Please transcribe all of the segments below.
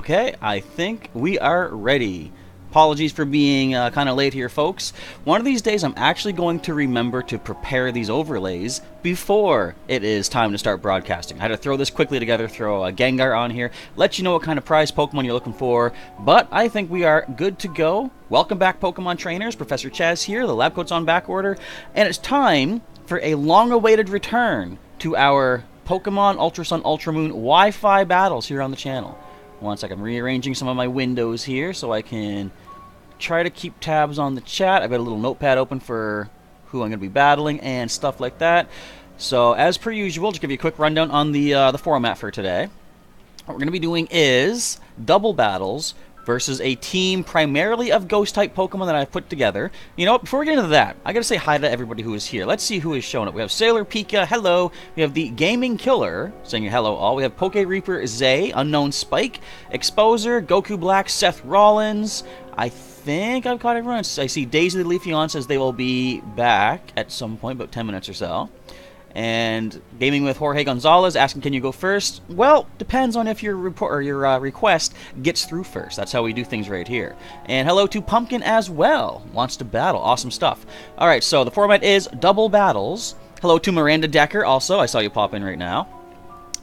Okay, I think we are ready. Apologies for being kind of late here, folks. One of these days, I'm actually going to remember to prepare these overlays before it is time to start broadcasting. I had to throw this quickly together, throw a Gengar on here, let you know what kind of prize Pokemon you're looking for, but I think we are good to go. Welcome back, Pokemon trainers. Professor Chaz here. The lab coat's on back order, and it's time for a long-awaited return to our Pokemon Ultra Sun, Ultra Moon Wi-Fi battles here on the channel. One sec, I'm rearranging some of my windows here so I can try to keep tabs on the chat. I've got a little notepad open for who I'm going to be battling and stuff like that. So, as per usual, just give you a quick rundown on the format for today. What we're going to be doing is double battles versus a team primarily of Ghost-type Pokemon that I've put together. You know what, before we get into that, I gotta say hi to everybody who is here. Let's see who is showing up. We have Sailor Pika, hello. We have the Gaming Killer, saying hello all. We have Poke Reaper Zay, Unknown Spike, Exposer, Goku Black, Seth Rollins. I think I've caught everyone. I see Daisy the Leafeon says they will be back at some point, about 10 minutes or so. And Gaming with Jorge Gonzalez asking, can you go first? Well, depends on if your report or your request gets through first. That's how we do things right here. And hello to Pumpkin as well. Wants to battle. Awesome stuff. All right, so the format is double battles. Hello to Miranda Decker also. I saw you pop in right now.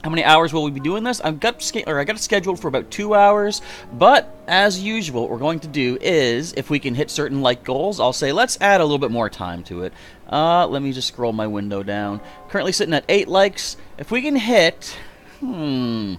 How many hours will we be doing this? I got it scheduled for about 2 hours, but as usual, what we're going to do is, if we can hit certain like goals, I'll say let's add a little bit more time to it. Let me just scroll my window down. Currently sitting at 8 likes. If we can hit, if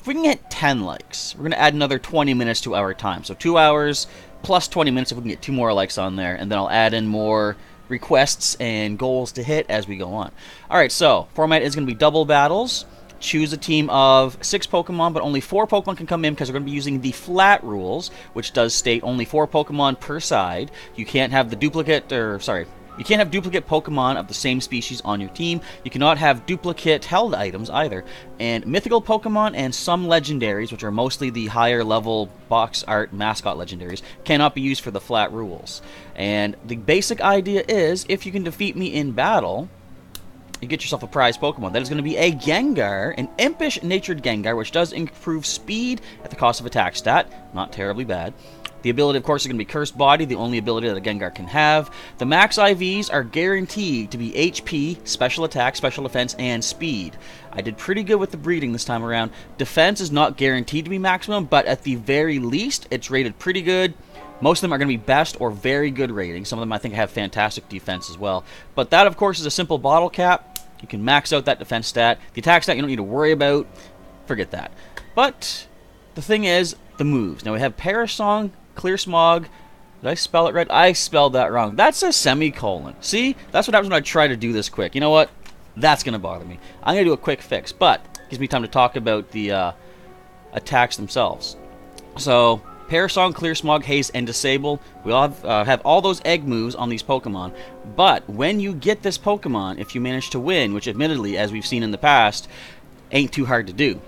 we can hit 10 likes, we're going to add another 20 minutes to our time. So 2 hours plus 20 minutes if we can get 2 more likes on there, and then I'll add in more requests and goals to hit as we go on. Alright, so format is going to be double battles. Choose a team of 6 Pokemon, but only 4 Pokemon can come in because we're going to be using the flat rules, which does state only 4 Pokemon per side. You can't have the duplicate, you can't have duplicate Pokemon of the same species on your team. You cannot have duplicate held items either. And mythical Pokemon and some legendaries, which are mostly the higher level box art mascot legendaries, cannot be used for the flat rules. And the basic idea is, if you can defeat me in battle, you get yourself a prize Pokemon. That is going to be a Gengar, an impish-natured Gengar, which does improve speed at the cost of attack stat. Not terribly bad. The ability, of course, is going to be Cursed Body, the only ability that a Gengar can have. The max IVs are guaranteed to be HP, Special Attack, Special Defense, and Speed. I did pretty good with the breeding this time around. Defense is not guaranteed to be maximum, but at the very least, it's rated pretty good. Most of them are going to be best or very good rating. Some of them I think have fantastic defense as well. But that, of course, is a simple bottle cap. You can max out that defense stat. The attack stat you don't need to worry about. Forget that. But the thing is, the moves. Now we have Parasong, Clear Smog. Did I spell it right? I spelled that wrong. That's a semicolon. See? That's what happens when I try to do this quick. You know what? That's going to bother me. I'm going to do a quick fix, but it gives me time to talk about the attacks themselves. So, Parasong, Clear Smog, Haze, and Disable. We all have all those egg moves on these Pokemon. But when you get this Pokemon, if you manage to win, which admittedly, as we've seen in the past, ain't too hard to do,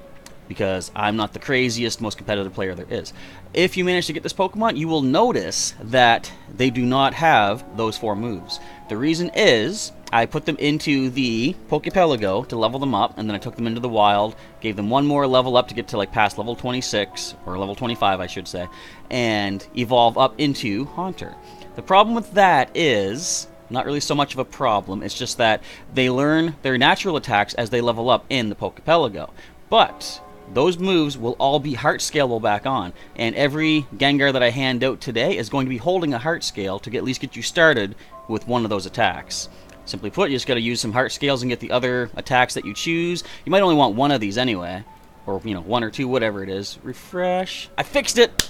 because I'm not the craziest, most competitive player there is. If you manage to get this Pokemon, you will notice that they do not have those 4 moves. The reason is, I put them into the Poképelago to level them up, and then I took them into the wild, gave them 1 more level up to get to like past level 26, or level 25 I should say, and evolve up into Haunter. The problem with that is, not really so much of a problem, it's just that they learn their natural attacks as they level up in the Poképelago. But those moves will all be heart scalable back on, and every Gengar that I hand out today is going to be holding a heart scale to at least get you started with one of those attacks. Simply put, you just got to use some heart scales and get the other attacks that you choose. You might only want one of these anyway, or 1 or 2, whatever it is. Refresh. I fixed it!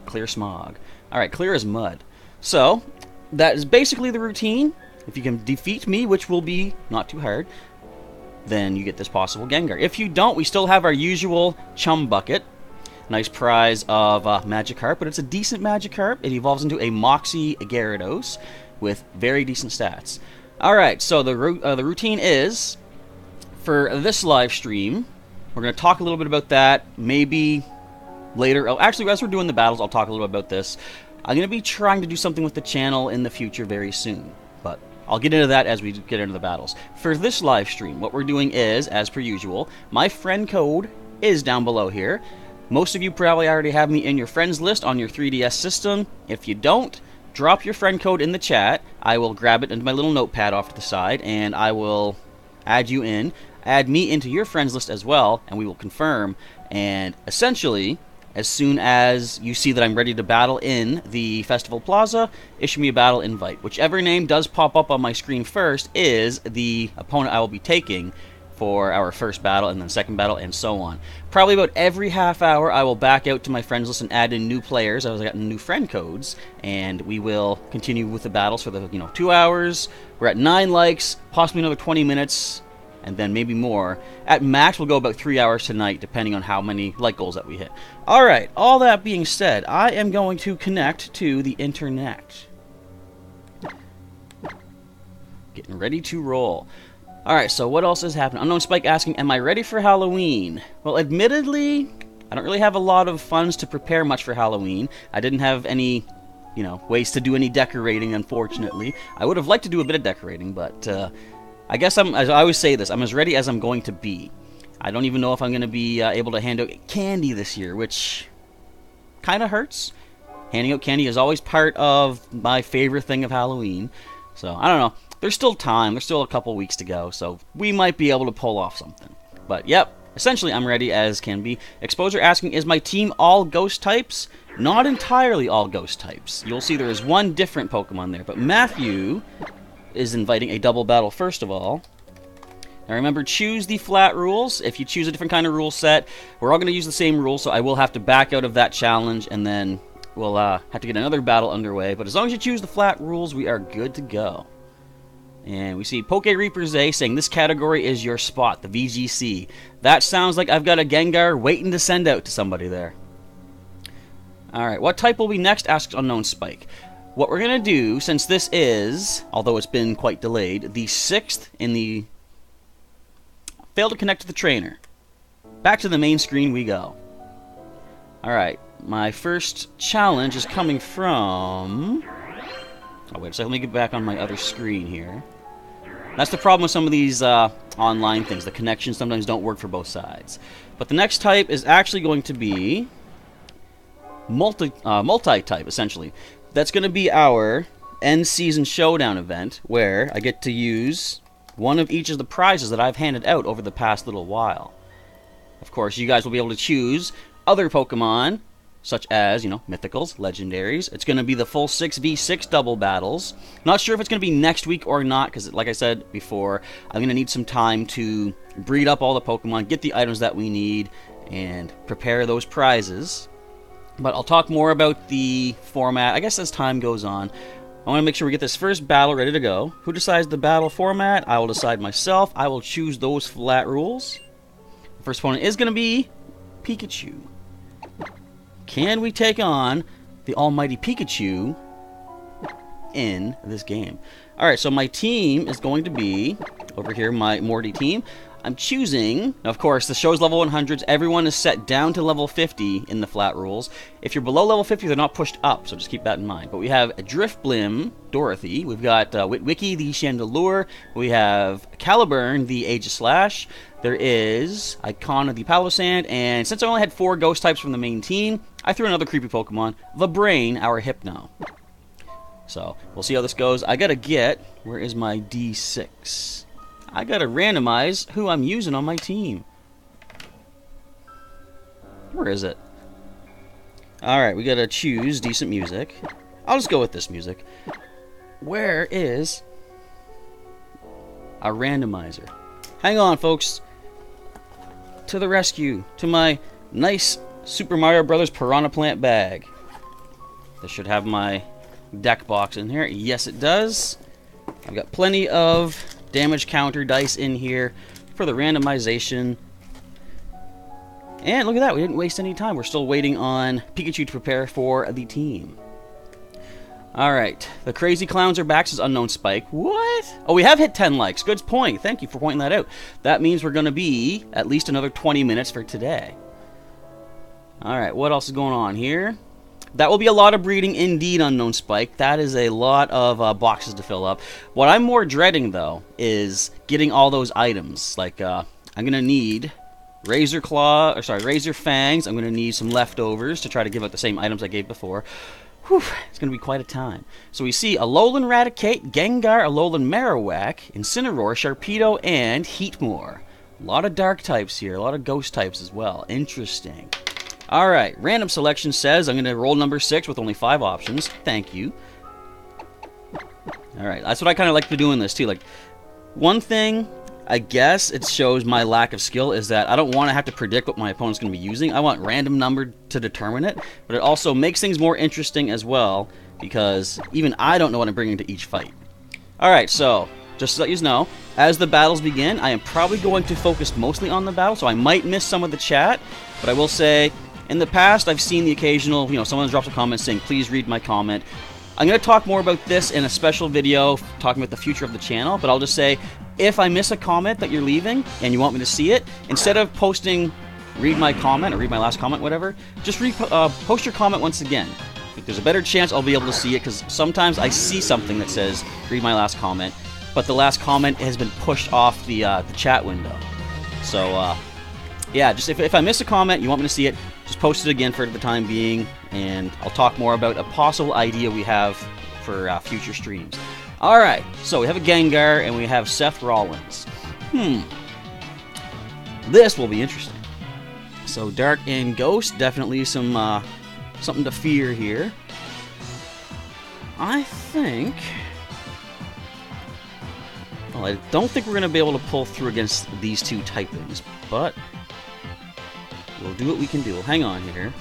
Clear Smog. Alright, clear as mud. So, that is basically the routine. If you can defeat me, which will be not too hard, then you get this possible Gengar. If you don't, we still have our usual Chum Bucket. Nice prize of Magikarp, but it's a decent Magikarp. It evolves into a Moxie Gyarados with very decent stats. Alright, so the routine is, for this live stream, we're going to talk a little bit about that, maybe later. Oh, actually, as we're doing the battles, I'll talk a little bit about this. I'm going to be trying to do something with the channel in the future very soon, but I'll get into that as we get into the battles. For this live stream, what we're doing is, as per usual, my friend code is down below here. Most of you probably already have me in your friends list on your 3DS system. If you don't, drop your friend code in the chat. I will grab it into my little notepad off to the side, and I will add you in. Add me into your friends list as well, and we will confirm. And essentially, as soon as you see that I'm ready to battle in the Festival Plaza, issue me a battle invite. Whichever name does pop up on my screen first is the opponent I will be taking for our first battle, and then second battle, and so on. Probably about every half hour, I will back out to my friends list and add in new players as I got new friend codes, and we will continue with the battles for the 2 hours. We're at 9 likes, possibly another 20 minutes, and then maybe more. At max, we'll go about 3 hours tonight, depending on how many like goals that we hit. Alright, all that being said, I am going to connect to the internet. Getting ready to roll. Alright, so what else is happening? Unknown Spike asking, am I ready for Halloween? Well, admittedly, I don't really have a lot of funds to prepare much for Halloween. I didn't have any, ways to do any decorating, unfortunately. I would have liked to do a bit of decorating, but I guess as I always say this, I'm as ready as I'm going to be. I don't even know if I'm going to be able to hand out candy this year, which kind of hurts. Handing out candy is always part of my favorite thing of Halloween. So, I don't know. There's still time. There's still a couple weeks to go, so we might be able to pull off something. But, yep, essentially I'm ready as can be. Exposure asking, is my team all ghost types? Not entirely all ghost types. You'll see there is one different Pokemon there, but Matthew is inviting a double battle first of all. Now remember, choose the flat rules. If you choose a different kind of rule set, we're all going to use the same rules, so I will have to back out of that challenge, and then we'll have to get another battle underway. But as long as you choose the flat rules, we are good to go. And we see Poke Reaper Zay saying, this category is your spot, the VGC. That sounds like I've got a Gengar waiting to send out to somebody there. Alright, what type will be next, asks Unknown Spike. What we're going to do, since this is, although it's been quite delayed, the 6th in the... Failed to connect to the trainer. Back to the main screen we go. Alright, my first challenge is coming from... Oh, wait a second, let me get back on my other screen here. That's the problem with some of these online things. The connections sometimes don't work for both sides. But the next type is actually going to be multi-type, essentially. That's going to be our end season showdown event, where I get to use one of each of the prizes that I've handed out over the past little while. Of course, you guys will be able to choose other Pokemon, such as, mythicals, legendaries. It's going to be the full 6v6 double battles. Not sure if it's going to be next week or not, because like I said before, I'm going to need some time to breed up all the Pokemon, get the items that we need, and prepare those prizes. But I'll talk more about the format, I guess, as time goes on. I want to make sure we get this first battle ready to go. Who decides the battle format? I will decide myself. I will choose those flat rules. The first opponent is going to be Pikachu. Can we take on the almighty Pikachu in this game? Alright, so my team is going to be, over here, my Morty team. I'm choosing, now of course, the show's level 100s. Everyone is set down to level 50 in the flat rules. If you're below level 50, they're not pushed up, so just keep that in mind. But we have a Drifblim, Dorothy. We've got Witwicky, the Chandelure. We have Caliburn, the Aegislash. There is Icona, the Palossand. And since I only had 4 ghost types from the main team, I threw another creepy Pokemon, the Brain, our Hypno. So, we'll see how this goes. I gotta get, where is my D6? I gotta randomize who I'm using on my team. Where is it? Alright, we gotta choose decent music. I'll just go with this music. Where is a randomizer? Hang on, folks. To the rescue. To my nice Super Mario Brothers Piranha Plant bag. This should have my deck box in here. Yes, it does. I've got plenty of damage counter dice in here for the randomization. And look at that, we didn't waste any time. We're still waiting on Pikachu to prepare for the team. Alright, the crazy clowns are back, says Unknown Spike. What? Oh, we have hit 10 likes. Good point. Thank you for pointing that out. That means we're going to be at least another 20 minutes for today. Alright, what else is going on here? That will be a lot of breeding indeed, Unknown Spike. That is a lot of boxes to fill up. What I'm more dreading, though, is getting all those items. Like, I'm going to need Razor Claw, or sorry, Razor Fangs. I'm going to need some leftovers to try to give out the same items I gave before. Whew, it's going to be quite a time. So we see Alolan Raticate, Gengar, Alolan Marowak, Incineroar, Sharpedo, and Heatmore. A lot of dark types here, a lot of ghost types as well. Interesting. Alright, random selection says I'm going to roll number 6 with only 5 options. Thank you. Alright, that's what I kind of like to do in this too. Like, one thing, I guess it shows my lack of skill, is that I don't want to have to predict what my opponent's going to be using. I want random numbered to determine it, but it also makes things more interesting as well, because even I don't know what I'm bringing to each fight. Alright, so, just to let you know, as the battles begin, I am probably going to focus mostly on the battle, so I might miss some of the chat, but I will say, in the past, I've seen the occasional, someone drops a comment saying, please read my comment. I'm going to talk more about this in a special video talking about the future of the channel, but I'll just say, if I miss a comment that you're leaving and you want me to see it, instead of posting, read my comment or read my last comment, whatever, just post your comment once again. There's a better chance I'll be able to see it, because sometimes I see something that says, read my last comment, but the last comment has been pushed off the chat window. So, yeah, just if I miss a comment, you want me to see it, just post it again for the time being, and I'll talk more about a possible idea we have for future streams. Alright, so we have a Gengar, and we have Seth Rollins. This will be interesting. So Dark and Ghost, definitely some something to fear here. I think... well, I don't think we're going to be able to pull through against these two typings, but... we'll do what we can do. We'll hang on here.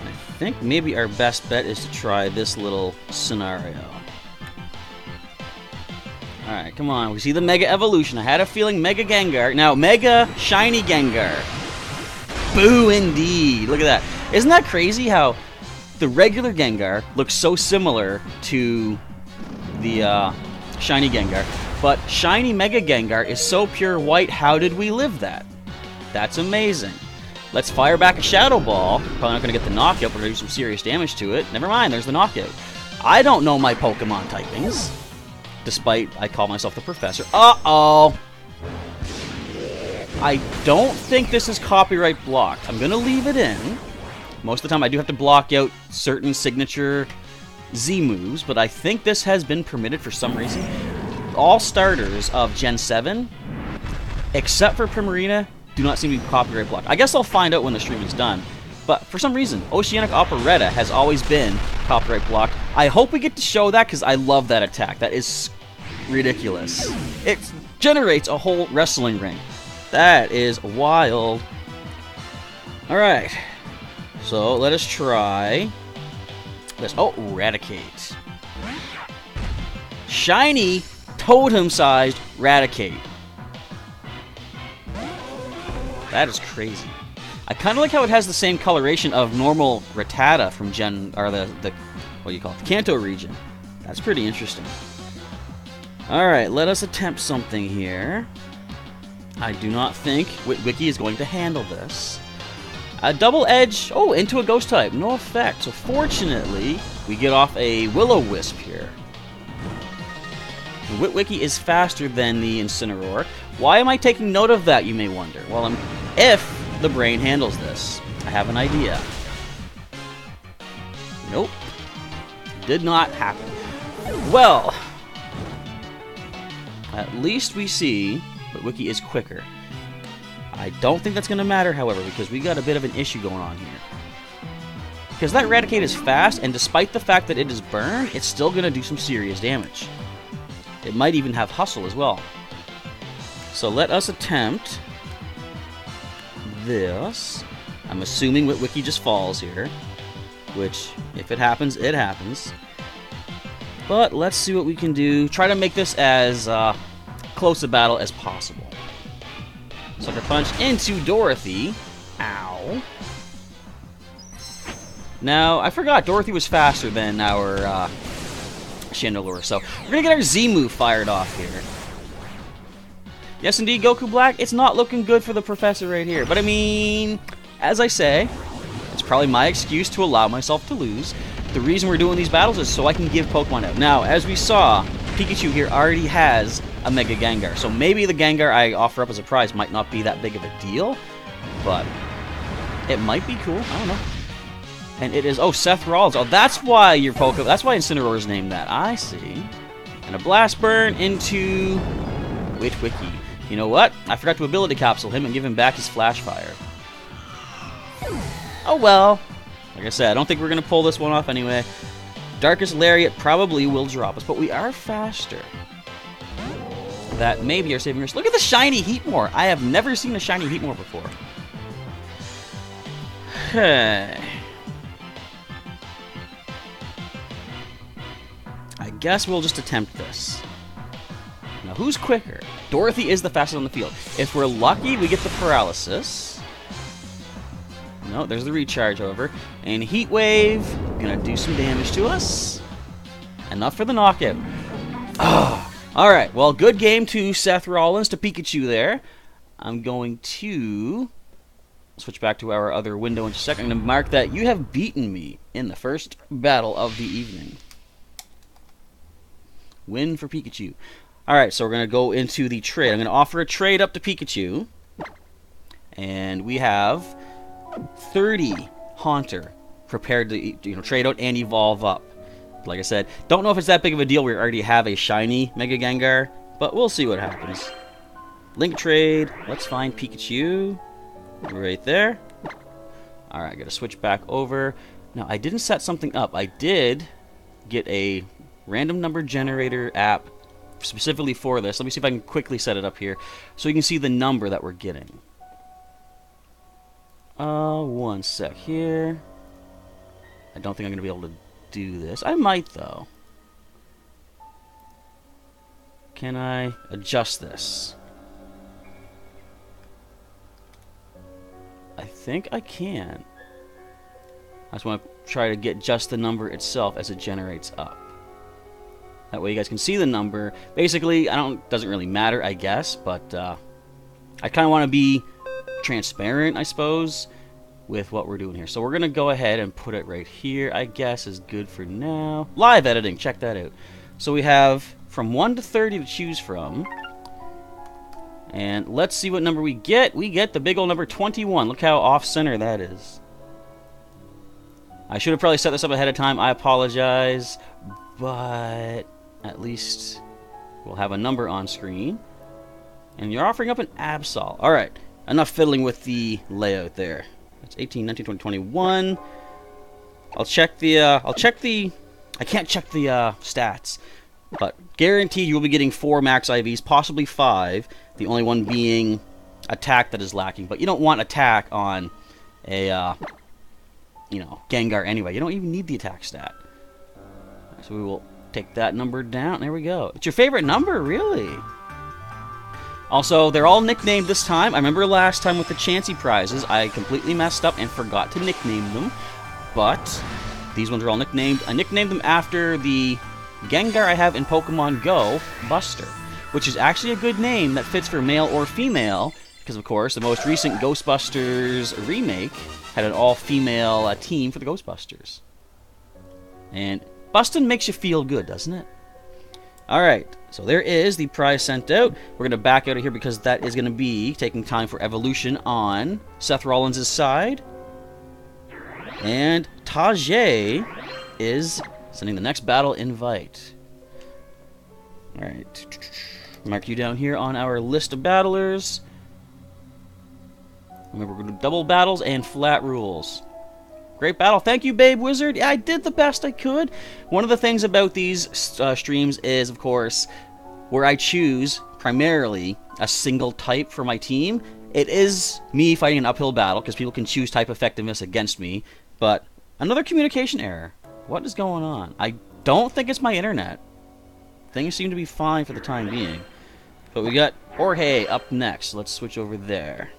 I think maybe our best bet is to try this little scenario. Alright, come on. We see the Mega Evolution. I had a feeling Mega Gengar. Now, Mega Shiny Gengar. Boo, indeed. Look at that. Isn't that crazy how the regular Gengar looks so similar to the Shiny Gengar? But Shiny Mega Gengar is so pure white, how did we live that? That's amazing. Let's fire back a Shadow Ball. Probably not going to get the knockout, but we're going to do some serious damage to it. Never mind, there's the knockout. I don't know my Pokemon typings, despite I call myself the professor. Uh-oh! I don't think this is copyright blocked. I'm going to leave it in. Most of the time I do have to block out certain signature Z moves, but I think this has been permitted for some reason. All starters of Gen 7, except for Primarina, do not seem to be copyright blocked. I guess I'll find out when the stream is done. But for some reason, Oceanic Operetta has always been copyright blocked. I hope we get to show that, because I love that attack. That is ridiculous. It generates a whole wrestling ring. That is wild. Alright. So let us try this. Oh, Raticate. Shiny totem-sized Raticate. That is crazy. I kind of like how it has the same coloration of normal Rattata from the what do you call it? The Kanto region. That's pretty interesting. Alright, let us attempt something here. I do not think Witwicky is going to handle this. A double edge, oh, into a ghost type, no effect. So fortunately, we get off a Will-O-Wisp here. Witwicky is faster than the Incineroar. Why am I taking note of that, you may wonder? Well, if the brain handles this, I have an idea. Nope. Did not happen. Well, at least we see Witwicky is quicker. I don't think that's going to matter, however, because we got a bit of an issue going on here. Because that Raticate is fast, and despite the fact that it is burned, it's still going to do some serious damage. It might even have Hustle as well. So let us attempt this. I'm assuming Witwicky just falls here, which, if it happens, it happens. But let's see what we can do. Try to make this as close a battle as possible. Sucker Punch into Dorothy. Ow. Now, I forgot Dorothy was faster than our Chandelure, so we're going to get our Z move fired off here. Yes, indeed, Goku Black, it's not looking good for the Professor right here. But I mean, as I say, it's probably my excuse to allow myself to lose. The reason we're doing these battles is so I can give Pokemon out. Now, as we saw, Pikachu here already has a Mega Gengar. So maybe the Gengar I offer up as a prize might not be that big of a deal, but it might be cool. I don't know. And it is, oh, Seth Rollins. Oh, that's why your Pokemon, that's why Incineroar is named that. I see. And a Blast Burn into Witwicky. You know what? I forgot to Ability Capsule him and give him back his Flash Fire. Oh well. Like I said, I don't think we're going to pull this one off anyway. Darkest Lariat probably will drop us, but we are faster. That may be our saving grace. Look at the shiny Heatmore. I have never seen a shiny Heatmore before. Okay. I guess we'll just attempt this. Now, who's quicker? Dorothy is the fastest on the field. If we're lucky, we get the Paralysis. No, there's the Recharge, however. And Heat Wave, gonna do some damage to us. Enough for the knockout. Oh. Alright, well, good game to Seth Rollins, to Pikachu there. I'm going to switch back to our other window in a second. I'm going to mark that you have beaten me in the first battle of the evening. Win for Pikachu. Alright, so we're going to go into the trade. I'm going to offer a trade up to Pikachu. And we have 30 Haunter prepared to trade out and evolve up. Like I said, don't know if it's that big of a deal. We already have a shiny Mega Gengar, but we'll see what happens. Link trade. Let's find Pikachu. Right there. Alright, gotta switch back over. Now, I didn't set something up. I did get a random number generator app specifically for this. Let me see if I can quickly set it up here so you can see the number that we're getting. One sec here. I don't think I'm gonna be able to do this. I might, though. Can I adjust this? I think I can. I just want to try to get just the number itself as it generates up. That way you guys can see the number. Basically, doesn't really matter, I guess, but I kind of want to be transparent, I suppose, with what we're doing here. So we're going to go ahead and put it right here, I guess is good for now. Live editing, check that out. So we have from 1 to 30 to choose from. And let's see what number we get. We get the big old number 21. Look how off-center that is. I should have probably set this up ahead of time. I apologize. But at least we'll have a number on screen. And you're offering up an Absol. Alright, enough fiddling with the layout there. It's 18, 19, 20, 21. I can't check the stats. But guaranteed you will be getting 4 max IVs, possibly 5. The only one being attack that is lacking. But you don't want attack on a, Gengar anyway. You don't even need the attack stat. So we will take that number down. There we go. It's your favorite number, really? Also, they're all nicknamed this time. I remember last time with the Chansey prizes, I completely messed up and forgot to nickname them. But these ones are all nicknamed. I nicknamed them after the Gengar I have in Pokemon Go, Buster, which is actually a good name that fits for male or female, because of course the most recent Ghostbusters remake had an all-female team for the Ghostbusters. And bustin' makes you feel good, doesn't it? Alright, so there is the prize sent out. We're going to back out of here because that is going to be taking time for evolution on Seth Rollins' side. And Tajay is sending the next battle invite. Alright. Mark you down here on our list of battlers. Remember, we're going to do double battles and flat rules. Great battle. Thank you, Babe Wizard. Yeah, I did the best I could. One of the things about these streams is, of course, where I choose primarily a single type for my team. It is me fighting an uphill battle because people can choose type effectiveness against me. But another communication error. What is going on? I don't think it's my internet. Things seem to be fine for the time being. But we got Jorge up next. Let's switch over there.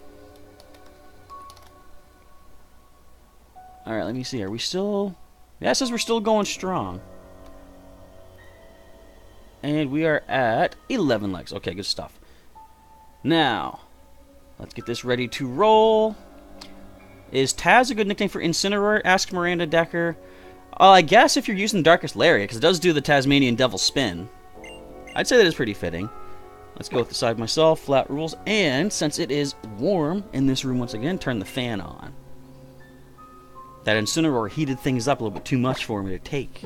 Alright, let me see. Are we still... Yeah, it says we're still going strong. And we are at 11 legs. Okay, good stuff. Now, let's get this ready to roll. Is Taz a good nickname for Incineroar? Ask Miranda Decker. I guess if you're using Darkest Lariat, because it does do the Tasmanian Devil Spin. I'd say that is pretty fitting. Let's go with the side myself, flat rules, and since it is warm in this room once again, turn the fan on. That Incineroar heated things up a little bit too much for me to take.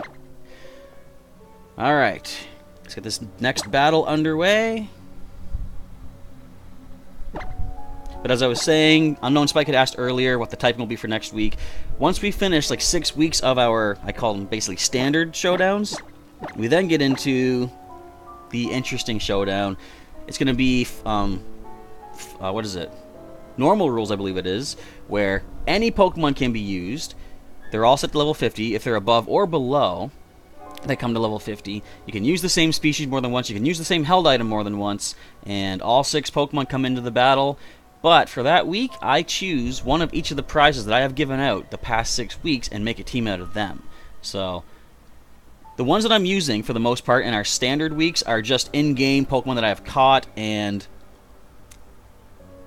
Alright, let's get this next battle underway. But as I was saying, Unknown Spike had asked earlier what the typing will be for next week. Once we finish like 6 weeks of our, I call them basically standard showdowns, we then get into the interesting showdown. It's going to be, what is it? Normal rules, I believe it is, where any Pokemon can be used. They're all set to level 50. If they're above or below, they come to level 50. You can use the same species more than once. You can use the same held item more than once. And all 6 Pokemon come into the battle. But for that week, I choose one of each of the prizes that I have given out the past 6 weeks and make a team out of them. So the ones that I'm using for the most part in our standard weeks are just in-game Pokemon that I have caught, and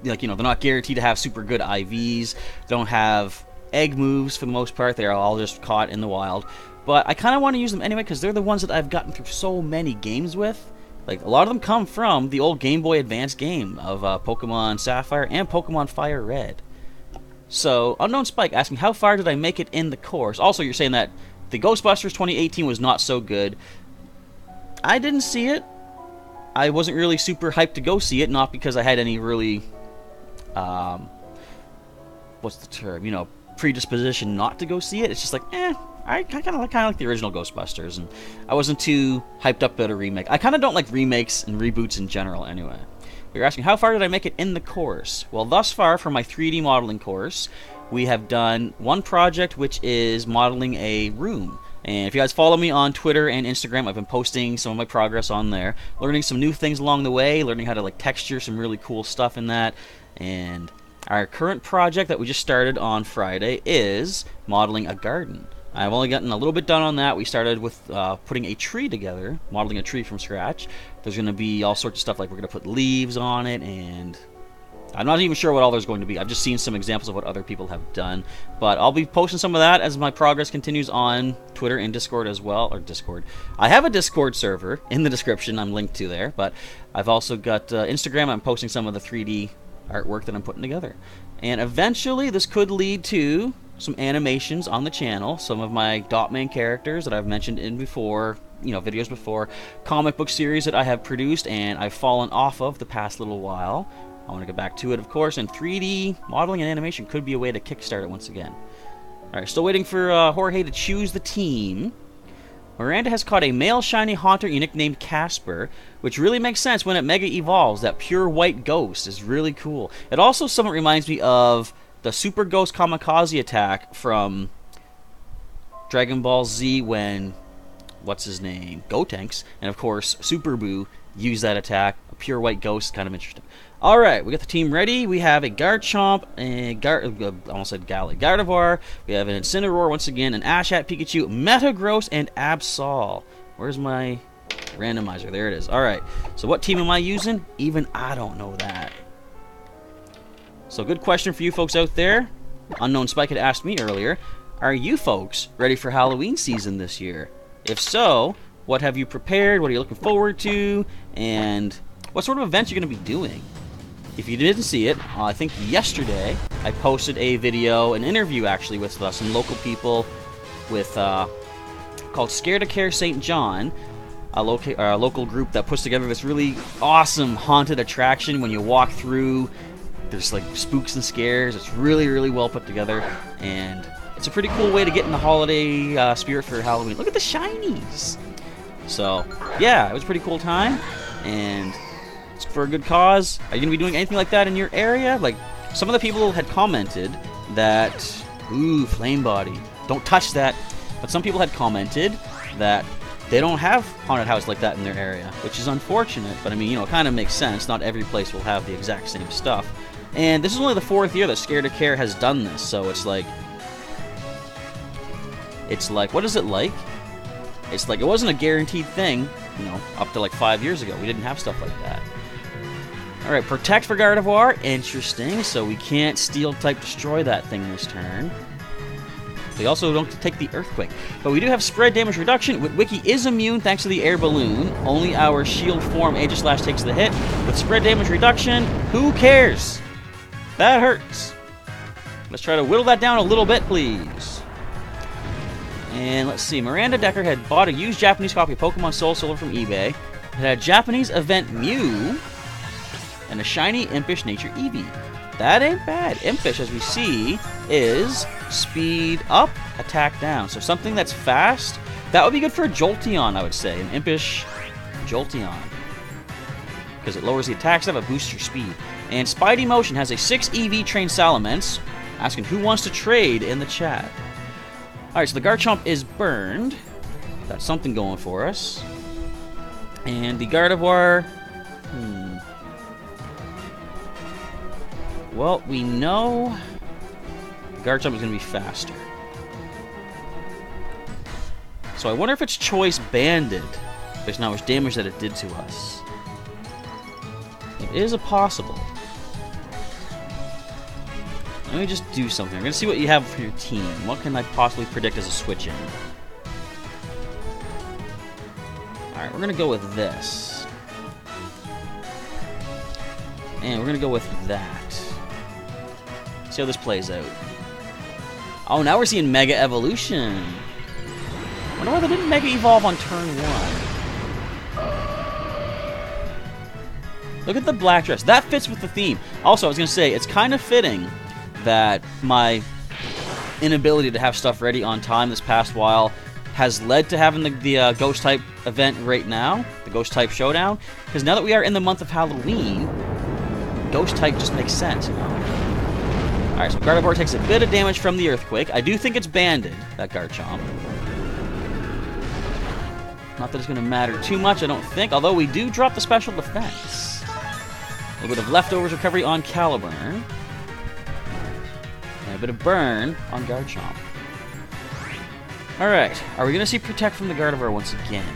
like, you know, they're not guaranteed to have super good IVs. They don't have egg moves for the most part. They are all just caught in the wild. But I kind of want to use them anyway because they're the ones that I've gotten through so many games with. Like, a lot of them come from the old Game Boy Advance game of Pokemon Sapphire and Pokemon Fire Red. So, Unknown Spike asking, how far did I make it in the course? Also, you're saying that the Ghostbusters 2018 was not so good. I didn't see it. I wasn't really super hyped to go see it, not because I had any really, what's the term, you know, predisposition not to go see it. It's just like, I kind of like the original Ghostbusters, and I wasn't too hyped up about a remake. I kind of don't like remakes and reboots in general anyway. You're asking, how far did I make it in the course? Well, thus far, for my 3D modeling course, we have done one project, which is modeling a room. And if you guys follow me on Twitter and Instagram, I've been posting some of my progress on there, learning some new things along the way, learning how to like texture some really cool stuff in that. And our current project that we just started on Friday is modeling a garden. I've only gotten a little bit done on that. We started with putting a tree together, modeling a tree from scratch. There's going to be all sorts of stuff, like we're going to put leaves on it, and I'm not even sure what all there's going to be. I've just seen some examples of what other people have done. But I'll be posting some of that as my progress continues on Twitter and Discord as well. Or Discord. I have a Discord server in the description. I'm linked to there. But I've also got Instagram. I'm posting some of the 3D artwork that I'm putting together. And eventually this could lead to some animations on the channel. Some of my dot main characters that I've mentioned in before, you know, videos before. Comic book series that I have produced and I've fallen off of the past little while. I want to get back to it, of course, and 3D modeling and animation could be a way to kickstart it once again. Alright, still waiting for Jorge to choose the team. Miranda has caught a male shiny haunter nicknamed Casper, which really makes sense when it mega evolves. That pure white ghost is really cool. It also somewhat reminds me of the Super Ghost Kamikaze attack from Dragon Ball Z when, what's his name, Gotenks, and of course Super Boo used that attack. A pure white ghost, kind of interesting. Alright, we got the team ready. We have a Garchomp, I almost said Gardevoir. We have an Incineroar once again, an Ashhat, Pikachu, Metagross, and Absol. Where's my randomizer? There it is. Alright, so what team am I using? Even I don't know that. So good question for you folks out there. Unknown Spike had asked me earlier, are you folks ready for Halloween season this year? If so, what have you prepared? What are you looking forward to? And what sort of events you're going to be doing? If you didn't see it, I think yesterday I posted a video, an interview actually with some local people with called Scared to Care St. John, a local group that puts together this really awesome haunted attraction. When you walk through, there's like spooks and scares. It's really, really well put together, and it's a pretty cool way to get in the holiday spirit for Halloween. Look at the shinies! So, yeah, it was a pretty cool time, and it's for a good cause. Are you going to be doing anything like that in your area? Like, some of the people had commented that, ooh, Flame Body, don't touch that. But some people had commented that they don't have haunted house like that in their area, which is unfortunate. But I mean, you know, it kind of makes sense. Not every place will have the exact same stuff. And this is only the 4th year that Scared to Care has done this, so it's like, what is it like? It's like, it wasn't a guaranteed thing, you know, up to like 5 years ago. We didn't have stuff like that. Alright, Protect for Gardevoir. Interesting. So we can't Steel-type destroy that thing this turn. We also don't take the Earthquake. But we do have spread damage reduction. Wiki is immune thanks to the Air Balloon. Only our shield form Aegislash takes the hit. With spread damage reduction, who cares? That hurts. Let's try to whittle that down a little bit, please. And let's see. Miranda Decker had bought a used Japanese copy of Pokemon Soul Silver from eBay. It had a Japanese event Mew and a shiny Impish Nature Eevee. That ain't bad. Impish, as we see, is speed up, attack down. So something that's fast, that would be good for a Jolteon, I would say. An Impish Jolteon. Because it lowers the attack stat, but boosts your speed. And Spidey Motion has a 6 EV trained Salamence. Asking who wants to trade in the chat. Alright, so the Garchomp is burned. That's something going for us. And the Gardevoir... Well, we know the Garchomp is going to be faster. So I wonder if its choice banded based on how much damage that it did to us. It is a possible. Let me just do something. I'm going to see what you have for your team. What can I possibly predict as a switch-in? Alright, we're going to go with this. And we're going to go with that. See how this plays out. Oh, now we're seeing Mega Evolution. I wonder why they didn't Mega Evolve on turn 1. Look at the black dress. That fits with the theme. Also, I was going to say, it's kind of fitting that my inability to have stuff ready on time this past while has led to having the Ghost type event right now, the Ghost type showdown, because now that we are in the month of Halloween, Ghost type just makes sense, you know? Alright, so Gardevoir takes a bit of damage from the Earthquake. I do think it's banded, that Garchomp. Not that it's going to matter too much, I don't think, although we do drop the special defense. A little bit of leftovers recovery on Caliburn. And a bit of burn on Garchomp. Alright, are we going to see Protect from the Gardevoir once again?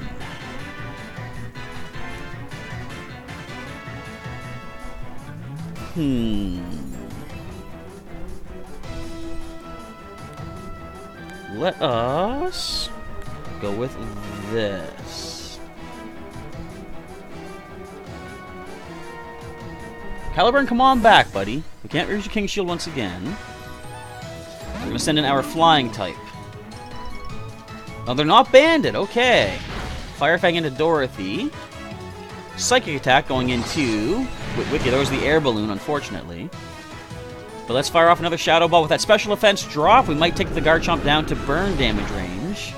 Let us go with this. Caliburn, come on back, buddy. We can't reach your King Shield once again. We're going to send in our Flying type. Oh, they're not banded. Okay. Fire Fang into Dorothy. Psychic Attack going into Wiki. There was the Air Balloon, unfortunately. But let's fire off another Shadow Ball with that special offense drop. We might take the Garchomp down to burn damage range.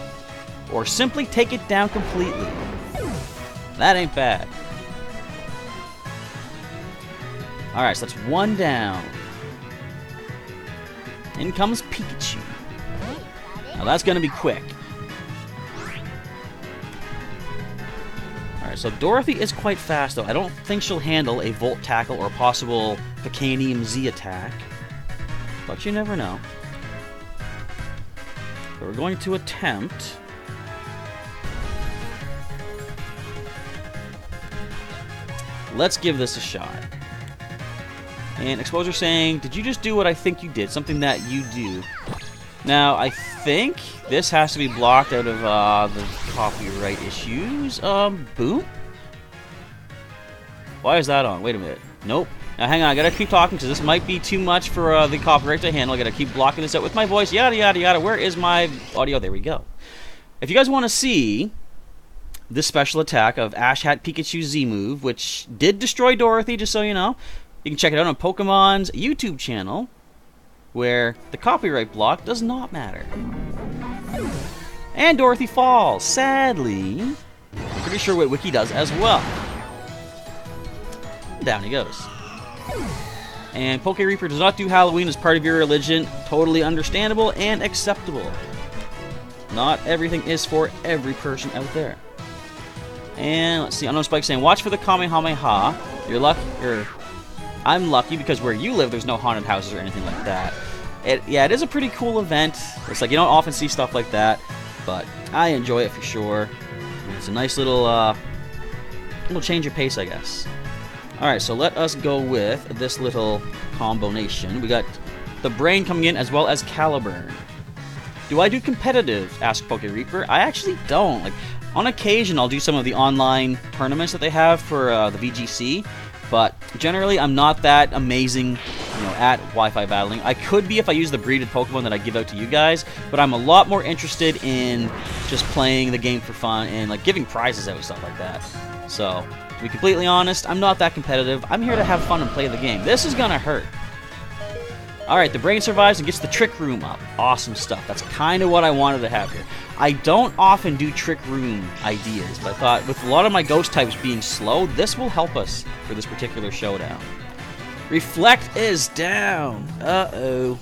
Or simply take it down completely. That ain't bad. Alright, so that's one down. In comes Pikachu. Now that's going to be quick. Alright, so Dorothy is quite fast, though. I don't think she'll handle a Volt Tackle or possible Picanium Z attack. But you never know. So we're going to attempt... Let's give this a shot. And Exposure saying, did you just do what I think you did? Something that you do. Now, I think this has to be blocked out of the copyright issues. Boom? Why is that on? Wait a minute. Nope. Now, hang on. I gotta keep talking because this might be too much for the copyright to handle. I gotta keep blocking this out with my voice. Yada, yada, yada. Where is my audio? There we go. If you guys want to see this special attack of Ash Hat Pikachu Z move, which did destroy Dorothy, just so you know, you can check it out on Pokemon's YouTube channel, where the copyright block does not matter. And Dorothy falls, sadly. I'm pretty sure what Wiki does as well. Down he goes. And Poke Reaper does not do Halloween as part of your religion. Totally understandable and acceptable. Not everything is for every person out there. And let's see, Unknown Spike saying, watch for the Kamehameha. I'm lucky because where you live, there's no haunted houses or anything like that. Yeah, it is a pretty cool event. It's like you don't often see stuff like that, but I enjoy it for sure. It's a nice little change of pace, I guess. Alright, so let us go with this little combination. We got the Brain coming in as well as Caliburn. Do I do competitive? Asked Poke Reaper. I actually don't. Like, on occasion, I'll do some of the online tournaments that they have for the VGC, but generally, I'm not that amazing, you know, at Wi-Fi battling. I could be if I use the breeded Pokemon that I give out to you guys, but I'm a lot more interested in just playing the game for fun and like giving prizes out and stuff like that. So, to be completely honest, I'm not that competitive. I'm here to have fun and play the game. This is gonna hurt. Alright, the brain survives and gets the trick room up. Awesome stuff. That's kind of what I wanted to have here. I don't often do trick room ideas, but I thought with a lot of my ghost types being slow, this will help us for this particular showdown. Reflect is down. Uh-oh.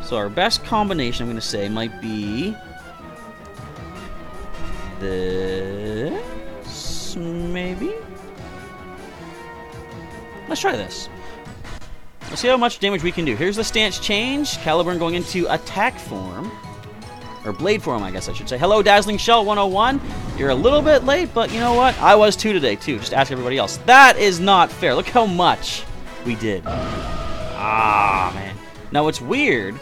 So our best combination, I'm going to say, might be this, maybe? Let's try this. Let's see how much damage we can do. Here's the stance change. Caliburn going into attack form. Or blade form, I guess I should say. Hello, Dazzling Shell 101. You're a little bit late, but you know what? I was too today, too. Just ask everybody else. That is not fair. Look how much we did. Ah, man. Now, what's weird,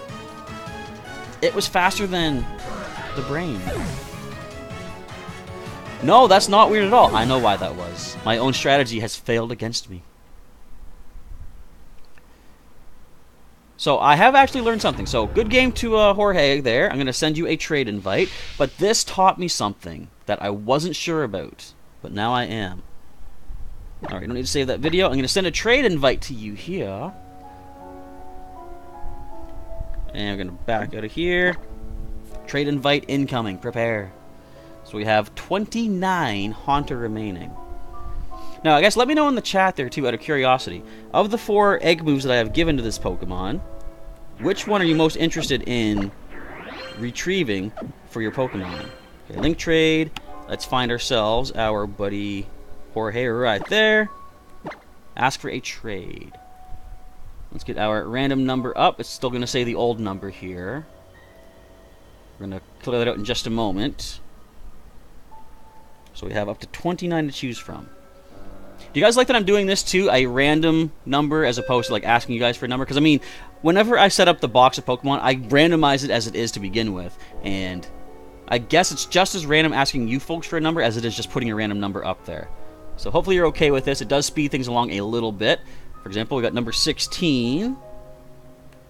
it was faster than the brain. No, that's not weird at all. I know why that was. My own strategy has failed against me. So I have actually learned something. So good game to Jorge there. I'm going to send you a trade invite. But this taught me something that I wasn't sure about. But now I am. Alright, don't need to save that video. I'm going to send a trade invite to you here. And we're going to back out of here. Trade invite incoming. Prepare. So we have 29 Haunter remaining. Now, I guess let me know in the chat there, too, out of curiosity. Of the 4 egg moves that I have given to this Pokemon, which one are you most interested in retrieving for your Pokemon? Okay, link trade. Let's find ourselves our buddy Jorge right there. Ask for a trade. Let's get our random number up. It's still going to say the old number here. We're going to clear that out in just a moment. So we have up to 29 to choose from. Do you guys like that I'm doing this too, a random number as opposed to like asking you guys for a number? Because I mean, whenever I set up the box of Pokemon, I randomize it as it is to begin with. And I guess it's just as random asking you folks for a number as it is just putting a random number up there. So hopefully you're okay with this. It does speed things along a little bit. For example, we got number 16.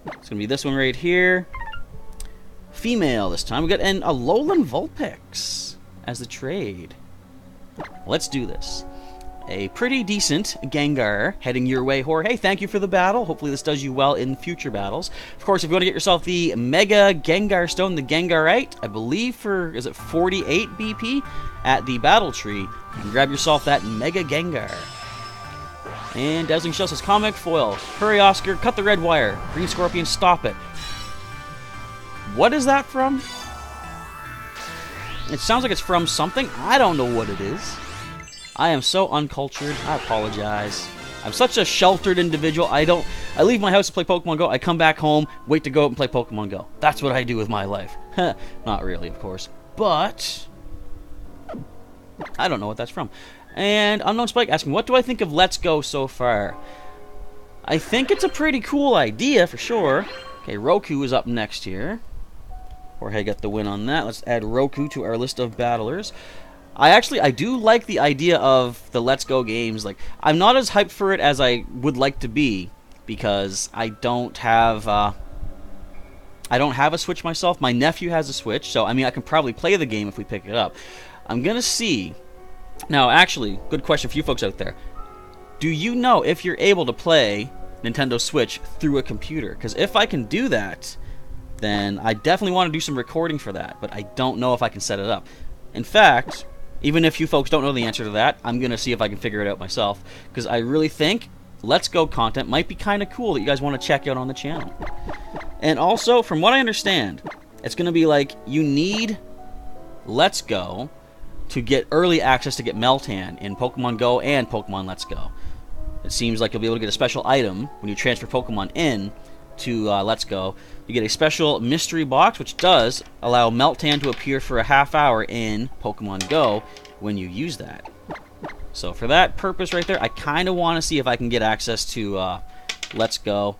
It's going to be this one right here. Female this time. We got an Alolan Vulpix as the trade. Let's do this. A pretty decent Gengar heading your way, Jorge. Thank you for the battle. Hopefully this does you well in future battles. Of course, if you want to get yourself the Mega Gengar Stone, the Gengarite, I believe for, is it 48 BP at the Battle Tree, you can grab yourself that Mega Gengar. And Dazzling Shell says, Comic Foil. Hurry, Oscar. Cut the red wire. Green Scorpion, stop it. What is that from? It sounds like it's from something. I don't know what it is. I am so uncultured. I apologize. I'm such a sheltered individual. I leave my house to play Pokemon Go. I come back home, wait to go out and play Pokemon Go. That's what I do with my life. Not really, of course. But I don't know what that's from. And Unknown Spike asking, what do I think of Let's Go so far? I think it's a pretty cool idea, for sure. Okay, Roku is up next here. Jorge got the win on that. Let's add Roku to our list of battlers. I do like the idea of the Let's Go games. Like, I'm not as hyped for it as I would like to be because I don't have a Switch myself. My nephew has a Switch, so I mean I can probably play the game if we pick it up. I'm gonna see. Now, actually, good question for you folks out there. Do you know if you're able to play Nintendo Switch through a computer? Because if I can do that, then I definitely want to do some recording for that, but I don't know if I can set it up. In fact, even if you folks don't know the answer to that, I'm going to see if I can figure it out myself, because I really think Let's Go content might be kind of cool that you guys want to check out on the channel. And also, from what I understand, it's going to be like you need Let's Go to get early access to get Meltan in Pokemon Go and Pokemon Let's Go. It seems like you'll be able to get a special item when you transfer Pokemon in to Let's Go. You get a special mystery box, which does allow Meltan to appear for a half hour in Pokemon Go when you use that. So for that purpose right there, I kind of want to see if I can get access to Let's Go.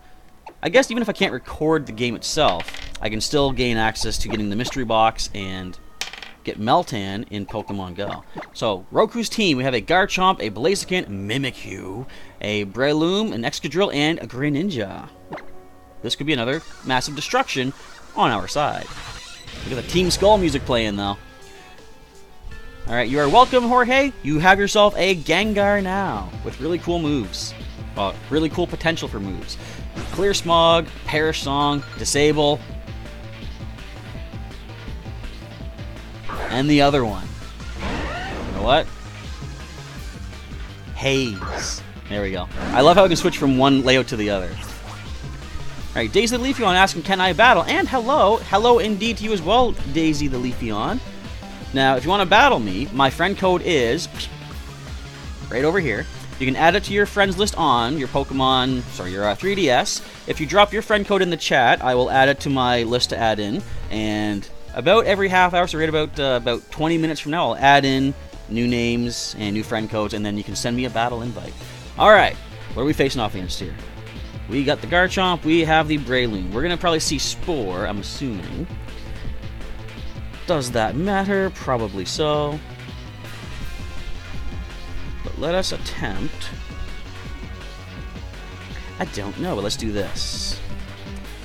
I guess even if I can't record the game itself, I can still gain access to getting the mystery box and get Meltan in Pokemon Go. So, Roku's team, we have a Garchomp, a Blaziken, Mimikyu, a Breloom, an Excadrill, and a Greninja. This could be another massive destruction on our side. Look at the Team Skull music playing, though. Alright, you are welcome, Jorge. You have yourself a Gengar now, with really cool moves. Really cool potential for moves. Clear Smog, Perish Song, Disable, and the other one. You know what? Haze. There we go. I love how I can switch from one layout to the other. Alright, Daisy the Leafeon asking, can I battle? And hello. Hello indeed to you as well, Daisy the Leafeon. Now, if you want to battle me, my friend code is right over here. You can add it to your friends list on your Pokemon, sorry, your 3DS. If you drop your friend code in the chat, I will add it to my list to add in. And about every half hour, so right about 20 minutes from now, I'll add in new names and new friend codes, and then you can send me a battle invite. Alright, what are we facing off against here? We got the Garchomp, we have the Breloom. We're going to probably see Spore, I'm assuming. Does that matter? Probably so. But let us attempt. I don't know, but let's do this.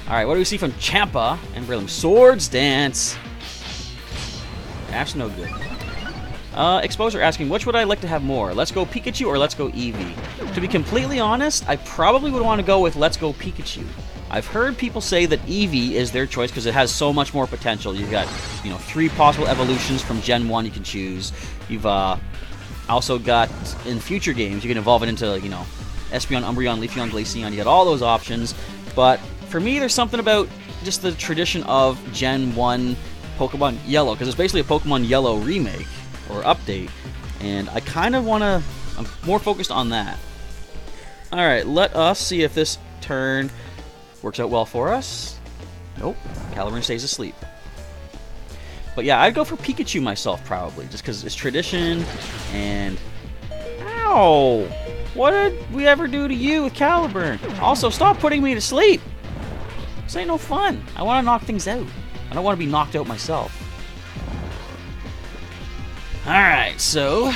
Alright, what do we see from Champa and Breloom? Swords Dance. That's no good. Exposer asking, which would I like to have more? Let's Go Pikachu or Let's Go Eevee? To be completely honest, I probably would want to go with Let's Go Pikachu. I've heard people say that Eevee is their choice because it has so much more potential. You've got, 3 possible evolutions from Gen 1 you can choose. You've also got, in future games, you can evolve it into, Espeon, Umbreon, Leafeon, Glaceon. You got all those options. But for me, there's something about just the tradition of Gen 1 Pokemon Yellow, because it's basically a Pokemon Yellow remake or update, and I kind of want to... I'm more focused on that. Alright, let us see if this turn works out well for us. Nope. Caliburn stays asleep. But yeah, I'd go for Pikachu myself, probably, just because it's tradition, and... Ow! What did we ever do to you with Caliburn? Also, stop putting me to sleep! This ain't no fun. I want to knock things out. I don't want to be knocked out myself. Alright, so...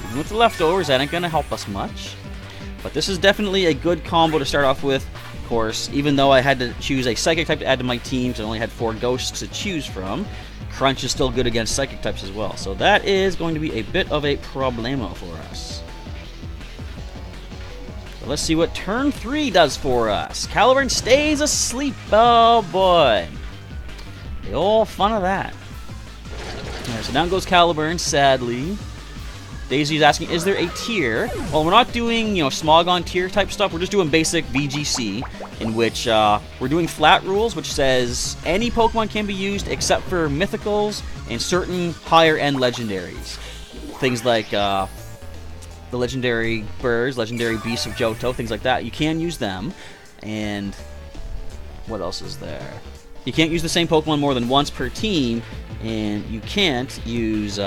even with the leftovers, that ain't going to help us much. But this is definitely a good combo to start off with. Of course, even though I had to choose a Psychic type to add to my team, so I only had 4 Ghosts to choose from, Crunch is still good against Psychic types as well. So that is going to be a bit of a problemo for us. So let's see what turn 3 does for us. Caliburn stays asleep. Oh boy. The old fun of that. Alright, so down goes Caliburn, sadly. Daisy's asking, is there a tier? Well, we're not doing, Smogon tier type stuff. We're just doing basic VGC, in which we're doing flat rules, which says any Pokemon can be used except for Mythicals and certain higher-end Legendaries. Things like the Legendary Birds, Legendary Beasts of Johto, things like that. You can use them. And what else is there? You can't use the same Pokemon more than once per team, and you can't use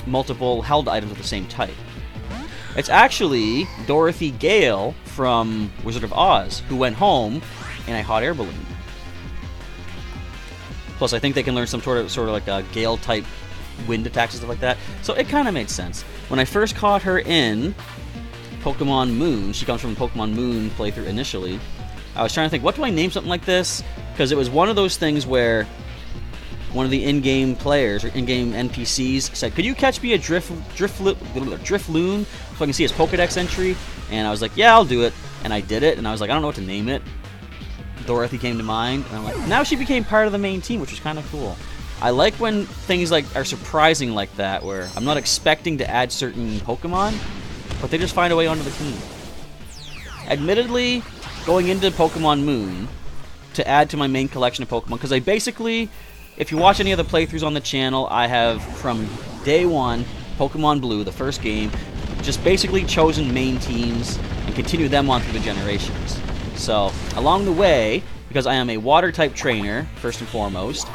multiple held items with the same type. It's actually Dorothy Gale from Wizard of Oz who went home in a hot air balloon. Plus, I think they can learn some sort of like a Gale type wind attacks and stuff like that. So it kind of made sense. When I first caught her in Pokemon Moon, she comes from Pokemon Moon playthrough initially, I was trying to think, what do I name something like this? Because it was one of those things where one of the in-game players or in-game NPCs said, could you catch me a Drifloon so I can see his Pokedex entry? And I was like, yeah, I'll do it. And I did it, and I was like, I don't know what to name it. Dorothy came to mind, and I'm like, now she became part of the main team, which was kind of cool. I like when things like are surprising like that, where I'm not expecting to add certain Pokemon, but they just find a way onto the team. Admittedly, going into Pokemon Moon to add to my main collection of Pokemon, because I basically... If you watch any of the playthroughs on the channel, I have, from day one, Pokemon Blue, the first game, just basically chosen main teams and continued them on through the generations. So, along the way, because I am a Water-type trainer, first and foremost,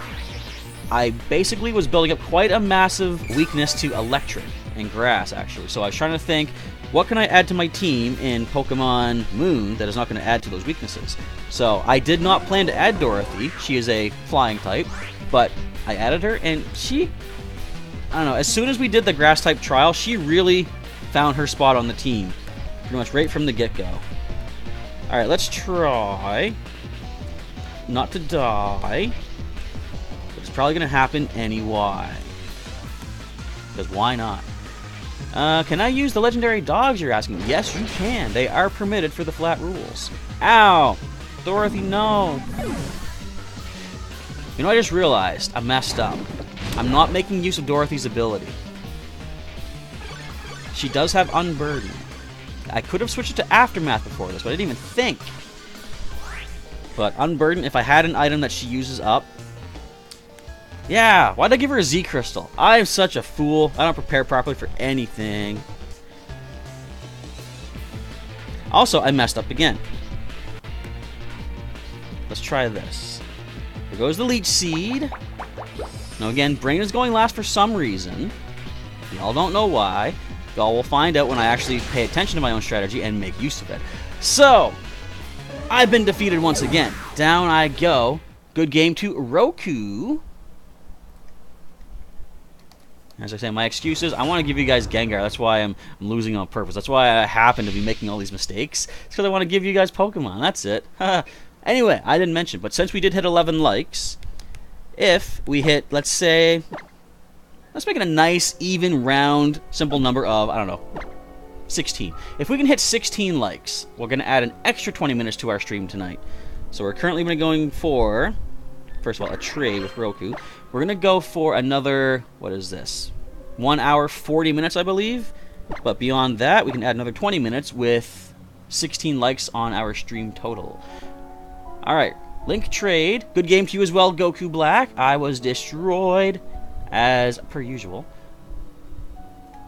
I basically was building up quite a massive weakness to Electric. and grass, actually. So I was trying to think, what can I add to my team in Pokemon Moon that is not going to add to those weaknesses? So I did not plan to add Dorothy. She is a flying type, but I added her, and she, I don't know, as soon as we did the grass type trial, she really found her spot on the team. Pretty much right from the get-go. Alright, let's try not to die. But it's probably going to happen anyway. Because why not? Can I use the legendary dogs, you're asking? Yes, you can. They are permitted for the flat rules. Ow! Dorothy, no! You know, I just realized I messed up. I'm not making use of Dorothy's ability. She does have Unburden. I could have switched it to Aftermath before this, but I didn't even think. But Unburden, if I had an item that she uses up... Yeah, why'd I give her a Z Crystal? I'm such a fool. I don't prepare properly for anything. Also, I messed up again. Let's try this. Here goes the Leech Seed. Now again, Brain is going last for some reason. Y'all don't know why. Y'all will find out when I actually pay attention to my own strategy and make use of it. So, I've been defeated once again. Down I go. Good game to Roku. As I say, my excuses, I want to give you guys Gengar. That's why I'm losing on purpose. That's why I happen to be making all these mistakes. It's because I want to give you guys Pokemon. That's it. Anyway, I didn't mention, but since we did hit 11 likes, if we hit, let's say, let's make it a nice, even, round, simple number of, I don't know, 16. If we can hit 16 likes, we're going to add an extra 20 minutes to our stream tonight. So we're currently going for, first of all, a trade with Roku. We're going to go for another, what is this? 1 hour, 40 minutes, I believe. But beyond that, we can add another 20 minutes with 16 likes on our stream total. Alright, link trade. Good game to you as well, Goku Black. I was destroyed, as per usual.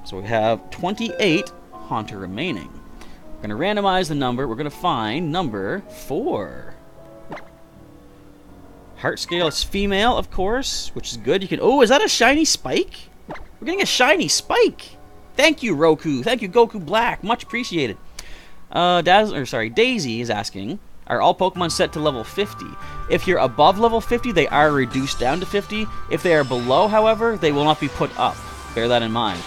So we have 28 Haunter remaining. We're going to randomize the number. We're going to find number 4. Heart scale is female, of course, which is good. You can. Oh, is that a shiny Spike? We're getting a shiny Spike. Thank you, Roku. Thank you, Goku Black. Much appreciated. Daisy is asking, are all Pokemon set to level 50? If you're above level 50, they are reduced down to 50. If they are below, however, they will not be put up. Bear that in mind.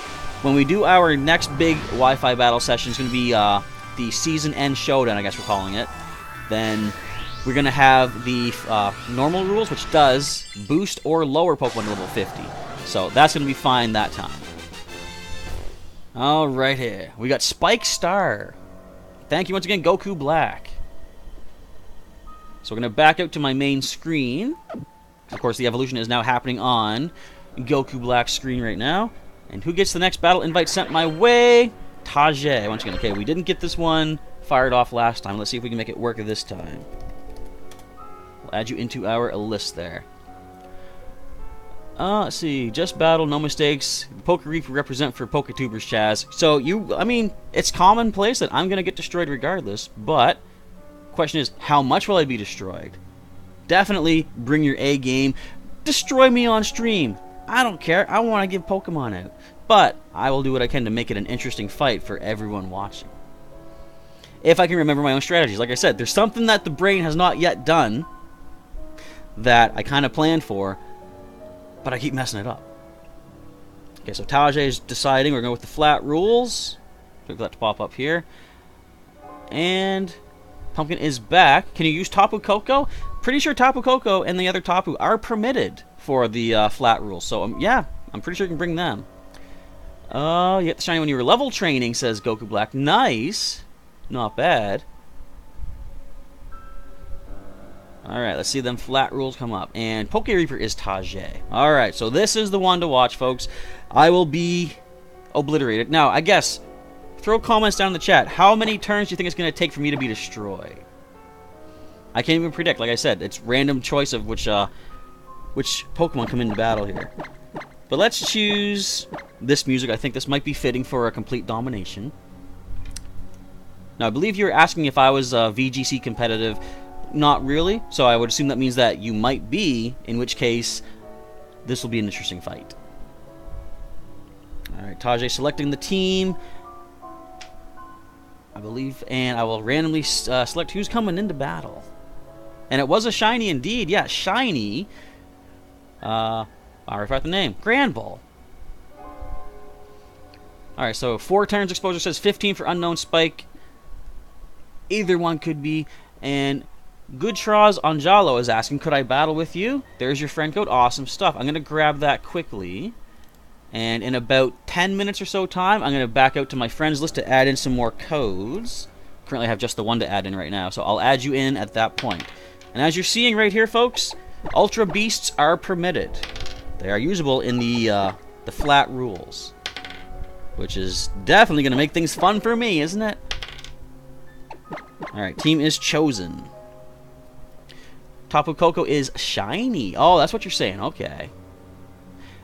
When we do our next big Wi-Fi battle session, it's going to be the Season End Showdown, I guess we're calling it. Then we're going to have the normal rules, which does boost or lower Pokemon to level 50. So that's going to be fine that time. Alright here. We got Spike Star. Thank you once again, Goku Black. So we're going to back out to my main screen. Of course, the evolution is now happening on Goku Black's screen right now. And who gets the next battle invite sent my way? Tajay. Once again, okay, we didn't get this one fired off last time. Let's see if we can make it work this time. We'll add you into our list there. Let's see. Just battle, no mistakes. Pokereef represent for Poketubers, Chaz. So, I mean, it's commonplace that I'm going to get destroyed regardless, but question is, how much will I be destroyed? Definitely bring your A game. Destroy me on stream. I don't care. I want to give Pokemon out. But I will do what I can to make it an interesting fight for everyone watching. If I can remember my own strategies. Like I said, there's something that the brain has not yet done that I kind of planned for, but I keep messing it up. Okay, so Tajay is deciding. We're going with the flat rules. Click that to pop up here. And Pumpkin is back. Can you use Tapu Koko? Pretty sure Tapu Koko and the other Tapu are permitted for the flat rules. So, yeah, I'm pretty sure you can bring them. You get the shiny when you were level training, says Goku Black. Nice. Not bad. Alright, let's see them flat rules come up. And Poke Reaper is Tajay. Alright, so this is the one to watch, folks. I will be obliterated. Now, I guess, throw comments down in the chat. How many turns do you think it's going to take for me to be destroyed? I can't even predict. Like I said, it's random choice of which Pokemon come into battle here. But let's choose this music. I think this might be fitting for a complete domination. Now, I believe you're asking if I was VGC competitive. Not really. So I would assume that means that you might be, in which case, this will be an interesting fight. Alright, Tajay selecting the team, I believe, and I will randomly select who's coming into battle. And it was a shiny indeed. Yeah, shiny. I forgot the name. Granbull. Alright, so 4 turns exposure, says 15 for unknown spike. Either one could be. And Goodtraz Anjalo is asking, could I battle with you? There's your friend code. Awesome stuff. I'm going to grab that quickly. And in about 10 minutes or so time, I'm going to back out to my friends list to add in some more codes. Currently I have just the one to add in right now, so I'll add you in at that point. And as you're seeing right here, folks, Ultra Beasts are permitted. They are usable in the flat rules, which is definitely going to make things fun for me, isn't it? Alright, team is chosen. Tapu Koko is shiny. Oh, that's what you're saying. Okay.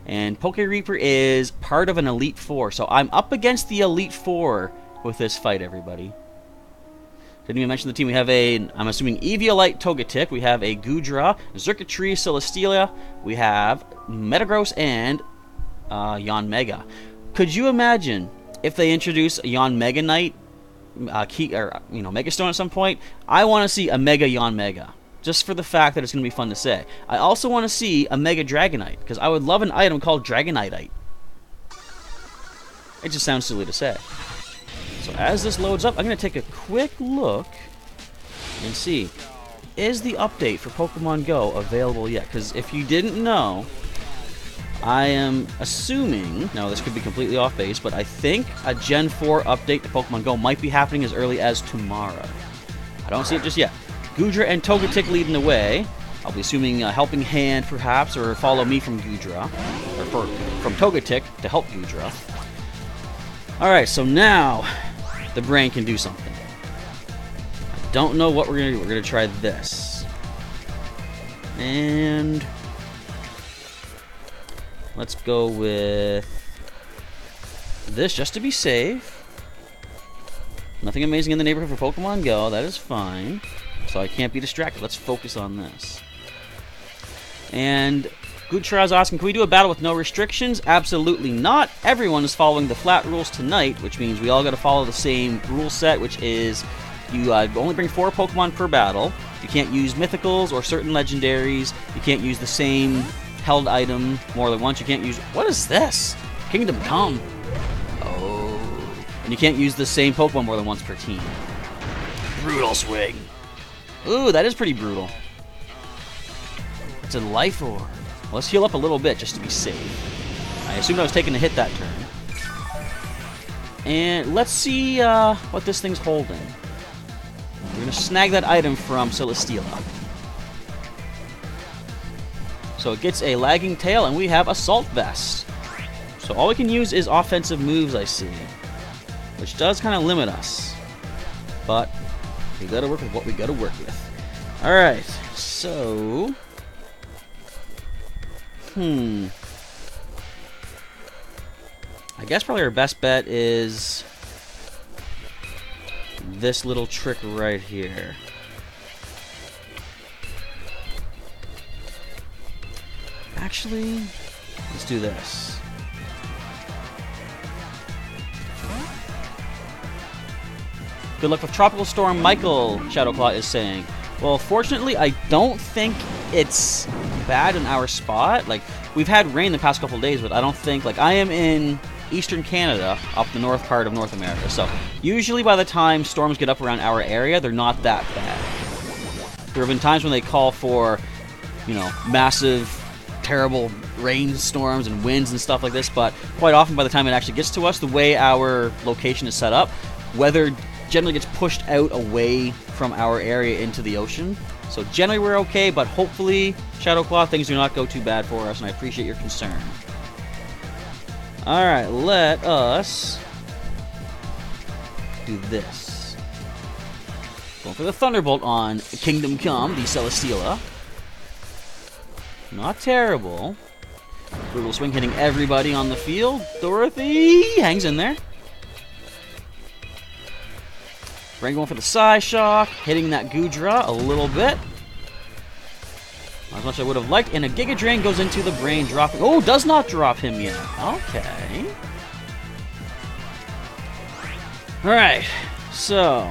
And Poke Reaper is part of an Elite Four. So I'm up against the Elite Four with this fight, everybody. Didn't even mention the team. We have a, I'm assuming, Eviolite Togetic. We have a Goodra, Xurkitree, Celesteela. We have Metagross and Yanmega. Could you imagine if they introduce Yanmega Megastone at some point? I want to see a Mega Yanmega, just for the fact that it's going to be fun to say. I also want to see a Mega Dragonite, because I would love an item called Dragonite. It just sounds silly to say. So as this loads up, I'm going to take a quick look and see, is the update for Pokemon Go available yet? Because if you didn't know, I am assuming, now this could be completely off base, but I think a Gen 4 update to Pokemon Go might be happening as early as tomorrow. I don't see it just yet. Goodra and Togetic leading the way. I'll be assuming a helping hand, perhaps, or follow me from Goodra, or from Togetic to help Goodra. Alright, so now the brain can do something. I don't know what we're going to do. We're going to try this. And let's go with this just to be safe. Nothing amazing in the neighborhood for Pokemon Go. That is fine. So I can't be distracted. Let's focus on this. And Goodtraz asking, can we do a battle with no restrictions? Absolutely not. Everyone is following the flat rules tonight, which means we all got to follow the same rule set, which is you only bring 4 Pokemon per battle. You can't use mythicals or certain legendaries. You can't use the same held item more than once. You can't use... What is this? Kingdom Come. Oh. And you can't use the same Pokemon more than once per team. Brutal Swing. Ooh, that is pretty brutal. It's a Life Orb. Let's heal up a little bit just to be safe. I assumed I was taking a hit that turn. And let's see what this thing's holding. We're going to snag that item from Celesteela. So it gets a Lagging Tail, and we have Assault Vest. So all we can use is offensive moves, I see. Which does kind of limit us. But we got to work with what we got to work with. Alright, so... I guess probably our best bet is this little trick right here. Actually, let's do this. Good luck with Tropical Storm, Michael, Shadowclaw is saying. Well, fortunately, I don't think it's bad in our spot. Like, we've had rain the past couple days, but I don't think, like, I am in eastern Canada, up the north part of North America, so usually by the time storms get up around our area, they're not that bad. There have been times when they call for, you know, massive, terrible rainstorms and winds and stuff like this, but quite often by the time it actually gets to us, the way our location is set up, weather generally gets pushed out away from our area into the ocean. So generally we're okay, but hopefully, Shadowclaw, things do not go too bad for us, and I appreciate your concern. Alright, let us do this. Going for the Thunderbolt on Kingdom Come, the Celesteela. Not terrible. Brutal Swing hitting everybody on the field. Dorothy hangs in there. Brain going for the Psyshock, hitting that Goodra a little bit. Not as much as I would have liked. And a Giga Drain goes into the Brain, dropping... Oh, does not drop him yet. Okay. Alright, so...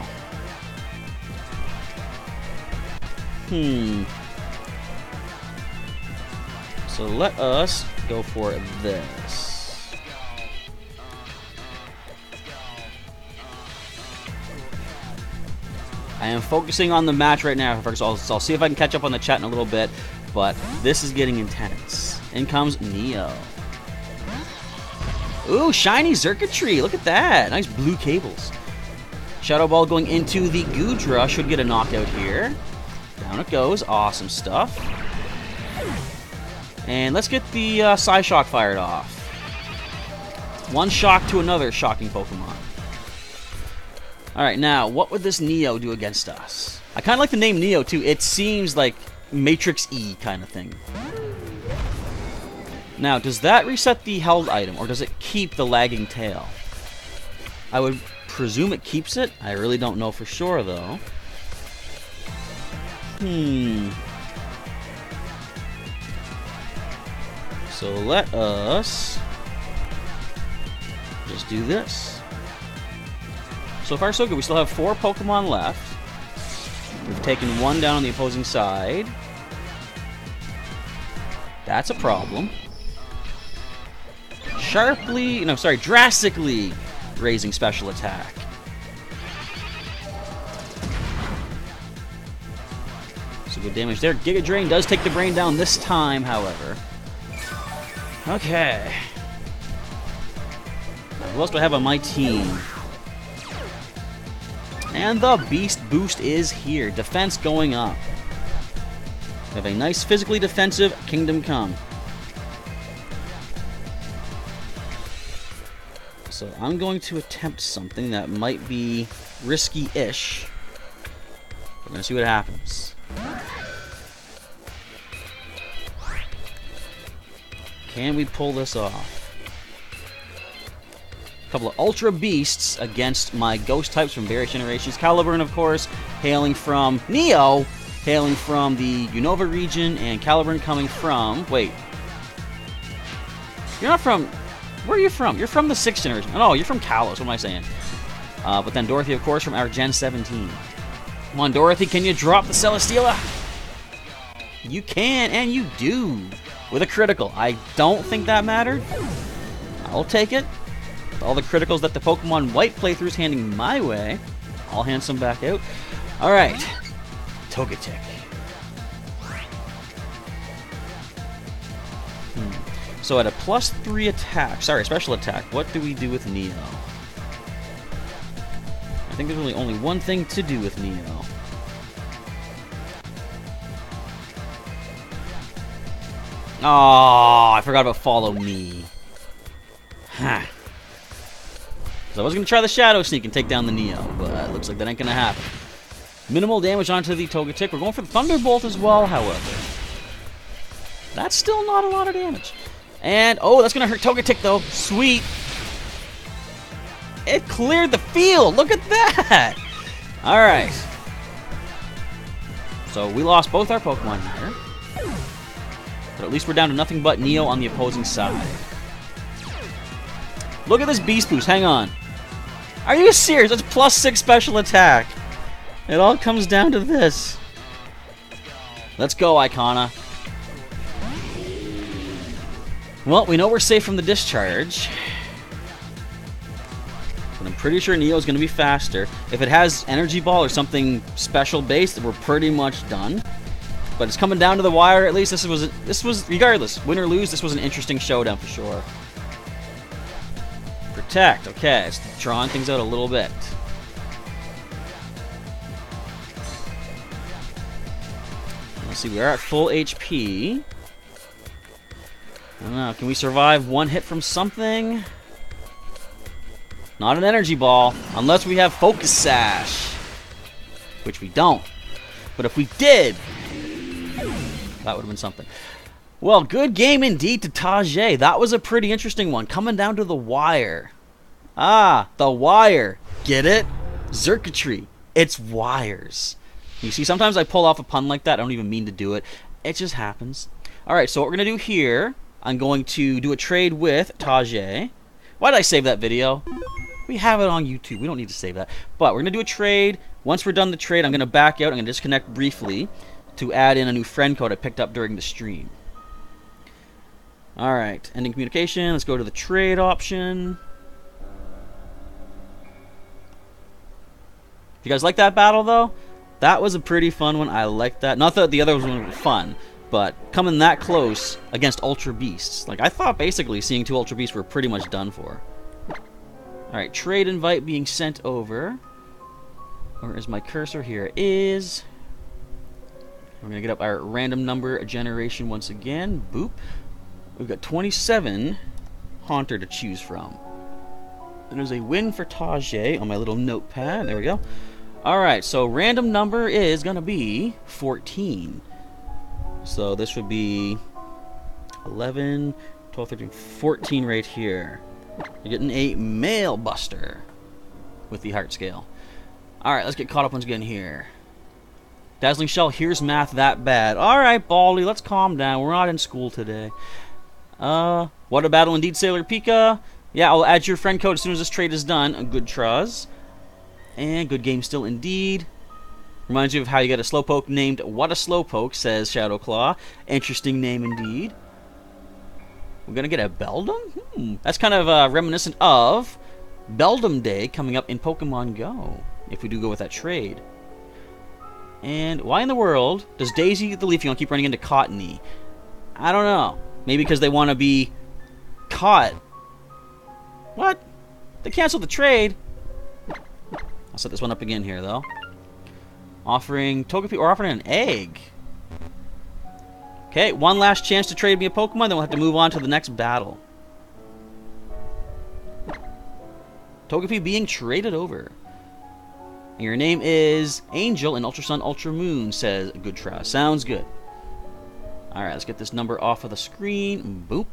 So let us go for this. I am focusing on the match right now, so I'll see if I can catch up on the chat in a little bit, but this is getting intense. In comes Neo. Ooh, shiny circuitry. Look at that. Nice blue cables. Shadow Ball going into the Goodra. Should get a knockout here. Down it goes. Awesome stuff. And let's get the Psyshock fired off. One shock to another shocking Pokemon. Alright, now, what would this Neo do against us? I kind of like the name Neo, too. It seems like Matrix E kind of thing. Now, does that reset the held item, or does it keep the lagging tail? I would presume it keeps it. I really don't know for sure, though. So let us just do this. So far, so good. We still have 4 Pokemon left. We've taken 1 down on the opposing side. That's a problem. Drastically raising special attack. So good damage there. Giga Drain does take the brain down this time, however. Okay. Now, who else do I have on my team? And the Beast Boost is here. Defense going up. We have a nice physically defensive Kingdom Come. So I'm going to attempt something that might be risky-ish. We're going to see what happens. Can we pull this off? A couple of Ultra Beasts against my Ghost types from various generations. Caliburn, of course, hailing from Neo, hailing from the Unova region, and Caliburn coming from... Wait. You're not from... Where are you from? You're from the 6th generation. Oh, you're from Kalos. What am I saying? But then Dorothy, of course, from our Gen 17. Come on, Dorothy. Can you drop the Celesteela? You can, and you do. With a critical. I don't think that mattered. I'll take it. With all the criticals that the Pokemon White playthrough is handing my way, I'll hand some back out. Alright. Togetic. So at a +3 attack, special attack, what do we do with Neo? I think there's really only one thing to do with Neo. Oh, I forgot about Follow Me. Huh. So I was going to try the Shadow Sneak and take down the Neo, but it looks like that ain't going to happen. Minimal damage onto the Togetic. We're going for the Thunderbolt as well, however. That's still not a lot of damage. And, oh, that's going to hurt Togetic, though. Sweet. It cleared the field. Look at that. All right. So we lost both our Pokemon here. But at least we're down to nothing but Neo on the opposing side. Look at this Beast Boost. Hang on. Are you serious? That's +6 special attack. It all comes down to this. Let's go, Icona. Well, we know we're safe from the discharge. But I'm pretty sure Neo's going to be faster. If it has Energy Ball or something special based, we're pretty much done. But it's coming down to the wire. At least this was regardless, win or lose, this was an interesting showdown for sure. Protect. Okay, it's drawing things out a little bit. Let's see, we are at full HP. I don't know, can we survive one hit from something? Not an Energy Ball, unless we have Focus Sash. Which we don't. But if we did, that would have been something. Well, good game indeed to Tajay. That was a pretty interesting one. Coming down to the wire. Ah, the wire. Get it? Circuitry. It's wires. You see, sometimes I pull off a pun like that. I don't even mean to do it. It just happens. Alright, so what we're going to do here, I'm going to do a trade with Tajay. Why did I save that video? We have it on YouTube. We don't need to save that. But we're going to do a trade. Once we're done the trade, I'm going to back out. I'm going to disconnect briefly to add in a new friend code I picked up during the stream. Alright, ending communication. Let's go to the trade option. You guys like that battle, though? That was a pretty fun one. I liked that. Not that the other ones were fun, but coming that close against Ultra Beasts. Like, I thought basically seeing 2 Ultra Beasts were pretty much done for. Alright, trade invite being sent over. Where is my cursor? Here it is. We're going to get up our random number generation once again. Boop. We've got 27 Haunter to choose from. There's a win for Tajay on my little notepad. There we go. Alright, so random number is going to be 14. So this would be 11, 12, 13, 14 right here. You're getting a Mail Buster with the heart scale. Alright, let's get caught up once again here. Dazzling Shell, here's math that bad. Alright, Baldy, let's calm down. We're not in school today. What a battle indeed, Sailor Pika. Yeah, I'll add your friend code as soon as this trade is done. A good truz. And good game still indeed. Reminds you of how you get a Slowpoke named What a Slowpoke, says Shadowclaw. Interesting name indeed. We're going to get a Beldum? That's kind of reminiscent of Beldum Day coming up in Pokemon Go, if we do go with that trade. And why in the world does Daisy the Leafeon keep running into Cottony? I don't know. Maybe because they want to be caught. What? They canceled the trade. I'll set this one up again here, though. Offering Togepi, or offering an egg. Okay, one last chance to trade me a Pokemon, then we'll have to move on to the next battle. Togepi being traded over. And your name is Angel in Ultra Sun, Ultra Moon, says Good Try. Sounds good. Alright, let's get this number off of the screen. Boop.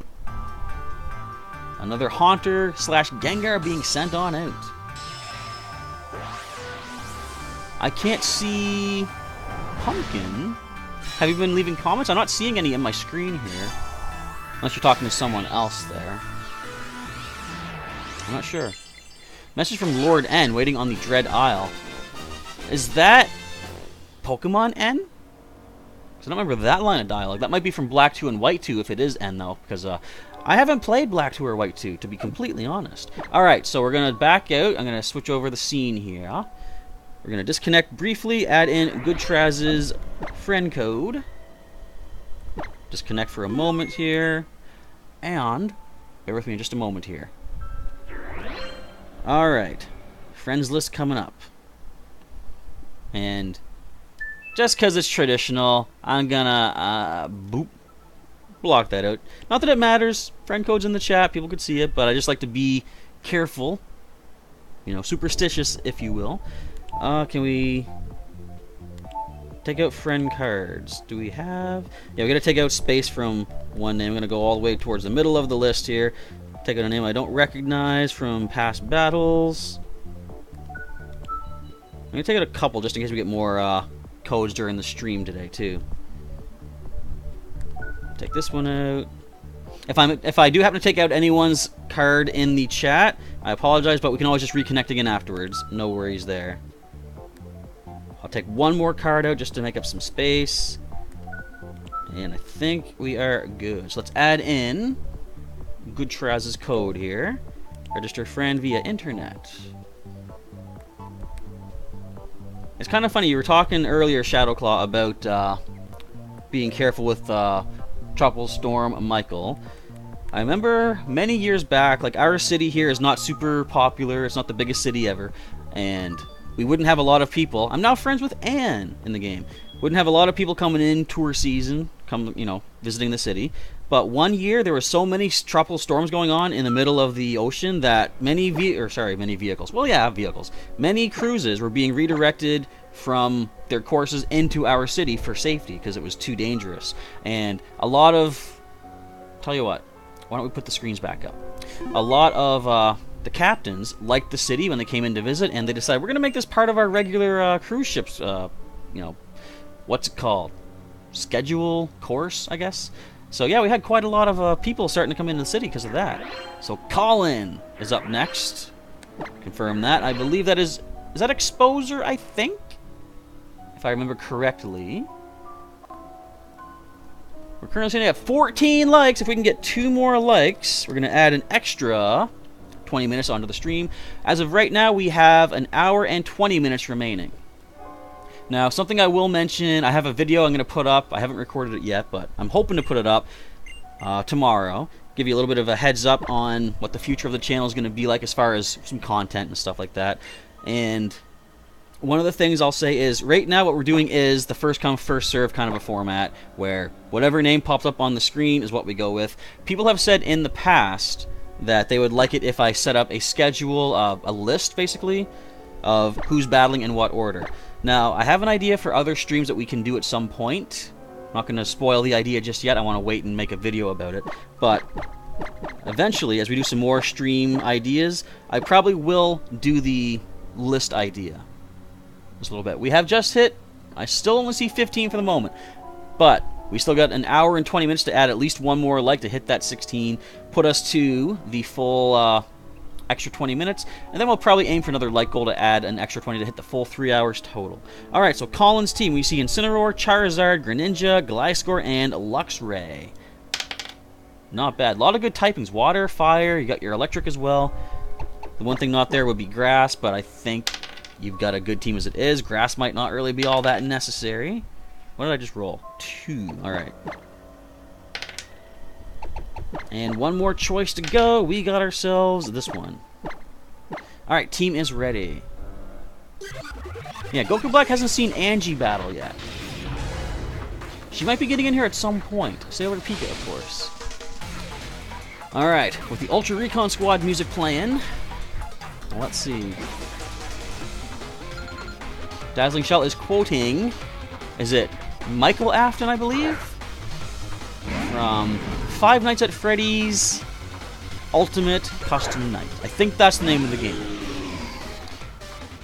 Another Haunter / Gengar being sent on out. I can't see Pumpkin. Have you been leaving comments? I'm not seeing any in my screen here. Unless you're talking to someone else there. I'm not sure. Message from Lord N, waiting on the Dread Isle. Is that Pokemon N? Because I don't remember that line of dialogue. That might be from Black 2 and White 2 if it is N, though. Because I haven't played Black 2 or White 2, to be completely honest. Alright, so we're going to back out. I'm going to switch over the scene here. We're going to disconnect briefly, add in Goodtraz's friend code. Disconnect for a moment here. And bear with me just a moment here. Alright. Friends list coming up. And just because it's traditional, I'm gonna boop, block that out. Not that it matters. Friend code's in the chat. People could see it. But I just like to be careful. You know, superstitious, if you will. Can we take out friend cards? Do we have... Yeah, we gotta take out space from one name. I'm gonna go all the way towards the middle of the list here. Take out a name I don't recognize from past battles. I'm gonna take out a couple just in case we get more codes during the stream today too. Take this one out. If I do happen to take out anyone's card in the chat, I apologize, but we can always just reconnect again afterwards. No worries there. I'll take one more card out just to make up some space. And I think we are good. So let's add in Goodtraz's code here. Register friend via internet. It's kind of funny, you were talking earlier, Shadowclaw, about being careful with Tropical Storm Michael. I remember many years back, like, our city here is not super popular, it's not the biggest city ever, and we wouldn't have a lot of people. I'm now friends with Anne in the game. Wouldn't have a lot of people coming in tour season, visiting the city. But one year there were so many tropical storms going on in the middle of the ocean that many vehicles. Well, yeah, vehicles. Many cruises were being redirected from their courses into our city for safety because it was too dangerous. And a lot of... Tell you what, why don't we put the screens back up? A lot of the captains liked the city when they came in to visit, and they decided, we're going to make this part of our regular cruise ships, what's it called? Schedule? Course, I guess? So yeah, we had quite a lot of people starting to come into the city because of that. So Colin is up next. Confirm that. I believe that is that exposure, I think? If I remember correctly. We're currently sitting at 14 likes. If we can get 2 more likes, we're going to add an extra 20 minutes onto the stream. As of right now, we have an hour and 20 minutes remaining. Now, something I will mention, I have a video I'm going to put up. I haven't recorded it yet, but I'm hoping to put it up tomorrow. Give you a little bit of a heads up on what the future of the channel is going to be like as far as some content and stuff like that. And one of the things I'll say is, right now what we're doing is the first come, first serve kind of a format, where whatever name pops up on the screen is what we go with. People have said in the past that they would like it if I set up a schedule, a list basically, of who's battling in what order. Now, I have an idea for other streams that we can do at some point. I'm not going to spoil the idea just yet. I want to wait and make a video about it. But eventually, as we do some more stream ideas, I probably will do the list idea. Just a little bit. We have just hit, I still only see 15 for the moment, but we still got an hour and 20 minutes to add at least 1 more like to hit that 16, put us to the full extra 20 minutes, and then we'll probably aim for another like goal to add an extra 20 to hit the full 3 hours total. Alright, so Colin's team, we see Incineroar, Charizard, Greninja, Gliscor, and Luxray. Not bad. A lot of good typings. Water, fire, you got your electric as well. The one thing not there would be grass, but I think you've got a good team as it is. Grass might not really be all that necessary. What did I just roll? 2. Alright. And 1 more choice to go. We got ourselves this one. Alright, team is ready. Yeah, Goku Black hasn't seen Angie battle yet. She might be getting in here at some point. Sailor Pika, of course. Alright, with the Ultra Recon Squad music playing. Let's see. Dazzling Shell is quoting, is it Michael Afton, I believe? From Five Nights at Freddy's Ultimate Custom Night. I think that's the name of the game.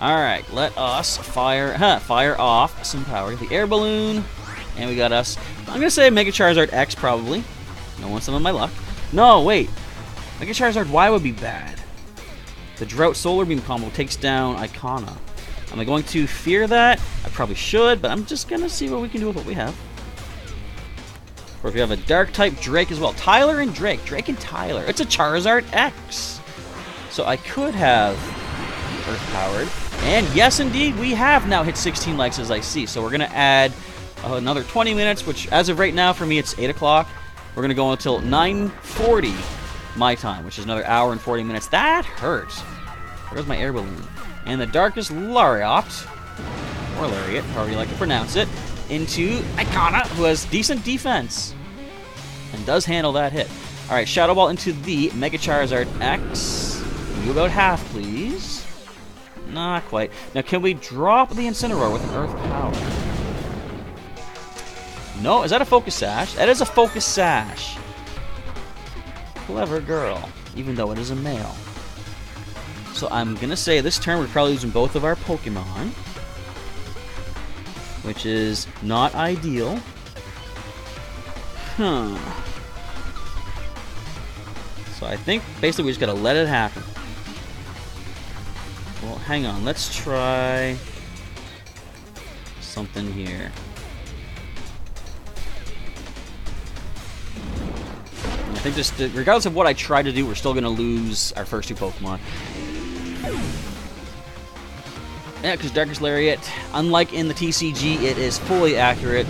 Alright, let us fire off some power. The air balloon, and we got us, I'm going to say Mega Charizard X probably. No one some of my luck. No, wait. Mega Charizard Y would be bad. The Drought Solar Beam combo takes down Icona. Am I going to fear that? I probably should, but I'm just going to see what we can do with what we have. Of course, we have a Dark-type Drake as well. Tyler and Drake. Drake and Tyler. It's a Charizard X. So I could have Earth-powered. And yes, indeed, we have now hit 16 likes as I see. So we're going to add another 20 minutes, which as of right now, for me, it's 8 o'clock. We're going to go until 9:40 my time, which is another hour and 40 minutes. That hurts. Where's my air balloon? And the Darkest Lariat, or Lariat, however you like to pronounce it, into Icona, who has decent defense and does handle that hit. Alright, Shadow Ball into the Mega Charizard X. You about half, please. Not quite. Now, can we drop the Incineroar with an Earth Power? No, is that a Focus Sash? That is a Focus Sash. Clever girl, even though it is a male. So I'm going to say this turn we're probably losing both of our Pokemon, which is not ideal. So I think basically we just got to let it happen. Well, hang on. Let's try something here. I think just regardless of what I try to do, we're still going to lose our first 2 Pokemon. Yeah, because Darkest Lariat, unlike in the TCG, it is fully accurate.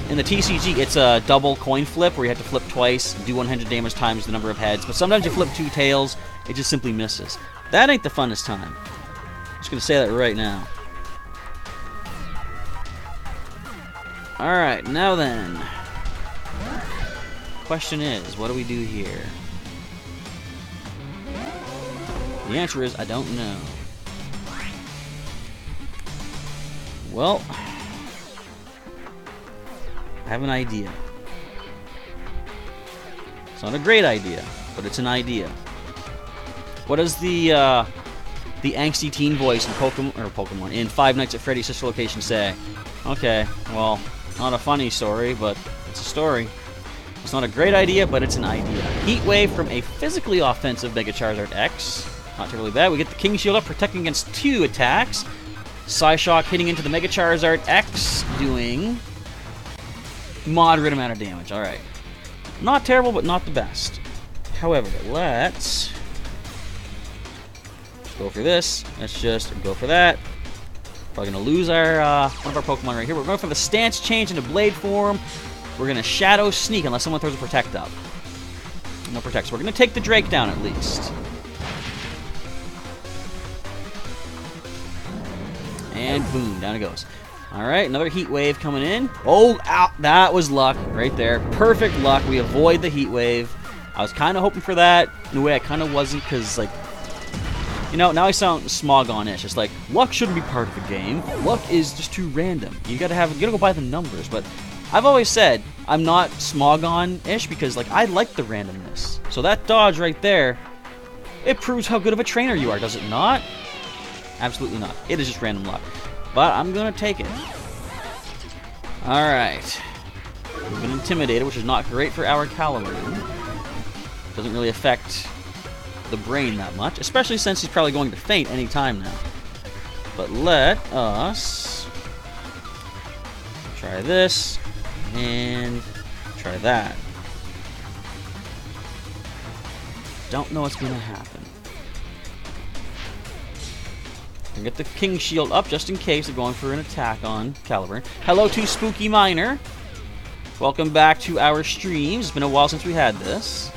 In the TCG, it's a double coin flip where you have to flip twice, do 100 damage times the number of heads, but sometimes you flip 2 tails, it just simply misses. That ain't the funnest time. I'm just going to say that right now. Alright, now then. Question is, what do we do here? The answer is, I don't know. Well, I have an idea. It's not a great idea, but it's an idea. What does the angsty teen voice in Pokemon in Five Nights at Freddy's Sister Location say? Okay, well, not a funny story, but it's a story. It's not a great idea, but it's an idea. Heat Wave from a physically offensive Mega Charizard X. Not terribly bad. We get the King Shield up, protecting against 2 attacks. Psyshock hitting into the Mega Charizard X, doing moderate amount of damage. Alright. Not terrible, but not the best. However, let's go for this. Let's just go for that. Probably going to lose our one of our Pokemon right here. We're going for the stance change into Blade form. We're going to Shadow Sneak unless someone throws a Protect up. No Protect. So we're going to take the Drake down at least. And boom, down it goes. Alright, another Heat Wave coming in. Oh, ow, that was luck right there. Perfect luck. We avoid the Heat Wave. I was kind of hoping for that. In a way, I kind of wasn't, because, like, you know, now I sound Smogon-ish. It's like, luck shouldn't be part of the game. Luck is just too random. You gotta go by the numbers. But I've always said I'm not Smogon-ish because, like, I like the randomness. So that dodge right there, it proves how good of a trainer you are, does it not? Absolutely not. It is just random luck. But I'm gonna take it. Alright. We've been intimidated, which is not great for our Caliburn. Doesn't really affect the brain that much, especially since he's probably going to faint any time now. But let us try this and try that. Don't know what's gonna happen. And get the King Shield up just in case they're going for an attack on Caliburn. Hello to Spooky Miner. Welcome back to our streams. It's been a while since we had this.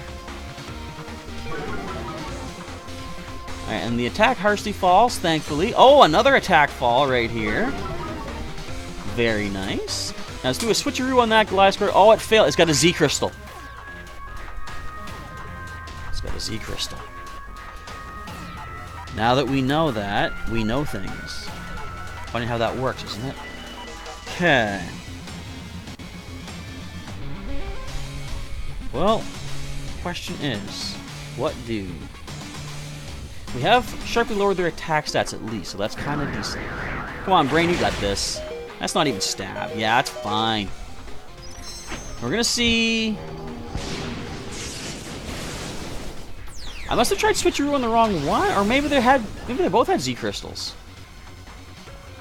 Alright, and the attack harshly falls, thankfully. Oh, another attack fall right here. Very nice. Now let's do a switcheroo on that Gliscor. Oh, it failed. It's got a Z Crystal. It's got a Z Crystal. Now that we know that, we know things. Funny how that works, isn't it? Okay. Well, question is, what do... We have sharply lowered their attack stats at least, so that's kind of decent. Come on, Brain, you got this. That's not even stab. Yeah, that's fine. We're gonna see... I must have tried switcheroo on the wrong one, or maybe they both had Z Crystals.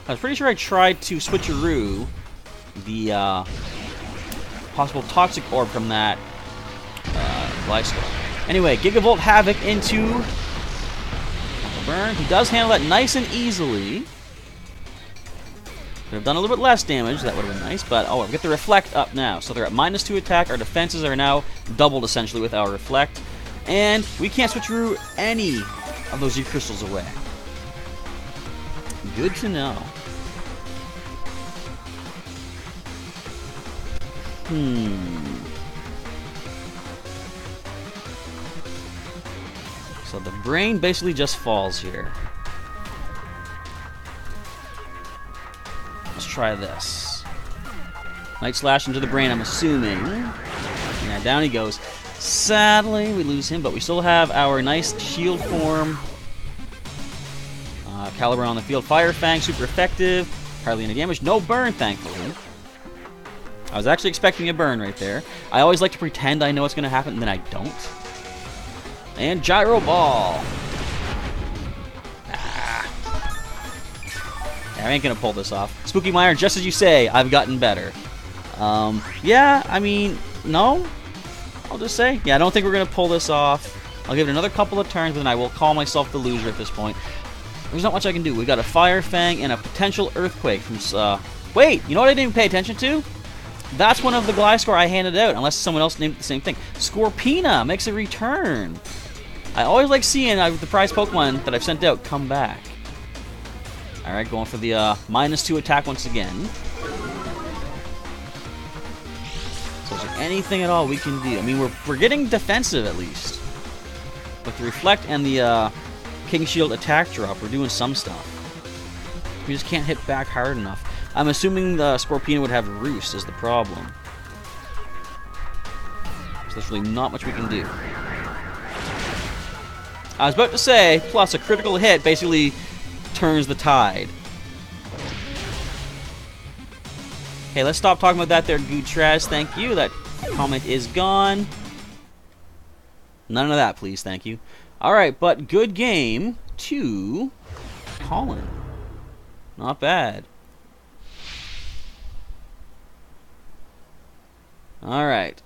I was pretty sure I tried to switcheroo the possible Toxic Orb from that Gliscor. Anyway, Gigavolt Havoc into Burn. He does handle that nice and easily. Could have done a little bit less damage. That would have been nice, but oh, I've got the Reflect up now. So they're at -2 attack. Our defenses are now doubled essentially with our Reflect. And we can't switcheroo any of those Z Crystals away. Good to know. So the Brain basically just falls here. Let's try this. Night Slash into the Brain, I'm assuming. Yeah, down he goes. Sadly, we lose him, but we still have our nice shield form. Caliburn on the field. Fire Fang, super effective. Hardly any damage. No burn, thankfully. I was actually expecting a burn right there. I always like to pretend I know what's going to happen, and then I don't. And Gyro Ball. Ah. Yeah, I ain't going to pull this off. Spooky Miner, just as you say, I've gotten better. Yeah, I mean, no. I'll just say, yeah, I don't think we're going to pull this off. I'll give it another couple of turns, and then I will call myself the loser at this point. There's not much I can do. We got a Fire Fang and a potential Earthquake from... Wait, you know what I didn't even pay attention to? That's one of the Gliscor I handed out, unless someone else named it the same thing. Scorpina makes a return. I always like seeing the prize Pokemon that I've sent out come back. Alright, going for the -2 attack once again. So is there anything at all we can do? I mean, we're getting defensive at least. With the Reflect and the King Shield attack drop, we're doing some stuff. We just can't hit back hard enough. I'm assuming the Scorpina would have Roost is the problem. So there's really not much we can do. I was about to say, plus a critical hit basically turns the tide. Okay, let's stop talking about that there, Gutraz. Thank you. That comment is gone. None of that, please. Thank you. Alright, but good game to Colin. Not bad. Alright.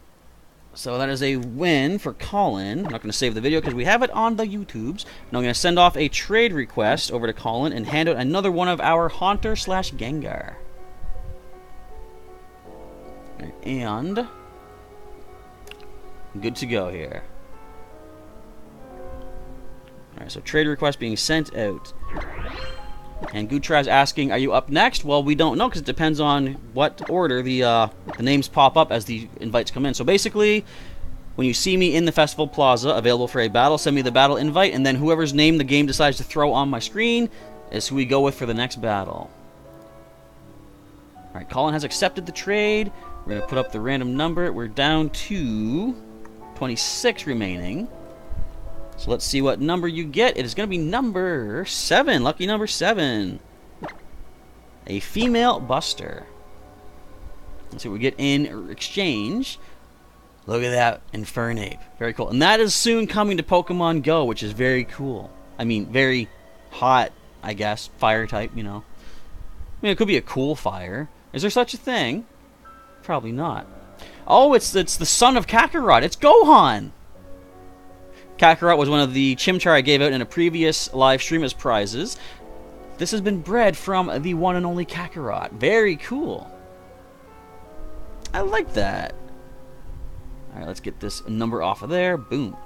So that is a win for Colin. I'm not going to save the video because we have it on the YouTubes. Now I'm going to send off a trade request over to Colin and hand out another one of our Haunter / Gengar. And good to go here. Alright, so trade request being sent out. And Gutrav's asking, are you up next? Well, we don't know because it depends on what order the names pop up as the invites come in. So basically, when you see me in the Festival Plaza, available for a battle, send me the battle invite, and then whoever's name the game decides to throw on my screen is who we go with for the next battle. Alright, Colin has accepted the trade. We're going to put up the random number. We're down to 26 remaining. So let's see what number you get. It is going to be number 7. Lucky number 7. A female Buster. Let's see what we get in exchange. Look at that Infernape. Very cool. And that is soon coming to Pokemon Go, which is very cool. I mean, very hot, I guess. Fire type, you know. I mean, it could be a cool fire. Is there such a thing? Probably not. Oh, it's the son of Kakarot. It's Gohan. Kakarot was one of the Chimchar I gave out in a previous live stream as prizes. This has been bred from the one and only Kakarot. Very cool. I like that. Alright, let's get this number off of there. Boom.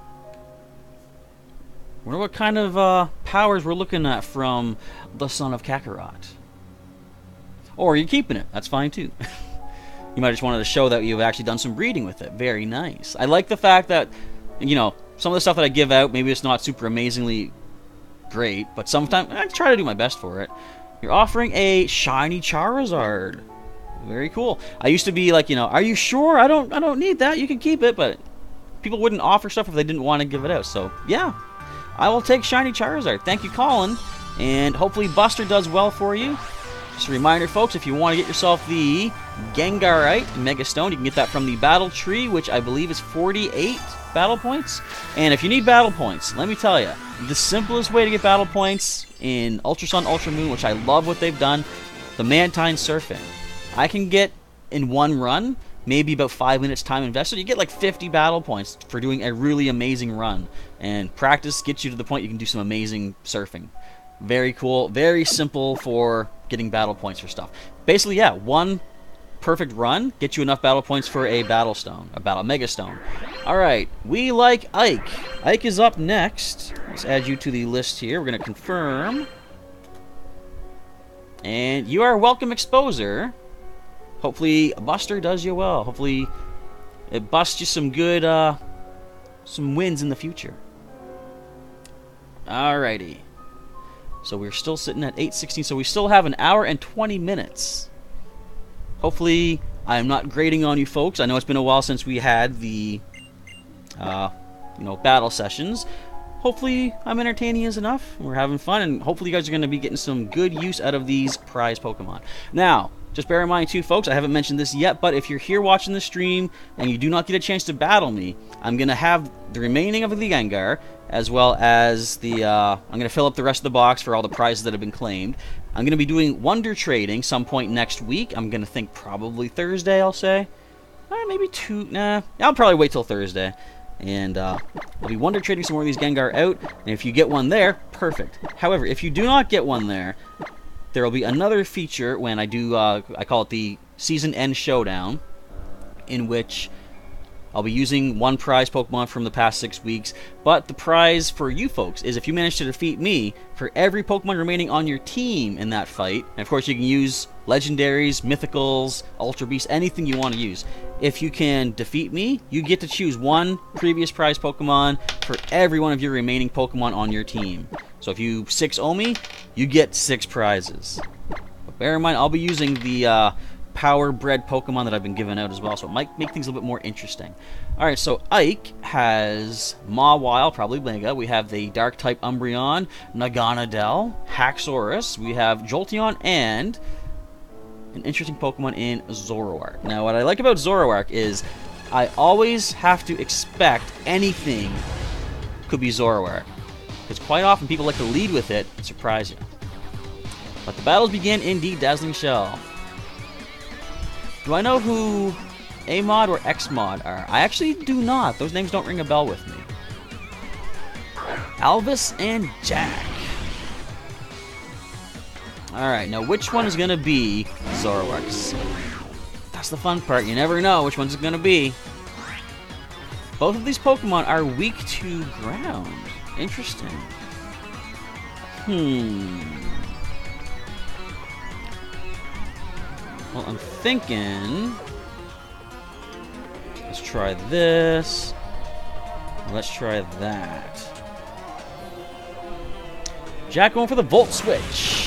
Wonder what kind of powers we're looking at from the son of Kakarot. Or you're keeping it. That's fine too. You might just wanted to show that you've actually done some breeding with it. Very nice. I like the fact that, you know, some of the stuff that I give out, maybe it's not super amazingly great, but sometimes I try to do my best for it. You're offering a shiny Charizard. Very cool. I used to be like, you know, are you sure? I don't need that. You can keep it, but people wouldn't offer stuff if they didn't want to give it out. So, yeah. I will take shiny Charizard. Thank you, Colin. And hopefully Buster does well for you. Just a reminder, folks, if you want to get yourself the Gengarite Mega Stone, you can get that from the Battle Tree, which I believe is 48 battle points. And if you need battle points, let me tell you, the simplest way to get battle points in Ultra Sun, Ultra Moon, which I love what they've done, the Mantine Surfing. I can get, in one run, maybe about 5 minutes time invested, you get like 50 battle points for doing a really amazing run. And practice gets you to the point you can do some amazing surfing. Very cool, very simple for getting battle points for stuff. Basically, yeah, one perfect run gets you enough battle points for a battle stone, a battle mega stone. Alright, we like Ike. Ike is up next. Let's add you to the list here. We're going to confirm. And you are a welcome exposer. Hopefully Buster does you well. Hopefully it busts you some good, some wins in the future. Alrighty. So we're still sitting at 8:16, so we still have an hour and 20 minutes. Hopefully, I'm not grading on you folks. I know it's been a while since we had the, battle sessions. Hopefully, I'm entertaining as enough. We're having fun, and hopefully you guys are going to be getting some good use out of these prize Pokemon. Now, just bear in mind too, folks, I haven't mentioned this yet, but if you're here watching the stream and you do not get a chance to battle me, I'm going to have the remaining of the Gengar, as well as the, I'm going to fill up the rest of the box for all the prizes that have been claimed. I'm going to be doing Wonder Trading some point next week. I'm going to think probably Thursday, I'll say. Maybe I'll probably wait till Thursday. And I'll be Wonder Trading some more of these Gengar out. And if you get one there, perfect. However, if you do not get one there, there will be another feature when I do, I call it the Season End Showdown, in which I'll be using one prize Pokemon from the past 6 weeks, but the prize for you folks is if you manage to defeat me, for every Pokemon remaining on your team in that fight, and of course you can use Legendaries, Mythicals, Ultra Beasts, anything you want to use. If you can defeat me, you get to choose one previous prize Pokemon for every one of your remaining Pokemon on your team. So if you 6-0 me, you get 6 prizes. But bear in mind, I'll be using the power bred Pokemon that I've been giving out as well, so it might make things a little bit more interesting. Alright, so Ike has Mawile, probably Mega. We have the Dark type Umbreon, Naganadel, Haxorus. We have Jolteon and an interesting Pokemon in Zoroark. Now, what I like about Zoroark is I always have to expect anything could be Zoroark. because quite often people like to lead with it and surprise you. Let the battles begin, indeed, Dazzling Shell. Do I know who A-Mod or X-Mod are? I actually do not. Those names don't ring a bell with me. Alvis and Jack. Alright, now which one is going to be Zoroark's? That's the fun part. You never know which one's going to be. Both of these Pokemon are weak to ground. Interesting. Well, I'm thinking... Let's try this. Let's try that. Jack going for the Volt Switch.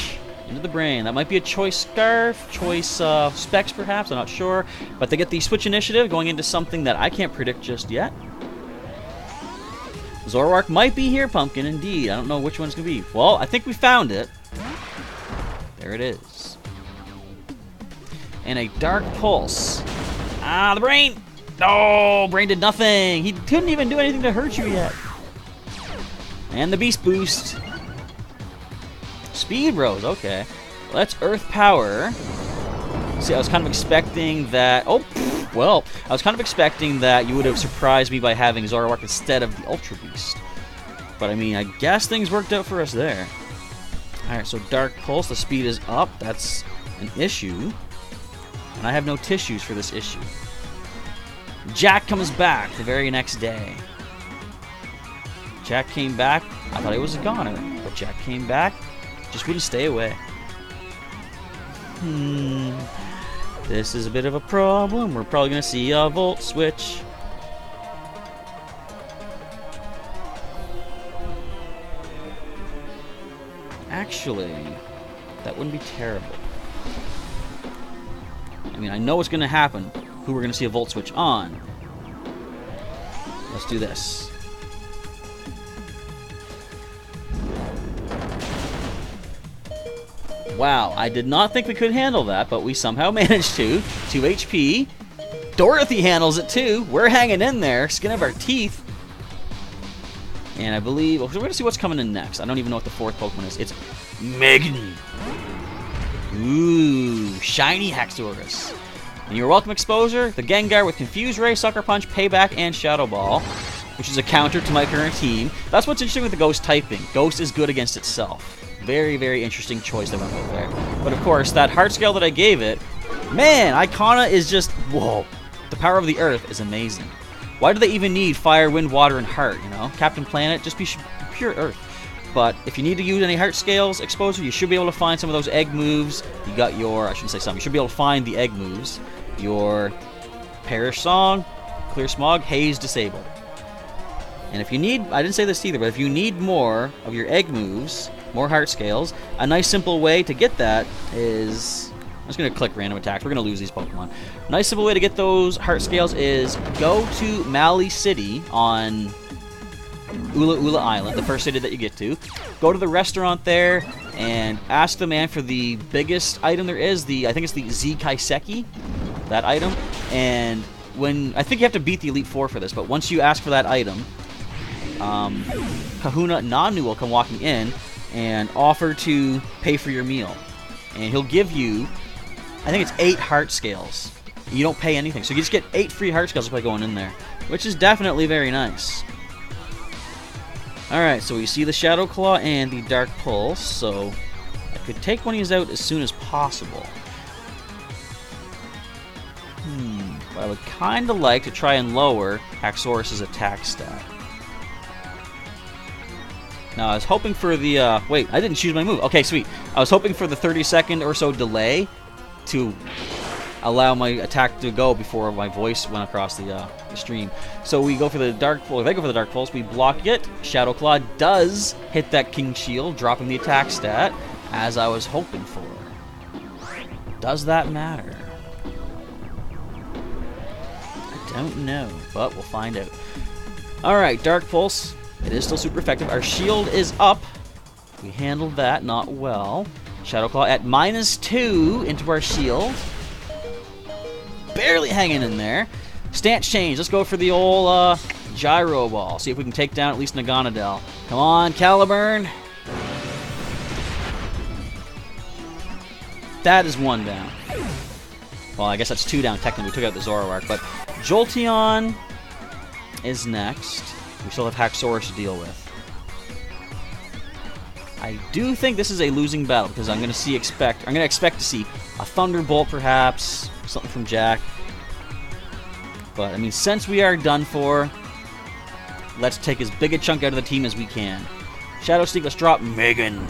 Into the brain. That might be a choice Scarf, choice Specs perhaps, I'm not sure. But they get the Switch Initiative going into something that I can't predict just yet. Zoroark might be here, Pumpkin, indeed. I don't know which one's going to be. Well, I think we found it. There it is. And a Dark Pulse. Ah, the brain! No, brain did nothing. He couldn't even do anything to hurt you yet. And the Beast Boost. Speed rose, okay. Let's Earth Power. See, I was kind of expecting that... Oh, well, I was kind of expecting that you would have surprised me by having Zoroark instead of the Ultra Beast. But, I mean, I guess things worked out for us there. Alright, so Dark Pulse, the speed is up. That's an issue. And I have no tissues for this issue. Jack comes back the very next day. Jack came back. I thought he was a goner, but Jack came back. Just wouldn't stay away. This is a bit of a problem. We're probably going to see a Volt Switch. Actually, that wouldn't be terrible. I mean, I know what's going to happen. Who we're going to see a Volt Switch on. Let's do this. Wow, I did not think we could handle that, but we somehow managed to. 2 HP. Dorothy handles it too. We're hanging in there, skin of our teeth. And I believe... Well, we're going to see what's coming in next. I don't even know what the fourth Pokemon is. It's Megan. Ooh, shiny Haxorus. And your welcome exposure, the Gengar with Confuse Ray, Sucker Punch, Payback, and Shadow Ball, which is a counter to my current team. That's what's interesting with the Ghost typing. Ghost is good against itself. Very, very interesting choice that went with there. But of course, that heart scale that I gave it, man, Icona is just, whoa. The power of the earth is amazing. Why do they even need fire, wind, water, and heart, you know? Captain Planet, just be pure earth. But if you need to use any heart scales exposure, you should be able to find some of those egg moves. You got your, I shouldn't say some, you should be able to find the egg moves. Your Perish Song, Clear Smog, Haze Disabled. And if you need, I didn't say this either, but if you need more of your egg moves, more heart scales, a nice simple way to get that is, I'm just going to click random attacks. We're going to lose these Pokemon. A nice simple way to get those heart scales is go to Mali City on Ula Ula Island, the first city that you get to. Go to the restaurant there and ask the man for the biggest item there is. I think it's the Z Kaiseki, that item. And when, I think you have to beat the Elite Four for this, but once you ask for that item, Kahuna Nanu will come walking in and offer to pay for your meal. And he'll give you, I think it's 8 heart scales. You don't pay anything. So you just get 8 free heart scales by going in there, which is definitely very nice. Alright, so we see the Shadow Claw and the Dark Pulse, so I could take one of these out as soon as possible. But I would kind of like to try and lower Haxorus' attack stat. Now, I was hoping for the, wait, I didn't choose my move. Okay, sweet. I was hoping for the 30-second or so delay to allow my attack to go before my voice went across the stream. So we go for the Dark Pulse. They go for the Dark Pulse. We block it. Shadow Claw does hit that King Shield, dropping the attack stat, as I was hoping for. Does that matter? I don't know, but we'll find out. Alright, Dark Pulse. It is still super effective. Our shield is up. We handled that not well. Shadow Claw at -2 into our shield. Barely hanging in there. Stance change. Let's go for the old Gyro Ball. See if we can take down at least Naganadel. Come on, Caliburn. That is 1 down. Well, I guess that's 2 down technically. We took out the Zoroark, but Jolteon is next. We still have Haxorus to deal with. I do think this is a losing battle because I'm going to expect to see a Thunderbolt perhaps, something from Jack. But I mean, since we are done for, let's take as big a chunk out of the team as we can. Shadow Sneak, let's drop Megan.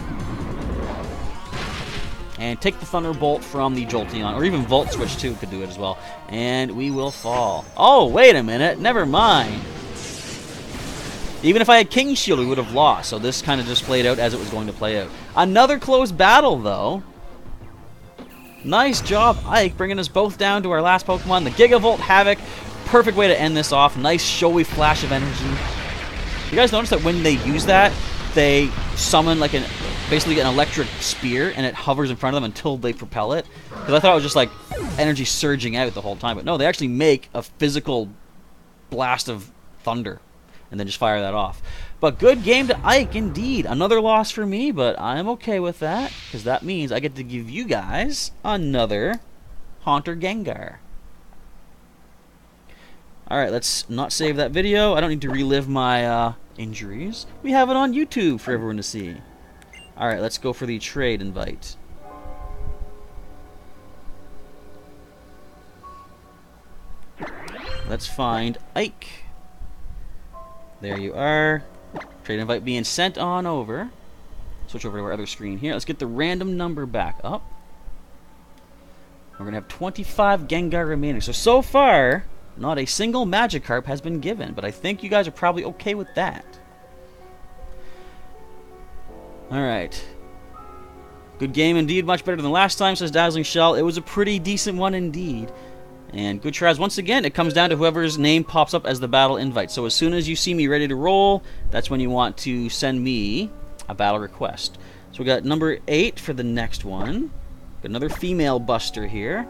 And take the Thunderbolt from the Jolteon, or even Volt Switch too could do it as well. And we will fall. Oh, wait a minute, never mind. Even if I had King Shield, we would have lost. So this kind of just played out as it was going to play out. Another close battle, though. Nice job, Ike, bringing us both down to our last Pokemon, the Gigavolt Havoc. Perfect way to end this off. Nice, showy flash of energy. You guys notice that when they use that, they summon like basically an electric spear, and it hovers in front of them until they propel it? Because I thought it was just like energy surging out the whole time. But no, they actually make a physical blast of thunder and then just fire that off. But good game to Ike, indeed. Another loss for me, but I'm okay with that, because that means I get to give you guys another Haunter Gengar. Alright, let's not save that video. I don't need to relive my injuries. We have it on YouTube for everyone to see. Alright, let's go for the trade invite. Let's find Ike. There you are. Trade invite being sent on over. Switch over to our other screen here. Let's get the random number back up. We're going to have 25 Gengar remaining. So far, not a single Magikarp has been given, but I think you guys are probably okay with that. Alright. Good game indeed, much better than last time, says Dazzling Shell. It was a pretty decent one indeed. And good tries. Once again, it comes down to whoever's name pops up as the battle invite. So as soon as you see me ready to roll, that's when you want to send me a battle request. So we got number 8 for the next one. Got another female buster here.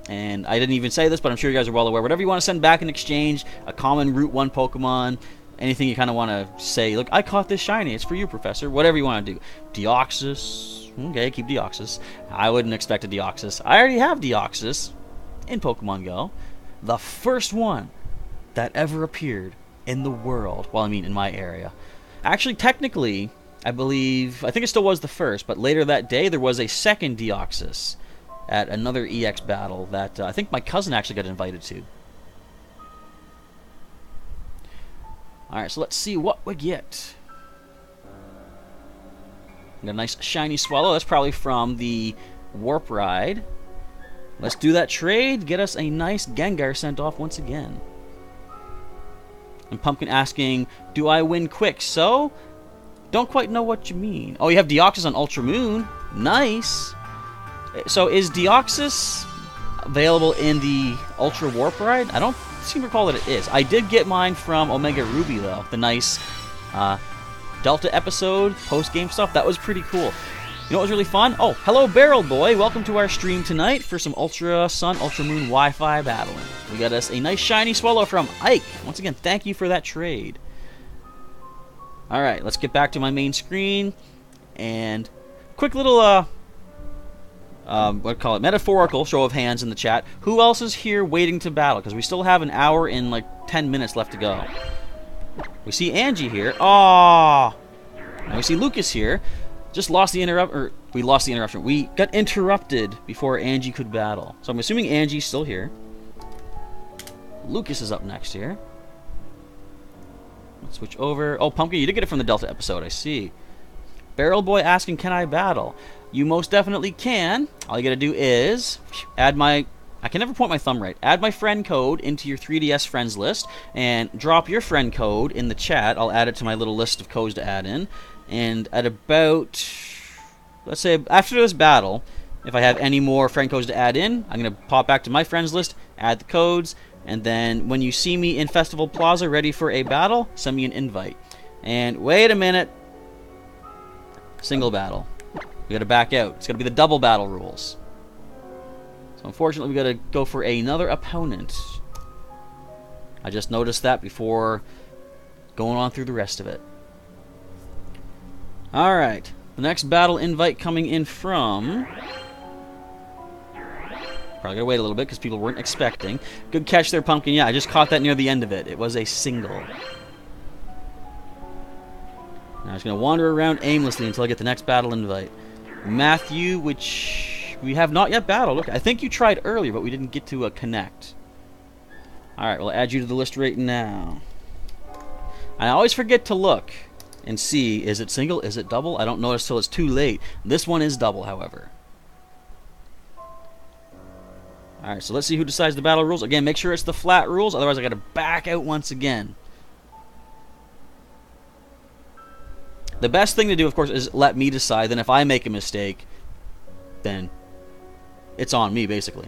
And I didn't even say this, but I'm sure you guys are well aware. Whatever you want to send back in exchange, a common Route 1 Pokemon, anything you kind of want to say, look, I caught this shiny, it's for you, Professor. Whatever you want to do. Deoxys. Okay, keep Deoxys. I wouldn't expect a Deoxys. I already have Deoxys in Pokemon Go. The first one that ever appeared in the world. Well, I mean, in my area. Actually, technically, I think it still was the first, but later that day, there was a second Deoxys at another EX battle that I think my cousin actually got invited to. Alright, so let's see what we get. Got a nice shiny Swallow. That's probably from the Warp Ride. Let's do that trade. Get us a nice Gengar sent off once again. And Pumpkin asking, do I win quick? So, don't quite know what you mean. Oh, you have Deoxys on Ultra Moon. Nice. So is Deoxys available in the Ultra Warp Ride? I don't seem to recall that it is. I did get mine from Omega Ruby, though. The nice Delta episode, post-game stuff. That was pretty cool. You know what was really fun? Oh, hello, Barrel Boy. Welcome to our stream tonight for some Ultra Sun, Ultra Moon Wi-Fi battling. We got us a nice shiny Swallow from Ike. Once again, thank you for that trade. Alright, let's get back to my main screen. And quick little, what do you call it? Metaphorical show of hands in the chat. Who else is here waiting to battle? Because we still have an hour and like 10 minutes left to go. We see Angie here. Aww. Now we see Lucas here. Just lost the we lost the interruption. We got interrupted before Angie could battle. So I'm assuming Angie's still here. Lucas is up next here. Let's switch over. Oh, Pumpkin, you did get it from the Delta episode. I see. Barrel Boy asking, can I battle? You most definitely can. All you gotta do is add my... I can never point my thumb right. Add my friend code into your 3DS friends list and drop your friend code in the chat. I'll add it to my little list of codes to add in. And at about, let's say, after this battle, if I have any more friend codes to add in, I'm going to pop back to my friends list, add the codes, and then when you see me in Festival Plaza ready for a battle, send me an invite. And wait a minute. Single battle. We got to back out. It's going to be the double battle rules. So unfortunately, we got to go for another opponent. I just noticed that before going on through the rest of it. Alright, the next battle invite coming in from... Probably gotta wait a little bit because people weren't expecting. Good catch there, Pumpkin. Yeah, I just caught that near the end of it. It was a single. Now I'm just gonna wander around aimlessly until I get the next battle invite. Matthew, which we have not yet battled. Look, I think you tried earlier, but we didn't get to connect. Alright, we'll add you to the list right now. I always forget to look and see, is it single, is it double? I don't notice till it's too late. This one is double, however. Alright, so let's see who decides the battle rules. Again, make sure it's the flat rules, otherwise I gotta back out once again. The best thing to do, of course, is let me decide. Then if I make a mistake, then it's on me, basically.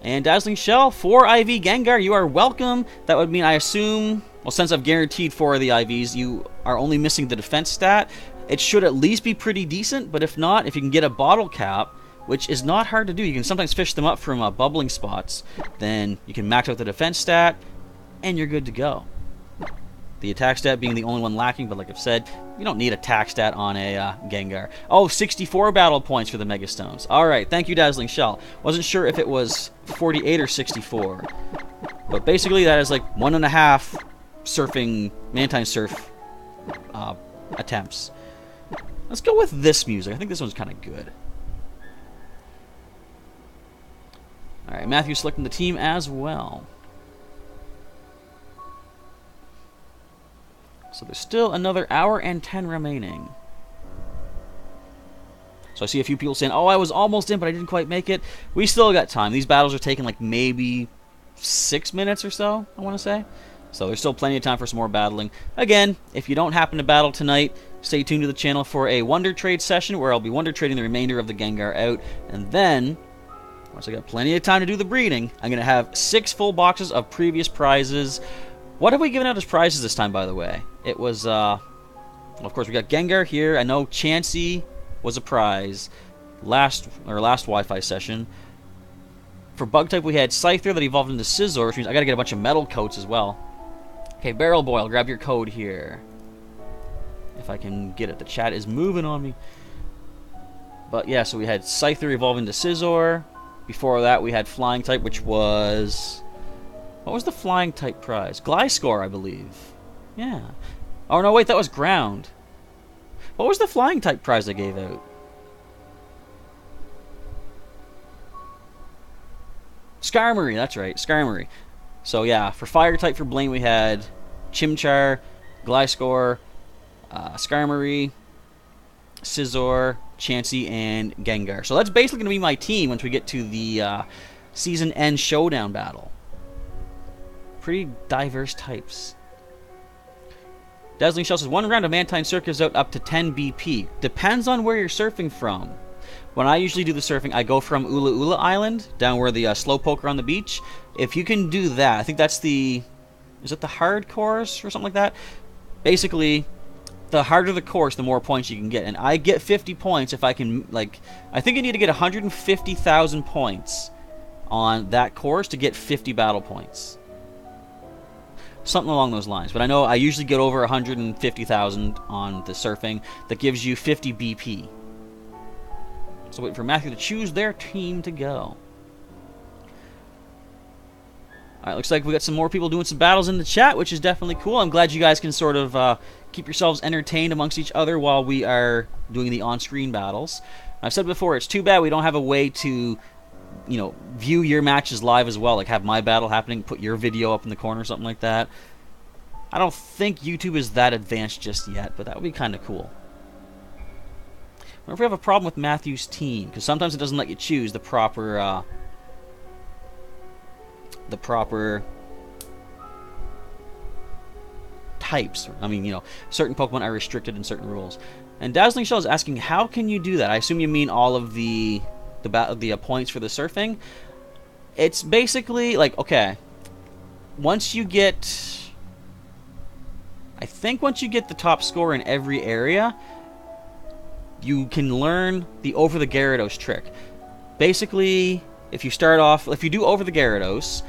And Dazzling Shell, 4 IV Gengar, you are welcome. That would mean, I assume, well, since I've guaranteed 4 of the IVs, you are only missing the defense stat. It should at least be pretty decent, but if not, if you can get a bottle cap, which is not hard to do, you can sometimes fish them up from bubbling spots, then you can max out the defense stat, and you're good to go. The attack stat being the only one lacking, but like I've said, you don't need attack stat on a Gengar. Oh, 64 battle points for the Mega Stones. Alright, thank you, Dazzling Shell. Wasn't sure if it was 48 or 64. But basically, that is like 1.5 surfing, Mantine Surf attempts. Let's go with this music. I think this one's kind of good. Alright, Matthew's selecting the team as well. So there's still another hour and 10 remaining. So I see a few people saying, oh, I was almost in, but I didn't quite make it. We still got time. These battles are taking like maybe 6 minutes or so, I want to say. So there's still plenty of time for some more battling. Again, if you don't happen to battle tonight, stay tuned to the channel for a Wonder Trade session where I'll be Wonder Trading the remainder of the Gengar out. And then, once I got plenty of time to do the breeding, I'm going to have 6 full boxes of previous prizes. What have we given out as prizes this time, by the way? It was, well, of course, we got Gengar here. I know Chansey was a prize last Wi-Fi session. For bug type, we had Scyther that evolved into Scizor, which means I got to get a bunch of metal coats as well. Okay, Barrel Boy, I'll grab your code here. If I can get it. The chat is moving on me. But yeah, so we had Scyther evolve into Scizor. Before that, we had Flying type, which was... What was the Flying type prize? Gliscor, I believe. Yeah. Oh, no, wait, that was Ground. What was the Flying type prize I gave out? Skarmory, that's right, Skarmory. So yeah, for Fire type for Blaine, we had Chimchar, Gliscor, Skarmory, Scizor, Chansey, and Gengar. So that's basically going to be my team once we get to the season end showdown battle. Pretty diverse types. Dazzling Shell says, 1 round of Mantine Surf gives out up to 10 BP. Depends on where you're surfing from. When I usually do the surfing, I go from Ula Ula Island, down where the Slowpoke are on the beach. If you can do that, I think that's the... Is it the hard course or something like that? Basically, the harder the course, the more points you can get. And I get 50 points if I can, like... I think I need to get 150,000 points on that course to get 50 battle points. Something along those lines. But I know I usually get over 150,000 on the surfing. That gives you 50 BP. So waiting for Matthew to choose their team to go. Alright, looks like we got some more people doing some battles in the chat, which is definitely cool. I'm glad you guys can sort of keep yourselves entertained amongst each other while we are doing the on-screen battles. I've said before, it's too bad we don't have a way to... you know, view your matches live as well, like have my battle happening, put your video up in the corner or something like that. I don't think YouTube is that advanced just yet, but that would be kind of cool. I wonder if we have a problem with Matthew's team, because sometimes it doesn't let you choose the proper types. I mean, you know, certain Pokemon are restricted in certain rules. And Dazzling Shell is asking, how can you do that? I assume you mean all of the points for the surfing. It's basically like, okay, once you get, I think once you get the top score in every area, you can learn the Over the Gyarados trick. Basically, if you start off, if you do Over the Gyarados,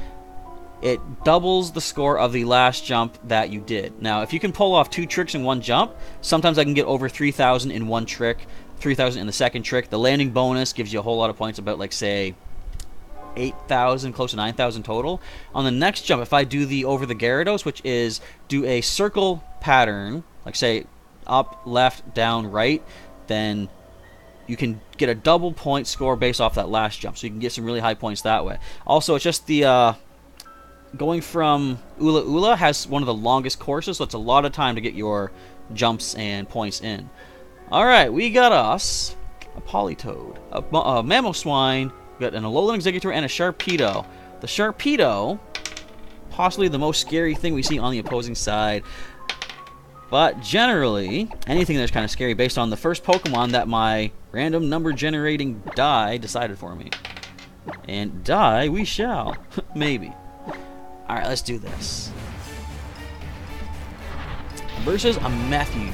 it doubles the score of the last jump that you did. Now, if you can pull off 2 tricks in one jump, sometimes I can get over 3,000 in one trick, 3,000 in the second trick. The landing bonus gives you a whole lot of points, about, like, say, 8,000, close to 9,000 total. On the next jump, if I do the over the Gyarados, which is do a circle pattern, like, say, up, left, down, right, then you can get a double point score based off that last jump. So you can get some really high points that way. Also, it's just the... going from Ula Ula has one of the longest courses, so it's a lot of time to get your jumps and points in. Alright, we got us a Politoed, a Mamoswine, we got an Alolan Executor, and a Sharpedo. The Sharpedo, possibly the most scary thing we see on the opposing side. But generally, anything that's kind of scary based on the first Pokemon that my random number generating die decided for me. And die we shall. Maybe. Alright, let's do this. Versus a Matthew.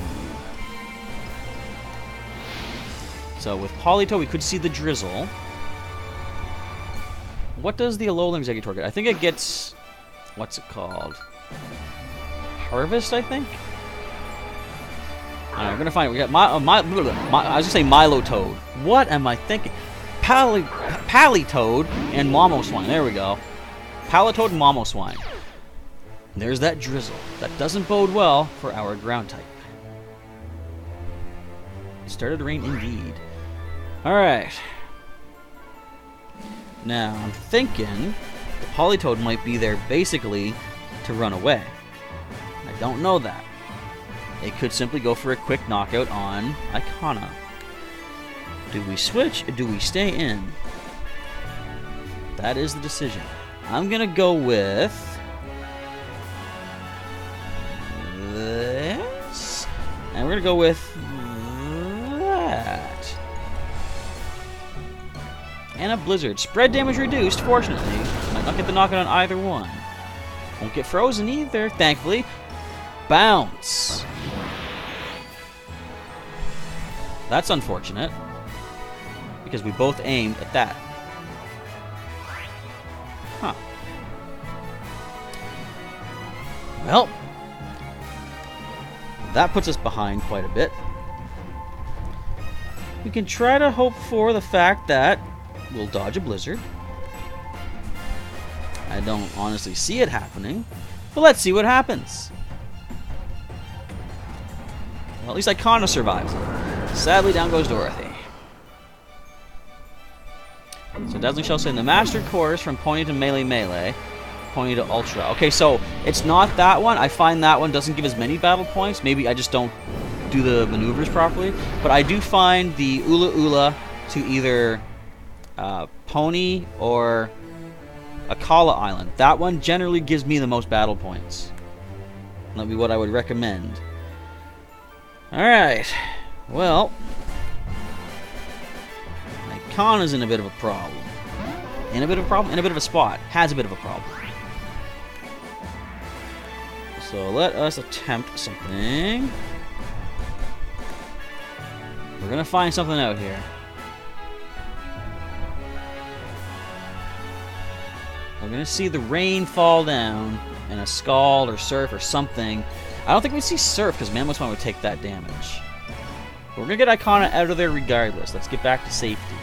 So with Polito, we could see the Drizzle. What does the Alolan Executor get? I think it gets... what's it called? Harvest, I think? Alright, we're gonna find it. We got I was gonna say Milotoad. What am I thinking? Palitoad and Mamoswine. There we go. Palitoad and Mamoswine. There's that Drizzle. That doesn't bode well for our ground type. It started to rain indeed. Alright. Now, I'm thinking the Politoad might be there basically to run away. I don't know that. It could simply go for a quick knockout on Icona. Do we switch or do we stay in? That is the decision. I'm gonna go with this, and we're gonna go with that, and a Blizzard. Spread damage reduced. Fortunately, might not get the knockout on either one. Won't get frozen either, thankfully. Bounce. That's unfortunate because we both aimed at that. Huh. Well, that puts us behind quite a bit. We can try to hope for the fact that we'll dodge a Blizzard. I don't honestly see it happening, but let's see what happens. Well, at least Icona survives it. Sadly, down goes Dorothy. So Dazzling Shell saying the Master Course from Pony to Melee, Pony to Ultra. Okay, so it's not that one. I find that one doesn't give as many battle points. Maybe I just don't do the maneuvers properly. But I do find the Ula Ula to either Pony or Akala Island. That one generally gives me the most battle points. That'd be what I would recommend. Alright. Well, Icon is in a bit of a problem. In a bit of a problem? In a bit of a spot. Has a bit of a problem. So let us attempt something. We're gonna find something out here. We're gonna see the rain fall down and a Scald or Surf or something. I don't think we'd see Surf because Mamoswine would take that damage. But we're gonna get Icona out of there regardless. Let's get back to safety.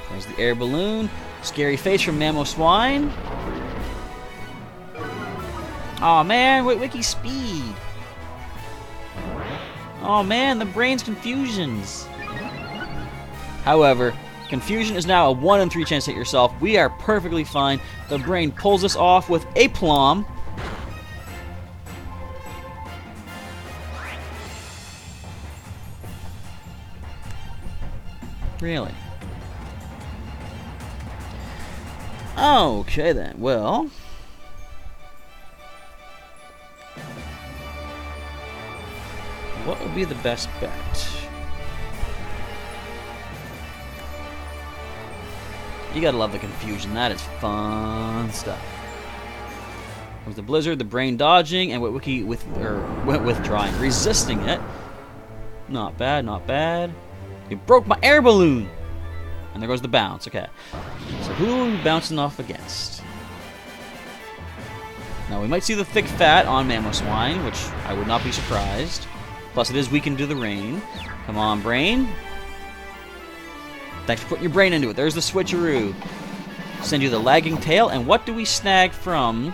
There's the air balloon. Scary face from Mamoswine. Aw, man, Wiki speed. Oh man, the brain's confusions. However, confusion is now a 1 in 3 chance to hit yourself. We are perfectly fine. The brain pulls us off with a plum. Really? Okay then, well. What would be the best bet? You gotta love the confusion. That is fun stuff. With the Blizzard, the brain dodging, and Wiki withdrawing, resisting it. Not bad, not bad. It broke my air balloon. And there goes the bounce. Okay. So who are we bouncing off against? Now, we might see the thick fat on Mamoswine, which I would not be surprised. Plus, it is weakened to the rain. Come on, brain. Thanks for putting your brain into it. There's the switcheroo. Send you the lagging tail. And what do we snag from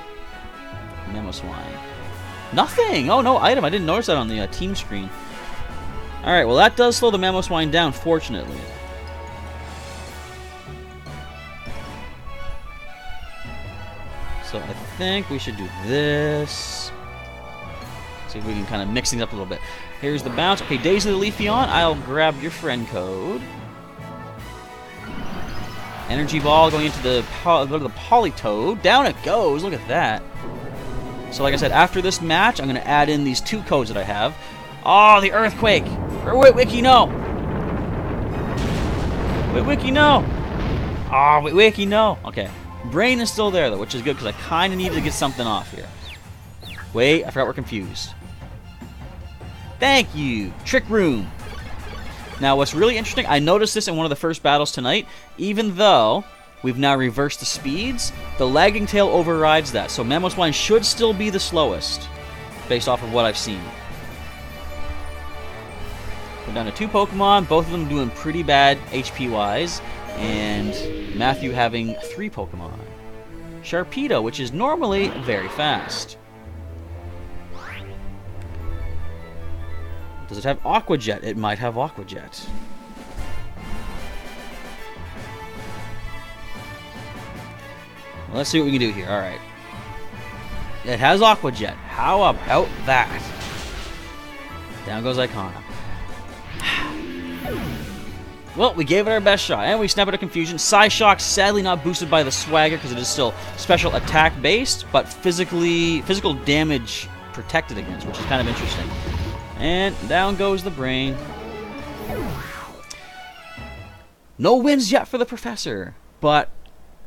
Mamoswine? Nothing! Oh, no item. I didn't notice that on the team screen. Alright, well, that does slow the Mamoswine down, fortunately. So I think we should do this. See if we can kind of mix things up a little bit. Here's the bounce. Okay, Days of the Leafeon. I'll grab your friend code. Energy Ball going into the Politoed. Down it goes. Look at that. So like I said, after this match, I'm going to add in these 2 codes that I have. Oh, the Earthquake. Wiki, no. Wiki, no. Oh, Wiki, no. Okay. Brain is still there, though, which is good, because I kind of needed to get something off here. Wait, I forgot we're confused. Thank you. Trick Room. Now, what's really interesting, I noticed this in one of the first battles tonight. Even though we've now reversed the speeds, the lagging tail overrides that. So Mamoswine should still be the slowest, based off of what I've seen. We're down to 2 Pokemon, both of them doing pretty bad HP-wise, and Matthew having 3 Pokemon. Sharpedo, which is normally very fast. Does it have Aqua Jet? It might have Aqua Jet. Well, let's see what we can do here. Alright. It has Aqua Jet. How about that? Down goes Icona. Well, we gave it our best shot, and we snap out of confusion. Psyshock, sadly not boosted by the Swagger, because it is still special attack based, but physical damage protected against, which is kind of interesting. And down goes the brain. No wins yet for the Professor, but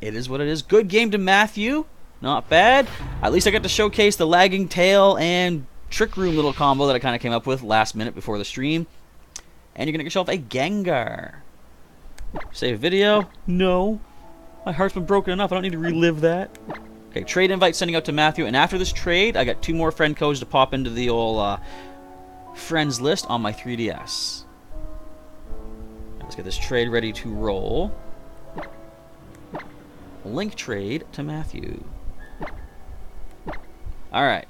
it is what it is. Good game to Matthew. Not bad. At least I got to showcase the lagging tail and Trick Room little combo that I kind of came up with last minute before the stream. And you're going to get yourself a Gengar. Save video? No. My heart's been broken enough. I don't need to relive that. Okay, trade invite sending out to Matthew. And after this trade, I got 2 more friend codes to pop into the old friends list on my 3DS. Let's get this trade ready to roll. Link trade to Matthew. Alright.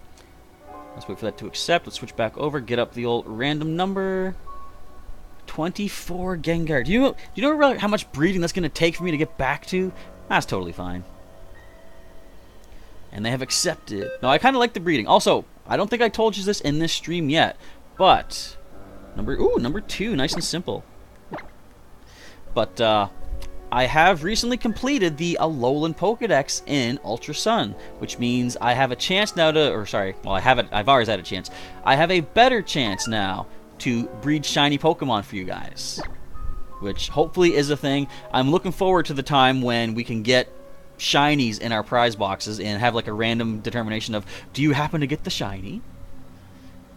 Let's wait for that to accept. Let's switch back over. Get up the old random number. 24 Gengar. Do you know really how much breeding that's going to take for me to get back to? That's totally fine. And they have accepted. No, I kind of like the breeding. Also, I don't think I told you this in this stream yet, but number 2, nice and simple. But I have recently completed the Alolan Pokedex in Ultra Sun, which means I have a chance now to, or sorry, well I've always had a chance. I have a better chance now to breed shiny Pokemon for you guys, which hopefully is a thing. I'm looking forward to the time when we can get shinies in our prize boxes and have like a random determination of, do you happen to get the shiny?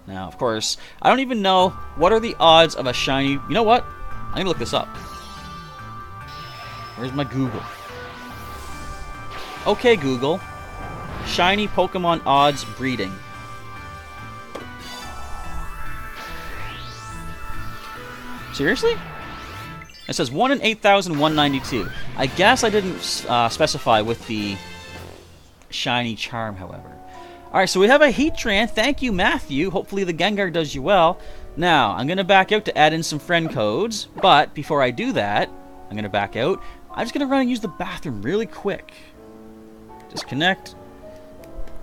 Now, of course, I don't even know what are the odds of a shiny. You know what? I'm gonna look this up. Where's my Google? Okay, Google. Shiny Pokemon odds breeding. Seriously? It says 1 in 8,192. I guess I didn't specify with the shiny charm, however. Alright, so we have a Heatran. Thank you, Matthew. Hopefully the Gengar does you well. Now, I'm going to back out to add in some friend codes. But before I do that, I'm going to back out. I'm just going to run and use the bathroom really quick. Disconnect.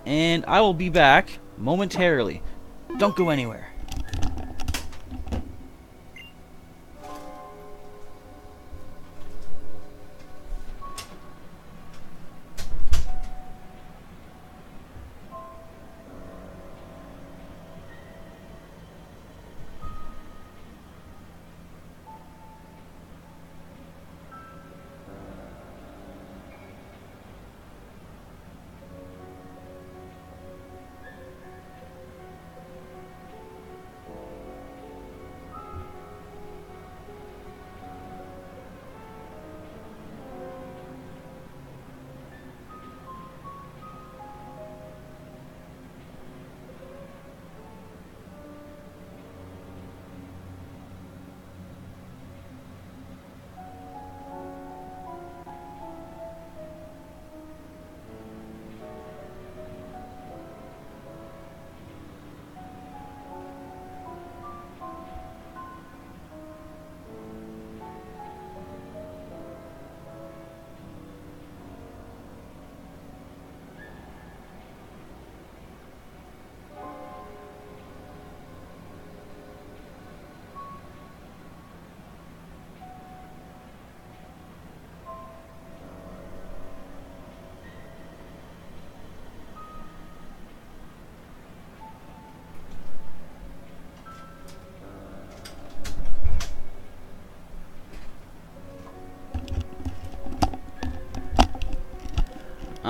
And I will be back momentarily. Don't go anywhere.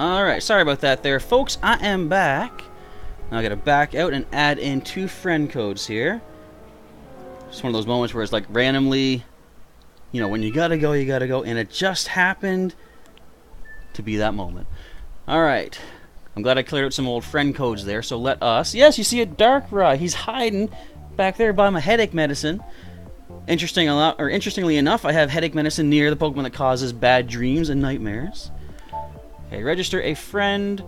Alright, sorry about that there, folks. I am back. Now I gotta back out and add in 2 friend codes here. Just one of those moments where it's like randomly, you know, when you gotta go, and it just happened to be that moment. Alright. I'm glad I cleared out some old friend codes there, so let us... Yes, you see a Darkrai. He's hiding back there by my headache medicine. Interestingly enough, I have headache medicine near the Pokemon that causes bad dreams and nightmares. Okay, register a friend.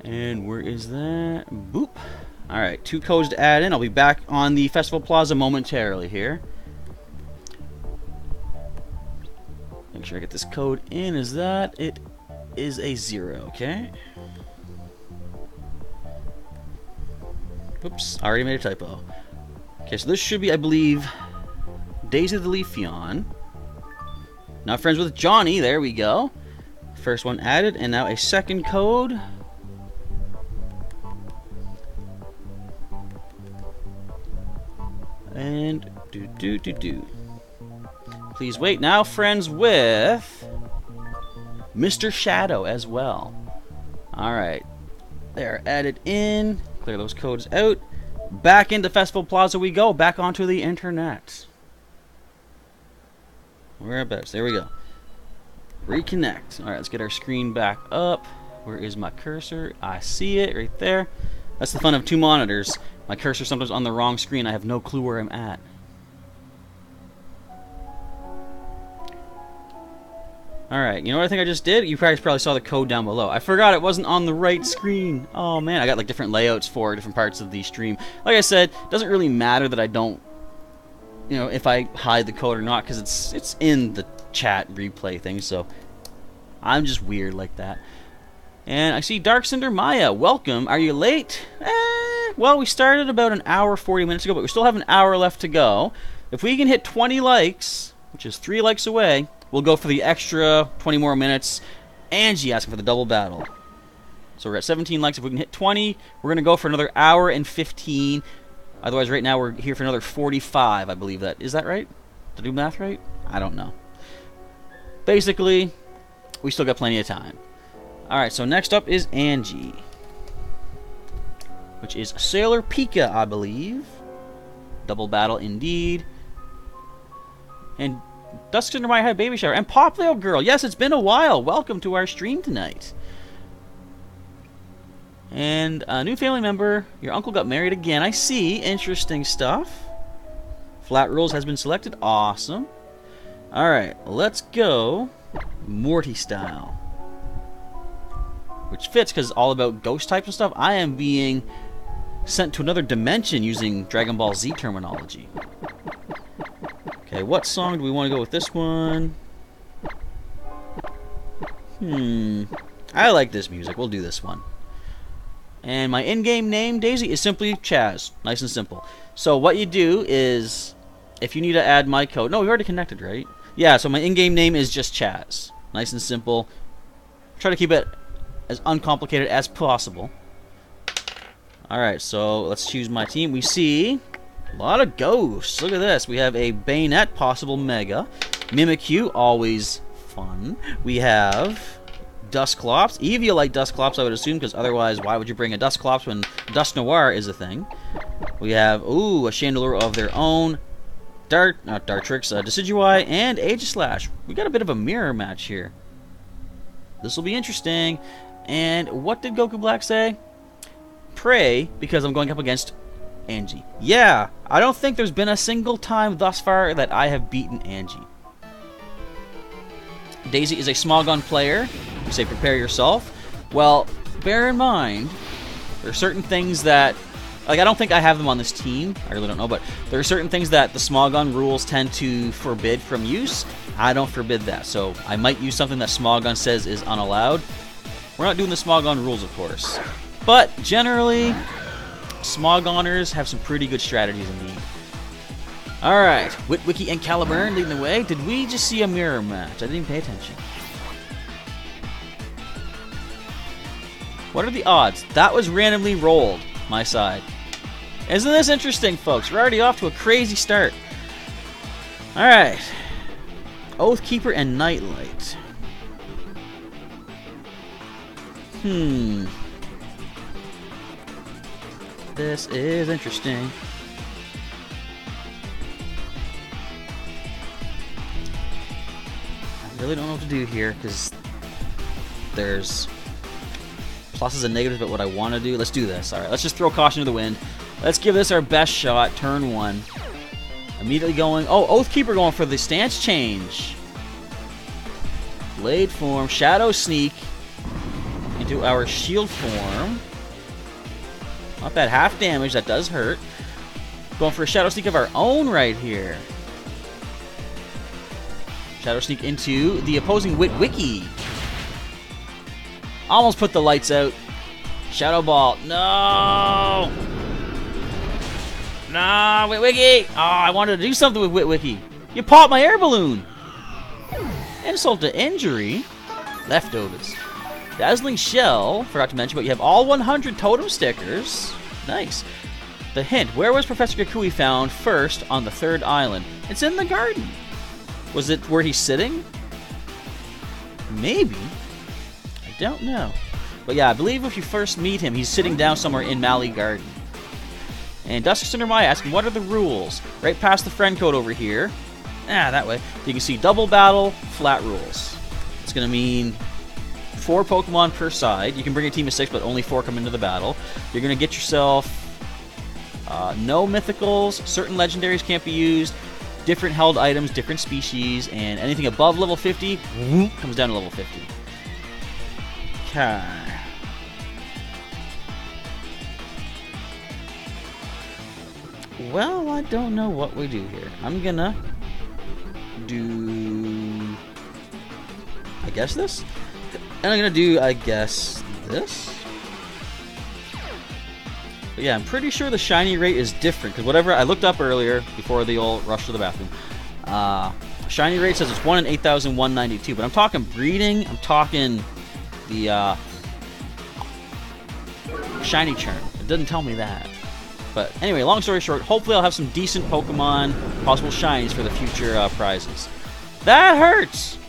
And where is that? Boop. Alright, 2 codes to add in. I'll be back on the Festival Plaza momentarily here. Make sure I get this code in. Is that? It is a 0, okay? Oops, already made a typo. Okay, so this should be, I believe, Daisy the Leafeon. Now friends with Johnny, there we go. First one added, and now a second code. And do. Please wait. Now friends with Mr. Shadow as well. Alright. They are added in. Clear those codes out. Back into Festival Plaza we go. Back onto the internet. Whereabouts? There we go. Reconnect. Alright, let's get our screen back up. Where is my cursor? I see it right there. That's the fun of 2 monitors. My cursor sometimes on the wrong screen. I have no clue where I'm at. Alright, you know what I think I just did? You guys probably saw the code down below. I forgot it wasn't on the right screen. Oh man, I got like different layouts for different parts of the stream. Like I said, it doesn't really matter that I don't, you know, if I hide the code or not, because it's in the chat replay thing, so I'm just weird like that. And I see Dark Cinder Maya. Welcome. Are you late? Well, we started about an hour, 40 minutes ago, but we still have an hour left to go. If we can hit 20 likes, which is 3 likes away, we'll go for the extra 20 more minutes. Angie asking for the double battle. So we're at 17 likes. If we can hit 20, we're going to go for another hour and 15. Otherwise, right now, we're here for another 45, I believe that. Is that right? Did I do math right? I don't know. Basically, we still got plenty of time. Alright, so next up is Angie. Which is Sailor Pika, I believe. Double battle indeed. And Dusk Cinder might have baby shower. And Poplio Girl. Yes, it's been a while. Welcome to our stream tonight. And a new family member. Your uncle got married again. I see. Interesting stuff. Flat Rules has been selected. Awesome. Alright, let's go Morty style. Which fits because it's all about ghost types and stuff. I am being sent to another dimension using Dragon Ball Z terminology. Okay, what song do we want to go with this one? I like this music. We'll do this one. And my in-game name, Daisy, is simply Chaz. Nice and simple. So what you do is, if you need to add my code... No, we already connected, right? Yeah, so my in-game name is just Chaz. Nice and simple. Try to keep it as uncomplicated as possible. Alright, so let's choose my team. We see a lot of ghosts. Look at this. We have a Bayonet, possible Mega. Mimikyu, always fun. We have Dusclops. Eviolite Dusclops, I would assume, because otherwise, why would you bring a Dusclops when Dusk Noir is a thing? We have, ooh, a Chandelure of their own. Dartrix, Decidueye, and Aegislash. We got a bit of a mirror match here. This will be interesting. And what did Goku Black say? Pray, because I'm going up against Angie. Yeah, I don't think there's been a single time thus far that I have beaten Angie. Daisy is a small gun player. You say prepare yourself. Well, bear in mind, there are certain things that... Like, I don't think I have them on this team. I really don't know, but there are certain things that the small gun rules tend to forbid from use. I don't forbid that, so I might use something that small gun says is unallowed. We're not doing the small gun rules, of course. But, generally, small gunners have some pretty good strategies indeed. Alright, Witwicky and Caliburn leading the way. Did we just see a mirror match? I didn't even pay attention. What are the odds? That was randomly rolled, my side. Isn't this interesting, folks? We're already off to a crazy start. Alright. Oathkeeper and Nightlight. This is interesting. I really don't know what to do here because there's pluses and negatives about what I want to do. Let's do this. Alright, let's just throw caution to the wind. Let's give this our best shot. Turn 1. Immediately going. Oh, Oathkeeper going for the stance change. Blade form. Shadow Sneak into our shield form. Not bad. Half damage. That does hurt. Going for a Shadow Sneak of our own right here. Shadow Sneak into the opposing Witwicky. Almost put the lights out. Shadow Ball. No! No, Witwicky! Oh, I wanted to do something with Witwicky. You popped my air balloon. Insult to injury. Leftovers. Dazzling Shell. Forgot to mention, but you have all 100 totem stickers. Nice. The hint. Where was Professor Kukui found first on the 3rd island? It's in the garden. Was it where he's sitting? Maybe. I don't know. But yeah, I believe if you first meet him, he's sitting down somewhere in Mali Garden. And Duskster Maya asking, what are the rules? Right past the friend code over here. That way. You can see double battle, flat rules. It's going to mean 4 Pokemon per side. You can bring a team of 6, but only 4 come into the battle. You're going to get yourself no mythicals, certain legendaries can't be used, different held items, different species, and anything above level 50 comes down to level 50. Okay. Well, I don't know what we do here. I'm gonna do, I guess this? And I'm gonna do, I guess, this? But yeah, I'm pretty sure the shiny rate is different, because whatever I looked up earlier, before the old rush to the bathroom, shiny rate says it's 1 in 8,192, but I'm talking breeding, I'm talking the shiny churn. It doesn't tell me that. But anyway, long story short, hopefully I'll have some decent Pokemon, possible shinies for the future prizes. That hurts!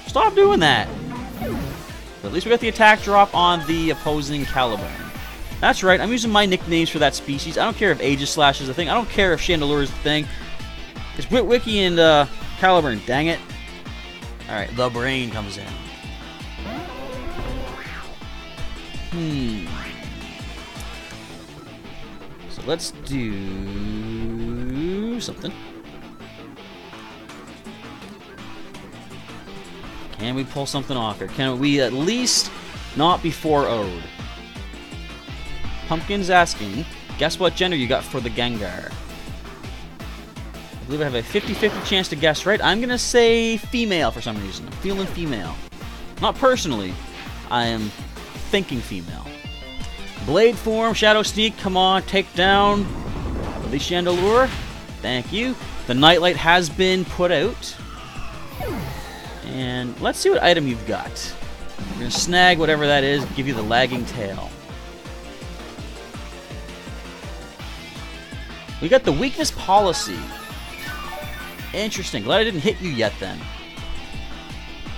Stop doing that! But at least we got the attack drop on the opposing Caliburn. That's right, I'm using my nicknames for that species. I don't care if Aegislash is a thing. I don't care if Chandelure is a thing. It's Witwicky and Caliburn, dang it. Alright, the brain comes in. So let's do something. Can we pull something off here? Can we at least not be 4-0'd? Pumpkin's asking, guess what gender you got for the Gengar? I believe I have a 50-50 chance to guess right. I'm going to say female for some reason. I'm feeling female. Not personally. I am thinking female. Blade form, Shadow Sneak, come on, take down the Chandelure. Thank you. The Nightlight has been put out. And let's see what item you've got. We're going to snag whatever that is, give you the lagging tail. We got the weakness policy. Interesting. Glad I didn't hit you yet then.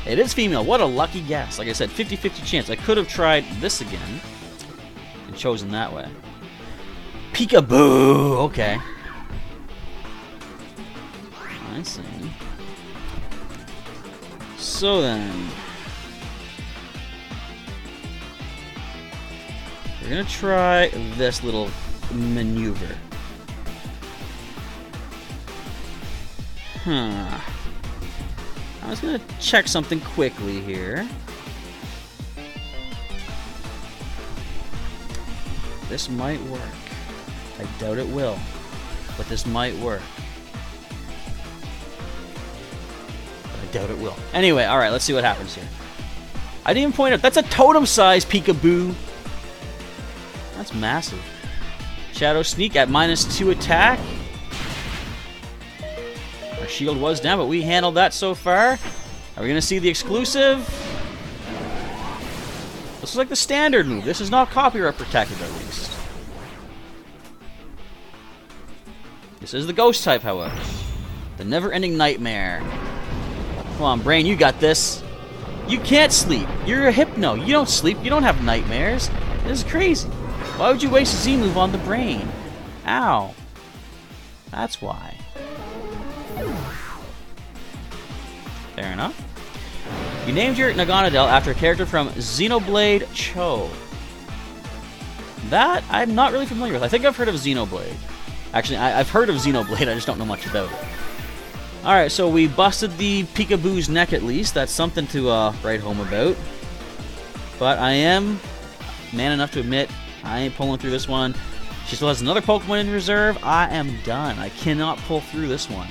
It is female. What a lucky guess. Like I said, 50-50 chance. I could have tried this again and chosen that way. Peekaboo. Okay. I see. So then, we're going to try this little maneuver. I'm just going to check something quickly here. This might work. I doubt it will, but this might work. But I doubt it will. Anyway, alright, let's see what happens here. I didn't even point out, that's a totem-size Peekaboo. That's massive. Shadow Sneak at -2 attack. Our shield was down, but we handled that so far. Are we going to see the exclusive? This is like the standard move. This is not copyright protected, at least. This is the ghost type, however. The never-ending nightmare. Come on, Brain, you got this. You can't sleep. You're a hypno. You don't sleep. You don't have nightmares. This is crazy. Why would you waste a Z-move on the brain? Ow. That's why. Fair enough. You named your Naganadel after a character from Xenoblade Cho. That I'm not really familiar with. I think I've heard of Xenoblade. Actually, I've heard of Xenoblade, I just don't know much about it. Alright, so we busted the Peekaboo's neck at least. That's something to write home about. But I am man enough to admit I ain't pulling through this one. She still has another Pokemon in reserve. I am done. I cannot pull through this one.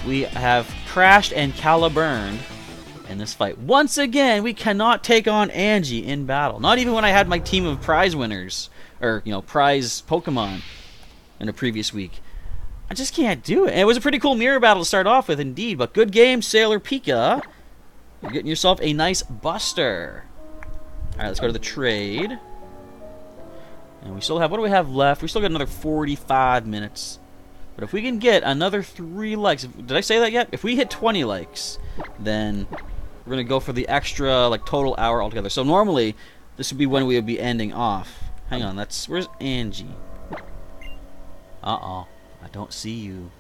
We have crashed and caliburned in this fight. Once again, we cannot take on Angie in battle. Not even when I had my team of prize winners, or, you know, prize Pokemon in a previous week. I just can't do it. And it was a pretty cool mirror battle to start off with, indeed. But good game, Sailor Pika. You're getting yourself a nice buster. Alright, let's go to the trade. And we still have, what do we have left? We still got another 45 minutes. But if we can get another 3 likes, did I say that yet? If we hit 20 likes, then we're going to go for the extra, like, total hour altogether. So normally, this would be when we would be ending off. Hang on, where's Angie? Uh-oh. I don't see you.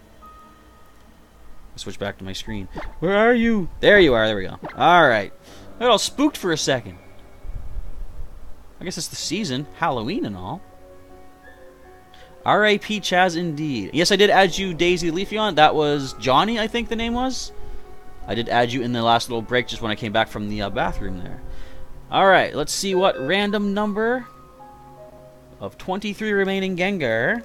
I'll switch back to my screen. Where are you? There you are. There we go. Alright. I got all spooked for a second. I guess it's the season. Halloween and all. R.A.P. Chaz indeed. Yes, I did add you Daisy Leafeon. That was Johnny, I think the name was. I did add you in the last little break just when I came back from the bathroom there. Alright, let's see what random number of 23 remaining Gengar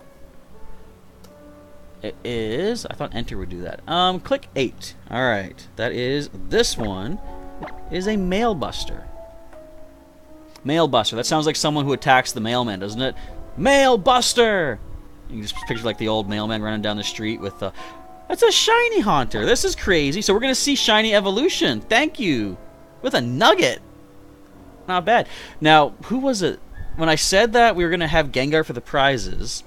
it is. I thought enter would do that. Click 8. Alright, that is, this one is a Mail Buster. Mail Buster. That sounds like someone who attacks the mailman, doesn't it? Mail Buster! You can just picture like the old mailman running down the street with that's a shiny Haunter. This is crazy. So we're going to see shiny evolution. Thank you. With a nugget. Not bad. Now, who was it? When I said that we were going to have Gengar for the prizes,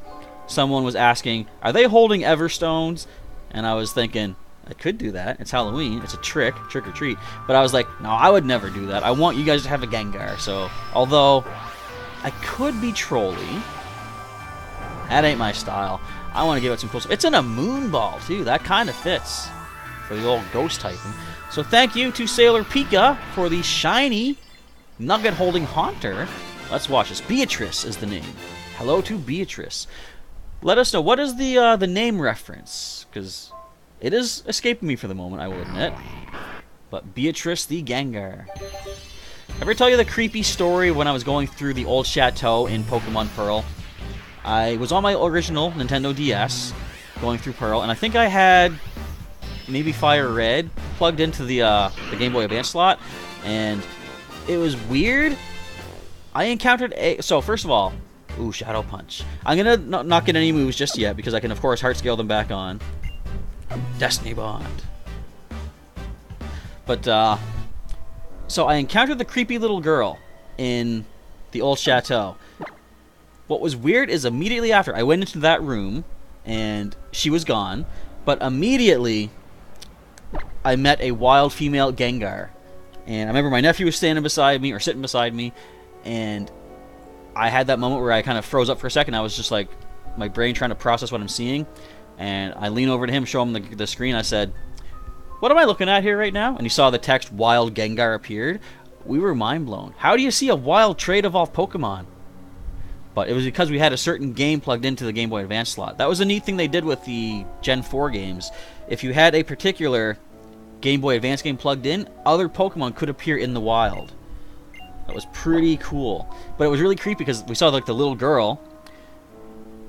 someone was asking, are they holding Everstones? And I was thinking, I could do that. It's Halloween. It's a trick or treat. But I was like, no, I would never do that. I want you guys to have a Gengar. So, although I could be trolly, that ain't my style. I want to give it some cool stuff. It's in a Moon Ball, too. That kind of fits for the old ghost typing. So thank you to Sailor Pika for the shiny nugget-holding Haunter. Let's watch this. Beatrice is the name. Hello to Beatrice. Let us know, what is the name reference? Because it is escaping me for the moment, I will admit. But Beatrice the Gengar. Ever tell you the creepy story when I was going through the old chateau in Pokemon Pearl? I was on my original Nintendo DS, going through Pearl, and I think I had maybe Fire Red plugged into the Game Boy Advance slot, and it was weird. I encountered a... So, first of all, ooh, Shadow Punch. I'm gonna not get any moves just yet, because I can, of course, Heart Scale them back on. Destiny Bond. But, so I encountered the creepy little girl in the old chateau. What was weird is immediately after, I went into that room, and she was gone, but immediately I met a wild female Gengar. And I remember my nephew was standing beside me, or sitting beside me, and I had that moment where I kind of froze up for a second. I was just like, my brain trying to process what I'm seeing, and I lean over to him, show him the screen. I said, what am I looking at here right now? And he saw the text, Wild Gengar, appeared. We were mind blown. How do you see a wild trade evolved Pokemon? But it was because we had a certain game plugged into the Game Boy Advance slot. That was a neat thing they did with the Gen 4 games. If you had a particular Game Boy Advance game plugged in, other Pokemon could appear in the wild. That was pretty cool. But it was really creepy because we saw like the little girl.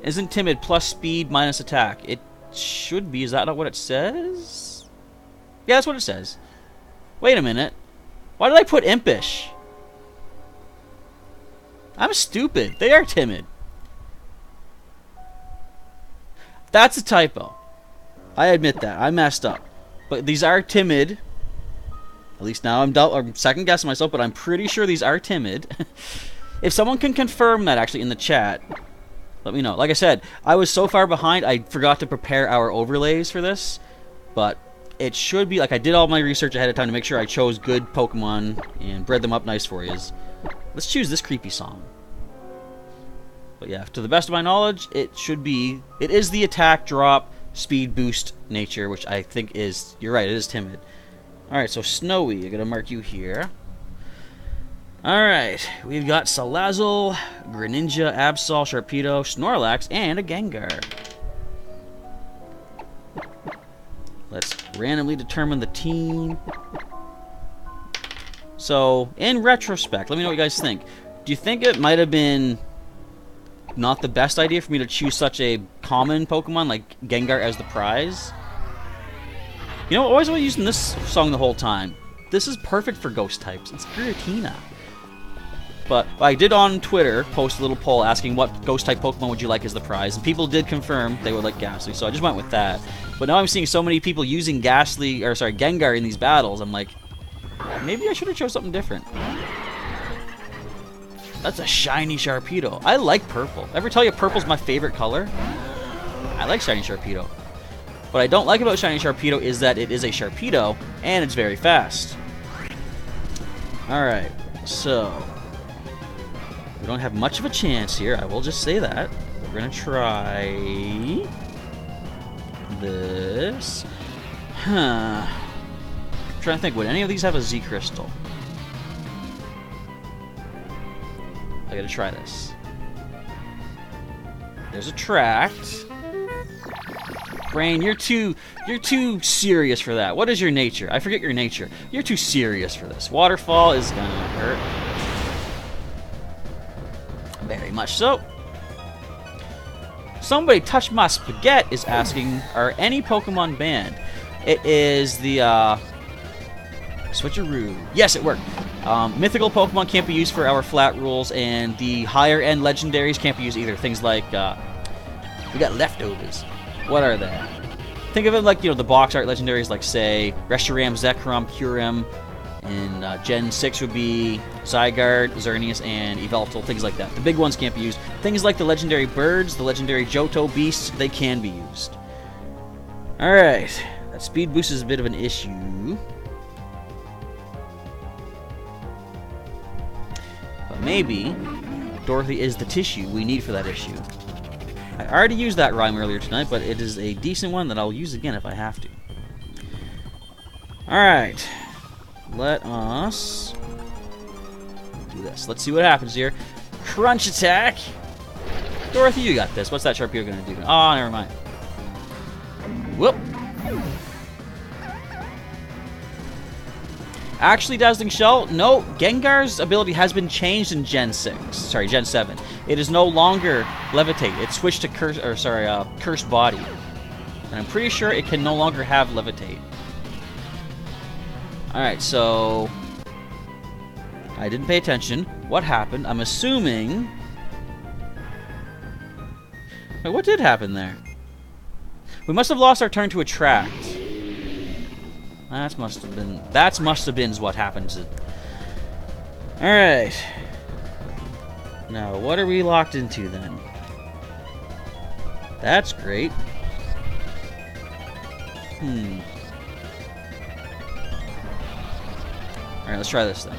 Isn't timid plus speed minus attack. It should be. Is that not what it says? Yeah, that's what it says. Wait a minute. Why did I put impish? I'm stupid. They are timid. That's a typo. I admit that. I messed up. But these are timid. At least now I'm second guessing myself, but I'm pretty sure these are timid. If someone can confirm that actually in the chat, let me know. Like I said, I was so far behind, I forgot to prepare our overlays for this. But it should be, like, I did all my research ahead of time to make sure I chose good Pokemon and bred them up nice for you. Let's choose this creepy song. But yeah, to the best of my knowledge, it is the attack, drop, speed boost nature, which I think is, you're right, it is timid. Alright, so Snowy, I'm going to mark you here. Alright, we've got Salazzle, Greninja, Absol, Sharpedo, Snorlax, and a Gengar. Let's randomly determine the team. So, in retrospect, let me know what you guys think. Do you think it might have been not the best idea for me to choose such a common Pokemon like Gengar as the prize? You know, I was using this song the whole time. This is perfect for ghost types. It's Giratina. But I did on Twitter post a little poll asking what ghost type Pokemon would you like as the prize, and people did confirm they would like Ghastly, so I just went with that. But now I'm seeing so many people using Gengar in these battles, I'm like, maybe I should have chose something different. That's a shiny Sharpedo. I like purple. Ever tell you purple's my favorite color? I like shiny Sharpedo. What I don't like about shiny Sharpedo is that it is a Sharpedo, and it's very fast. Alright, so we don't have much of a chance here, I will just say that. We're gonna try this. I'm trying to think, would any of these have a Z Crystal? I gotta try this. There's a Tract. Brain, you're too serious for that. What is your nature? I forget your nature. You're too serious for this. Waterfall is gonna hurt. Very much so. Somebody touched my spaghetti is asking, are any Pokemon banned? It is the Switcheroo. Yes, it worked. Mythical Pokemon can't be used for our flat rules, and the higher end legendaries can't be used either. Things like we got leftovers. What are they? Think of it like, you know, the box art legendaries, like say Reshiram, Zekrom, Kyurem. And Gen 6 would be Zygarde, Xerneas, and Yveltal, things like that. The big ones can't be used. Things like the legendary birds, the legendary Johto beasts, they can be used. Alright, that speed boost is a bit of an issue. But maybe Dorothy is the tissue we need for that issue. I already used that rhyme earlier tonight, but it is a decent one that I'll use again if I have to. Alright. Let us do this. Let's see what happens here. Crunch attack. Dorothy, you got this. What's that Sharpedo gonna do? Oh, never mind. Whoop. Actually, Dazzling Shell, no. Gengar's ability has been changed in Gen 6. Sorry, Gen 7. It is no longer Levitate. It switched to Cursed Body. And I'm pretty sure it can no longer have Levitate. Alright, so I didn't pay attention. What happened? I'm assuming... Wait, what did happen there? We must have lost our turn to attract. That must have been what happened to... Alright. Now, what are we locked into then? That's great. Alright, let's try this then.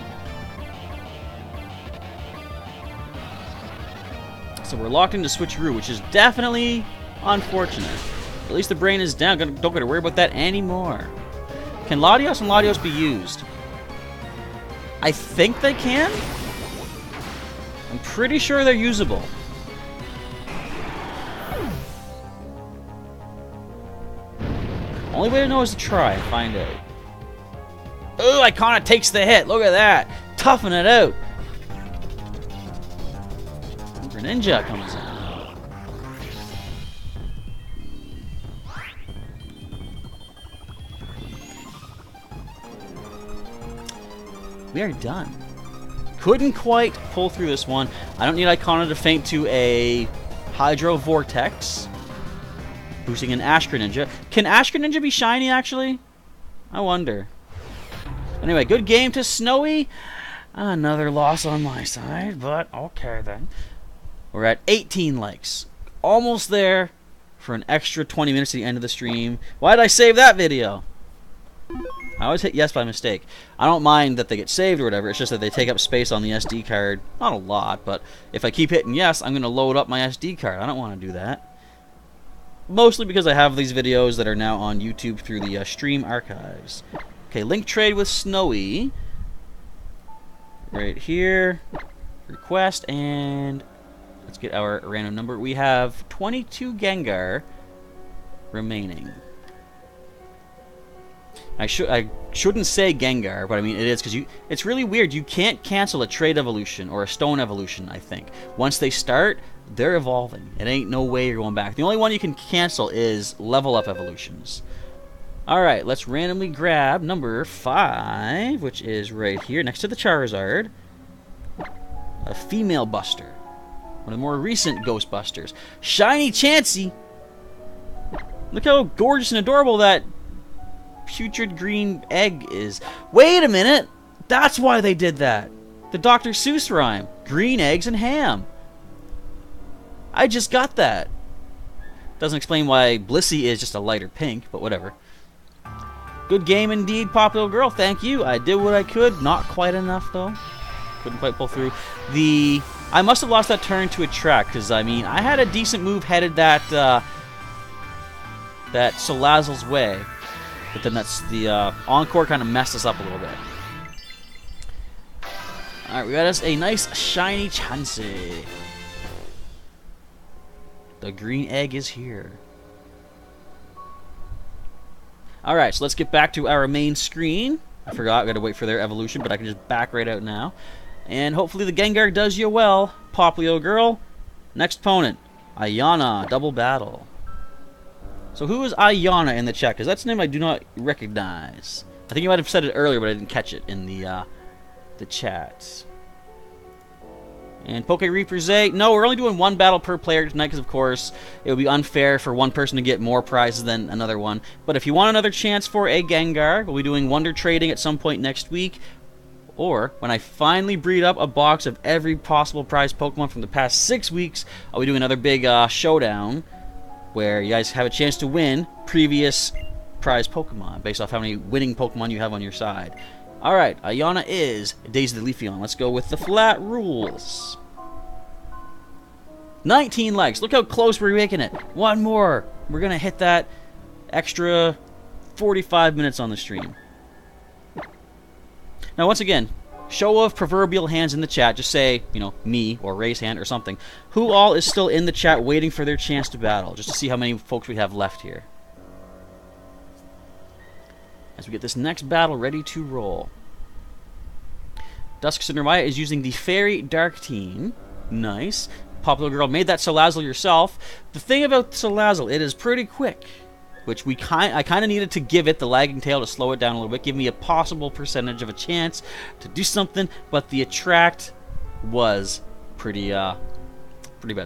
So we're locked into Switcheroo, which is definitely unfortunate. At least the brain is down. Don't gotta worry about that anymore. Can Latios and Latios be used? I think they can. I'm pretty sure they're usable. Only way to know is to try and find out. Oh, Icona takes the hit. Look at that. Toughing it out. Greninja comes in. We are done. Couldn't quite pull through this one. I don't need Icona to faint to a Hydro Vortex. Boosting an Ash Greninja. Can Ash Greninja be shiny, actually? I wonder. Anyway, good game to Snowy. Another loss on my side, but okay then. We're at 18 likes. Almost there for an extra 20 minutes at the end of the stream. Why did I save that video? I always hit yes by mistake. I don't mind that they get saved or whatever. It's just that they take up space on the SD card. Not a lot, but if I keep hitting yes, I'm going to load up my SD card. I don't want to do that. Mostly because I have these videos that are now on YouTube through the stream archives. Okay, link trade with Snowy. Right here. Request, and let's get our random number. We have 22 Gengar remaining. I shouldn't say Gengar, but I mean it is because it's really weird. You can't cancel a trade evolution or a stone evolution, I think. Once they start, they're evolving. It ain't no way you're going back. The only one you can cancel is level up evolutions. Alright, let's randomly grab number 5, which is right here next to the Charizard. A female Buster. One of the more recent Ghostbusters. Shiny Chansey! Look how gorgeous and adorable that putrid green egg is. Wait a minute! That's why they did that! The Dr. Seuss rhyme. Green eggs and ham. I just got that. Doesn't explain why Blissey is just a lighter pink, but whatever. Good game indeed, Popular Girl. Thank you. I did what I could. Not quite enough, though. Couldn't quite pull through. I must have lost that turn to a track, because, I mean, I had a decent move headed that Salazzle's way. But then that's the Encore kind of messed us up a little bit. Alright, we got us a nice shiny Chansey. The green egg is here. Alright, so let's get back to our main screen. I forgot, I gotta wait for their evolution, but I can just back right out now. And hopefully the Gengar does you well, Poplio Girl. Next opponent, Ayana, double battle. So who is Ayana in the chat? Because that's a name I do not recognize. I think you might have said it earlier, but I didn't catch it in the chat. And Poke Reaper's A. No, we're only doing one battle per player tonight because, of course, it would be unfair for one person to get more prizes than another one. But if you want another chance for a Gengar, we'll be doing Wonder Trading at some point next week. Or, when I finally breed up a box of every possible prize Pokemon from the past 6 weeks, I'll be doing another big showdown where you guys have a chance to win previous prize Pokemon based off how many winning Pokemon you have on your side. Alright, Ayana is Daisy the Leafeon. Let's go with the flat rules. 19 likes. Look how close we're making it. One more. We're going to hit that extra 45 minutes on the stream. Now, once again, show of proverbial hands in the chat. Just say, you know, me or raise hand or something. Who all is still in the chat waiting for their chance to battle? Just to see how many folks we have left here. As we get this next battle ready to roll. Dusk Cindermaya is using the Fairy Dark Team. Nice. Popular Girl made that Salazzle yourself. The thing about Salazzle, it is pretty quick. Which I kind of needed to give it the lagging tail to slow it down a little bit. Give me a possible percentage of a chance to do something. But the attract was pretty bad.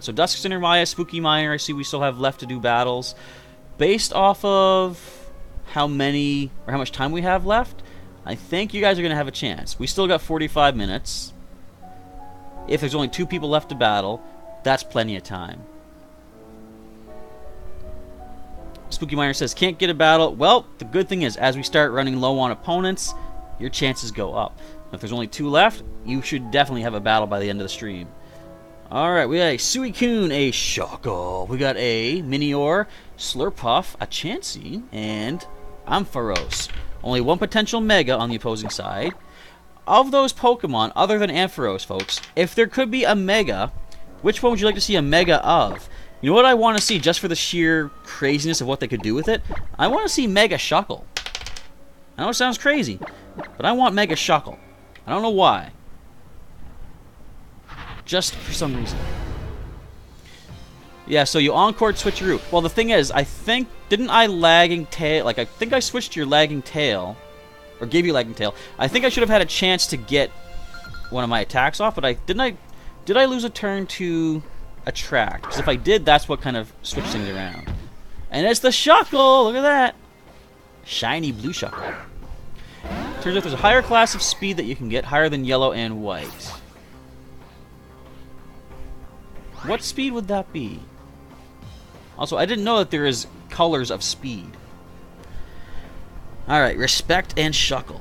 So Dusk Cindermaya, Spooky Miner, I see we still have left to do battles. Based off of how many or how much time we have left, I think you guys are going to have a chance. We still got 45 minutes. If there's only 2 people left to battle, that's plenty of time. Spooky Miner says, can't get a battle. Well, the good thing is, as we start running low on opponents, your chances go up. If there's only 2 left, you should definitely have a battle by the end of the stream. Alright, we got a Suicune, a Shuckle. We got a Minior, Slurpuff, a Chansey, and Ampharos. Only one potential Mega on the opposing side. Of those Pokemon, other than Ampharos, folks, if there could be a Mega, which one would you like to see a Mega of? You know what I want to see, just for the sheer craziness of what they could do with it? I want to see Mega Shuckle. I know it sounds crazy, but I want Mega Shuckle. I don't know why. Just for some reason. Yeah, so you Encore switcheroo. Well, the thing is, I think, didn't I lagging tail, like, I think I switched your lagging tail, or gave you lagging tail. I think I should have had a chance to get one of my attacks off, but did I lose a turn to attract? Because if I did, that's what kind of switched things around. And it's the Shuckle! Look at that! Shiny blue Shuckle. Turns out there's a higher class of speed that you can get, higher than yellow and white. What speed would that be? Also, I didn't know that there is colors of speed. Alright, Respect and Shuckle.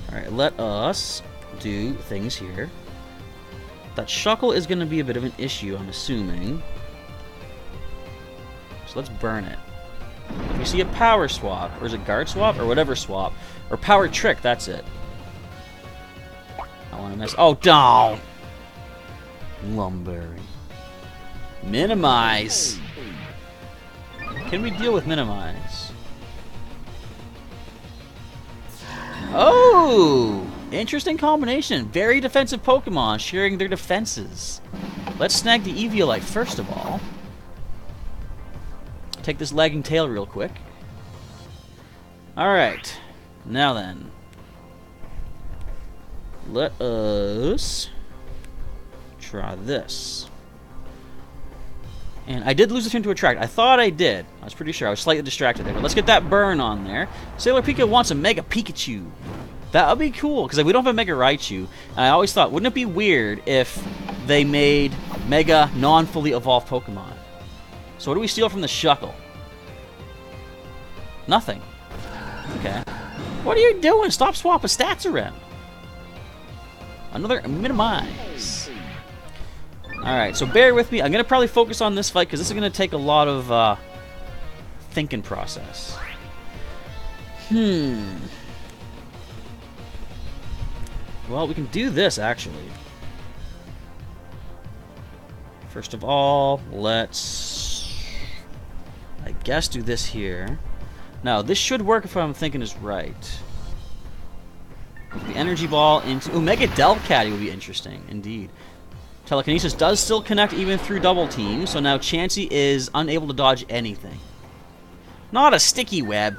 Alright, let us do things here. That Shuckle is going to be a bit of an issue, I'm assuming. So let's burn it. If we see a Power Swap, or is it Guard Swap, or whatever swap, or Power Trick, that's it. I want to miss. Oh, down! Lumberry. Minimize! Can we deal with Minimize? Oh! Interesting combination. Very defensive Pokemon sharing their defenses. Let's snag the Eviolite first of all. Take this lagging tail real quick. Alright. Now then. Let us try this. And I did lose the turn to Attract. I thought I did. I was pretty sure. I was slightly distracted there. But let's get that burn on there. Sailor Pika wants a Mega Pikachu. That would be cool, because we don't have a Mega Raichu. And I always thought, wouldn't it be weird if they made Mega non-fully evolved Pokemon? So what do we steal from the Shuckle? Nothing. Okay. What are you doing? Stop swapping stats around. Another Minimize. Alright, so bear with me. I'm going to probably focus on this fight because this is going to take a lot of thinking process. Well, we can do this, actually. First of all, let's, I guess, do this here. Now, this should work if I'm thinking is right. The Energy Ball into... Ooh, Mega Delcatty would be interesting, indeed. Telekinesis does still connect even through double team, so now Chansey is unable to dodge anything. Not a Sticky Web.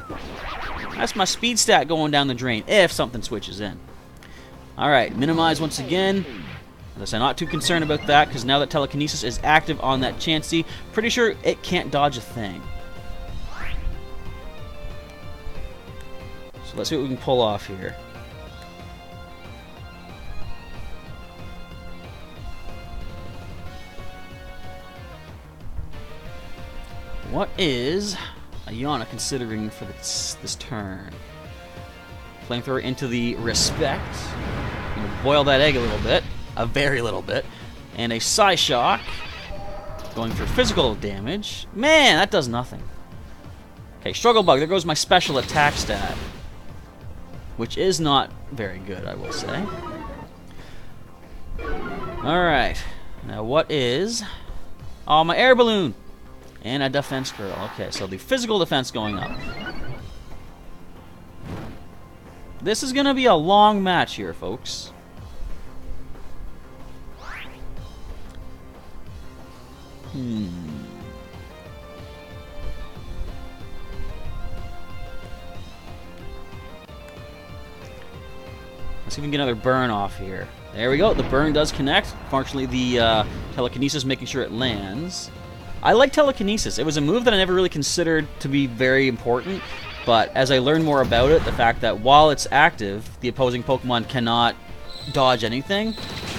That's my speed stat going down the drain if something switches in. Alright, Minimize once again. As I said, not too concerned about that, because now that Telekinesis is active on that Chansey, pretty sure it can't dodge a thing. So let's see what we can pull off here. What is Ayana considering for this turn? Flamethrower into the Respect. I'm gonna boil that egg a little bit. A very little bit. And a Psyshock. Going for physical damage. Man, that does nothing. Okay, Struggle Bug. There goes my special attack stat. Which is not very good, I will say. Alright. Now what is... Oh, my Air Balloon! And a Defense Curl. Okay, so the physical defense going up. This is going to be a long match here, folks. Let's see if we can get another burn off here. There we go. The burn does connect. Fortunately, the Telekinesis making sure it lands. I like Telekinesis. It was a move that I never really considered to be very important, but as I learned more about it, the fact that while it's active, the opposing Pokemon cannot dodge anything,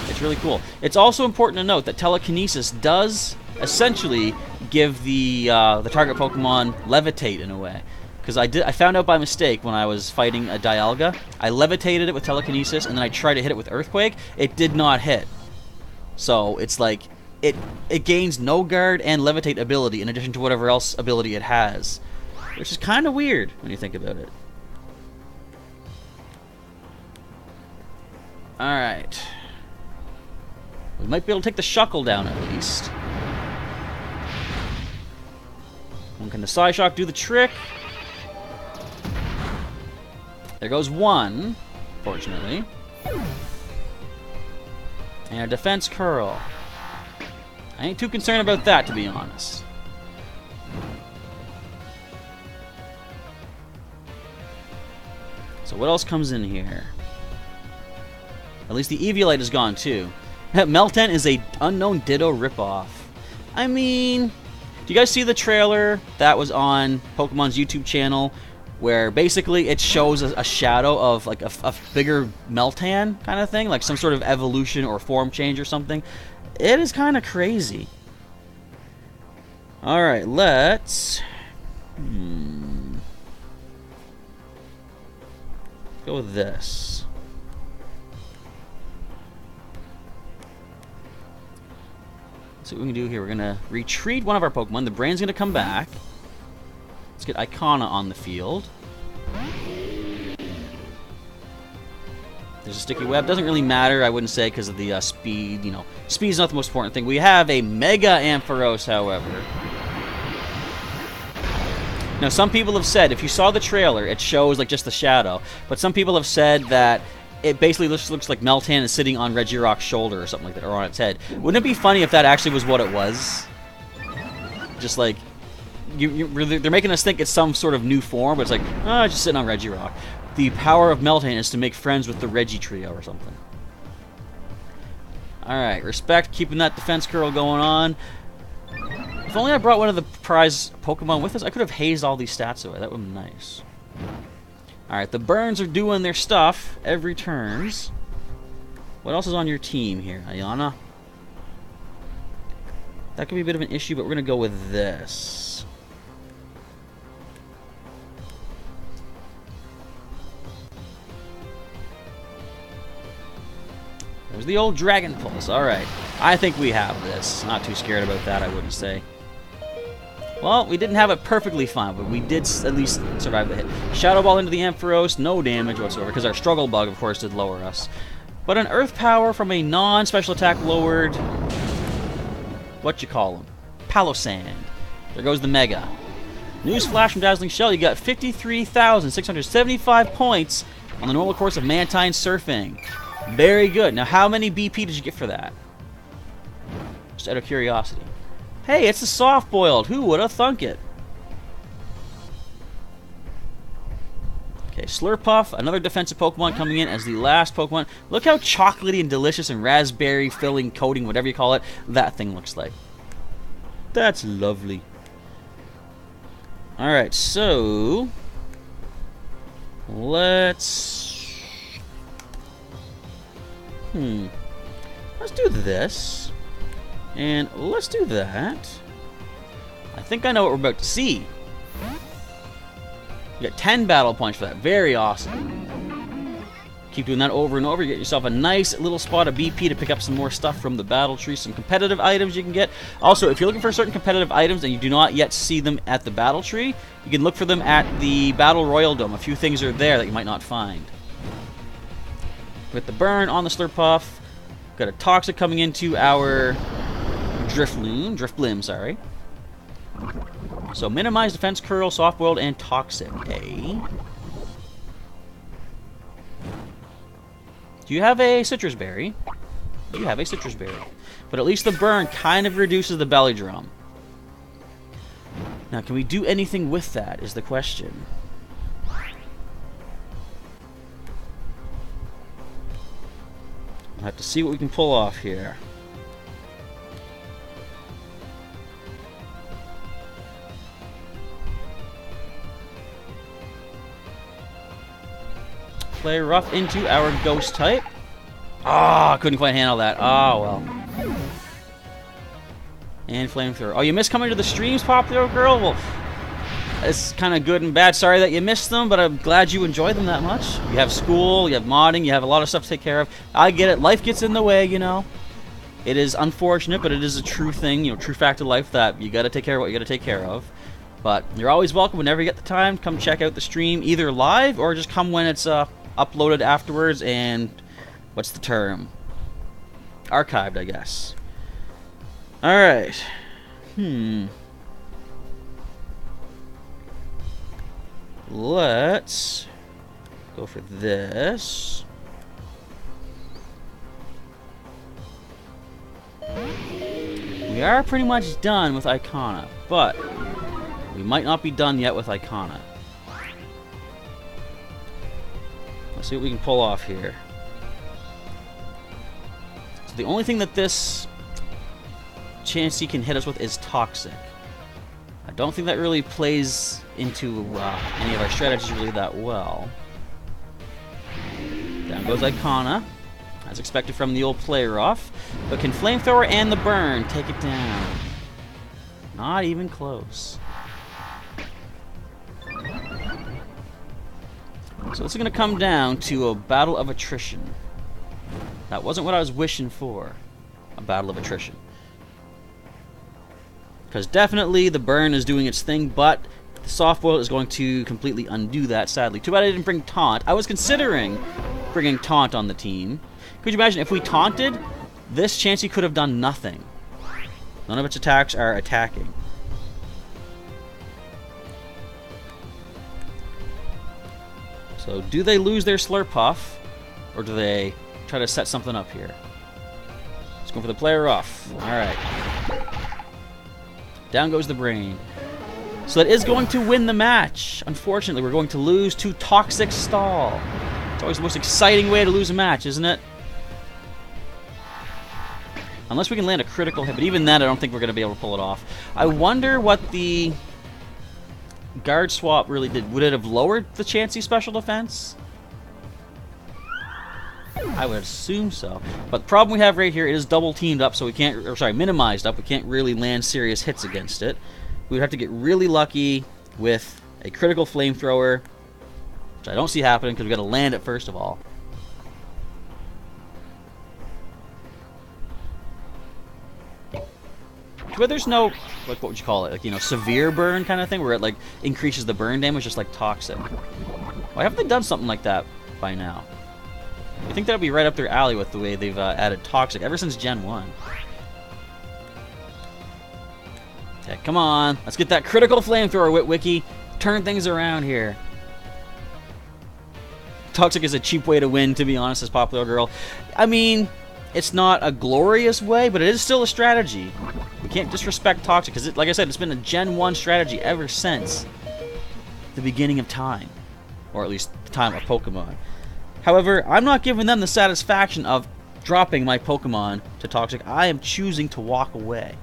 it's really cool. It's also important to note that Telekinesis does essentially give the target Pokemon Levitate in a way. Because I found out by mistake when I was fighting a Dialga. I levitated it with Telekinesis, and then I tried to hit it with Earthquake. It did not hit. So it's like... It gains no guard and levitate ability in addition to whatever else ability it has. Which is kind of weird when you think about it. Alright. We might be able to take the Shuckle down at least. And can the Psyshock do the trick? There goes one, fortunately. And a Defense Curl. I ain't too concerned about that, to be honest. So what else comes in here? At least the Eviolite is gone, too. Meltan is a unknown Ditto ripoff. I mean... Do you guys see the trailer that was on Pokemon's YouTube channel? Where basically it shows a shadow of like a bigger Meltan kind of thing? Like some sort of evolution or form change or something. It is kind of crazy. Alright, let's Go with this. Let's see what we can do here. We're gonna retreat one of our Pokemon. The brain's gonna come back. Let's get Icona on the field. There's a sticky web. Doesn't really matter, I wouldn't say, because of the speed. You know, speed is not the most important thing. We have a Mega Ampharos, however. Now, some people have said, if you saw the trailer, it shows like just the shadow. But some people have said that it basically looks like Meltan is sitting on Regirock's shoulder or something like that, or on its head. Wouldn't it be funny if that actually was what it was? Just like, they're making us think it's some sort of new form, but it's like, oh, just sitting on Regirock. The power of Meltan is to make friends with the Reggie trio or something. Alright, respect, keeping that defense curl going on. If only I brought one of the prize Pokemon with us, I could have hazed all these stats away. That would be nice. Alright, the burns are doing their stuff every turns. What else is on your team here, Ayana? That could be a bit of an issue, but we're going to go with this. There's the old Dragon Pulse. Alright. I think we have this. Not too scared about that, I wouldn't say. Well, we didn't have it perfectly fine, but we did at least survive the hit. Shadow Ball into the Ampharos, no damage whatsoever, because our Struggle Bug, of course, did lower us. But an Earth Power from a non-special attack lowered... what you call them? Palossand. There goes the Mega. Newsflash from Dazzling Shell, you got 53,675 points on the normal course of Mantine Surfing. Very good. Now, how many BP did you get for that? Just out of curiosity. Hey, it's a soft-boiled. Who would have thunk it? Okay, Slurpuff, another defensive Pokemon coming in as the last Pokemon. Look how chocolatey and delicious and raspberry filling, coating, whatever you call it, that thing looks like. That's lovely. Alright, so... let's... let's do this. And let's do that. I think I know what we're about to see. You got 10 battle points for that. Very awesome. Keep doing that over and over. You get yourself a nice little spot of BP to pick up some more stuff from the battle tree. Some competitive items you can get. Also, if you're looking for certain competitive items and you do not yet see them at the battle tree, you can look for them at the Battle Royal Dome. A few things are there that you might not find. With the burn on the Slurpuff. Got a Toxic coming into our Drifblim, sorry. So minimize defense curl, soft boiled, and toxic. Do you have a citrus berry? You have a citrus berry. But at least the burn kind of reduces the belly drum. Now, can we do anything with that is the question. We'll have to see what we can pull off here. Play rough into our ghost type. Ah, couldn't quite handle that. Ah, well. And flamethrower. Oh, you missed coming to the streams, Popular Girl? Well, it's kind of good and bad. Sorry that you missed them, but I'm glad you enjoyed them that much. You have school, you have modding, you have a lot of stuff to take care of. I get it. Life gets in the way, you know. It is unfortunate, but it is a true thing, you know, true fact of life that you got to take care of what you got to take care of. But you're always welcome whenever you get the time. Come check out the stream, either live or just come when it's uploaded afterwards and, what's the term? Archived, I guess. Alright. Let's go for this. We are pretty much done with Icona, but we might not be done yet with Icona. Let's see what we can pull off here. So the only thing that this Chansey can hit us with is Toxic. I don't think that really plays into any of our strategies really that well. Down goes Icona, as expected from the old play rough. But can Flamethrower and the Burn take it down? Not even close. So this is going to come down to a battle of attrition. That wasn't what I was wishing for. A battle of attrition. Because definitely the burn is doing its thing, but the soft boil is going to completely undo that, sadly. Too bad I didn't bring taunt. I was considering bringing taunt on the team. Could you imagine if we taunted, this Chansey could have done nothing. None of its attacks are attacking. So do they lose their Slurpuff, or do they try to set something up here? Let's go for the player off. Alright. Down goes the brain. So that is going to win the match. Unfortunately, we're going to lose to Toxic Stall. It's always the most exciting way to lose a match, isn't it? Unless we can land a critical hit, but even then I don't think we're going to be able to pull it off. I wonder what the guard swap really did. Would it have lowered the Chansey special defense? I would assume so. But the problem we have right here, it is double teamed up, so we can't, or sorry, minimized up. We can't really land serious hits against it. We would have to get really lucky with a critical flamethrower, which I don't see happening because we got to land it first of all. But there's no, like, what would you call it? Like, you know, severe burn kind of thing where it, like, increases the burn damage just like Toxic. Why haven't they done something like that by now? I think that would be right up their alley with the way they've added Toxic ever since Gen 1. Okay, come on. Let's get that critical flamethrower, Witwicky. Turn things around here. Toxic is a cheap way to win, to be honest, as Popular Girl. I mean, it's not a glorious way, but it is still a strategy. We can't disrespect Toxic, because, like I said, it's been a Gen 1 strategy ever since the beginning of time. Or at least the time of Pokemon. However, I'm not giving them the satisfaction of dropping my Pokemon to Toxic. I am choosing to walk away.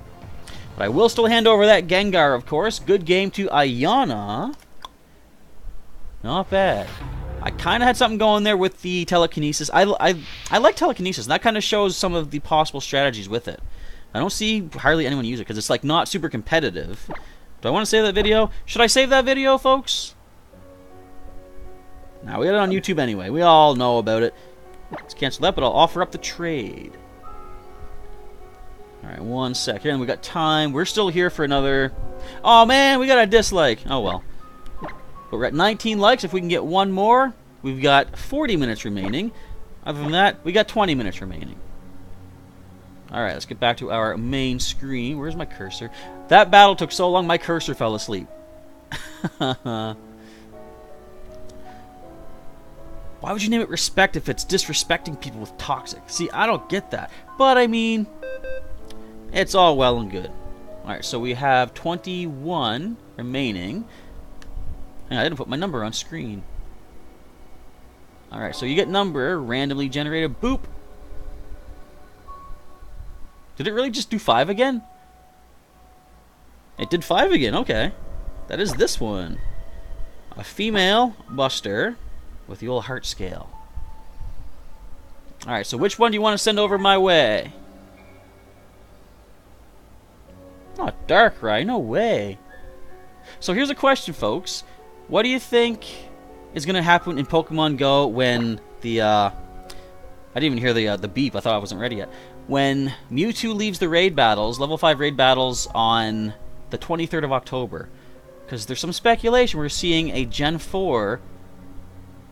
But I will still hand over that Gengar, of course. Good game to Ayana. Not bad. I kind of had something going there with the telekinesis. I like telekinesis, and that kind of shows some of the possible strategies with it. I don't see hardly anyone use it because it's like not super competitive. Do I want to save that video? Should I save that video, folks? Now we got it on YouTube anyway. We all know about it. Let's cancel that, but I'll offer up the trade. Alright, 1 second. We got time. We're still here for another... Oh man, we got a dislike. Oh well. But we're at 19 likes. If we can get one more, we've got 40 minutes remaining. Other than that, we got 20 minutes remaining. Alright, let's get back to our main screen. Where's my cursor? That battle took so long, my cursor fell asleep. Why would you name it Respect if it's disrespecting people with Toxic? See, I don't get that. But, I mean, it's all well and good. Alright, so we have 21 remaining. And I didn't put my number on screen. Alright, so you get number randomly generated. Boop! Did it really just do 5 again? It did 5 again, okay. That is this one. A female Buster with the old heart scale. Alright, so which one do you want to send over my way? Not Darkrai, no way. So here's a question, folks. What do you think is going to happen in Pokemon Go when the, I didn't even hear the beep, I thought I wasn't ready yet. When Mewtwo leaves the raid battles, level 5 raid battles on the 23rd of October. Because there's some speculation we're seeing a Gen 4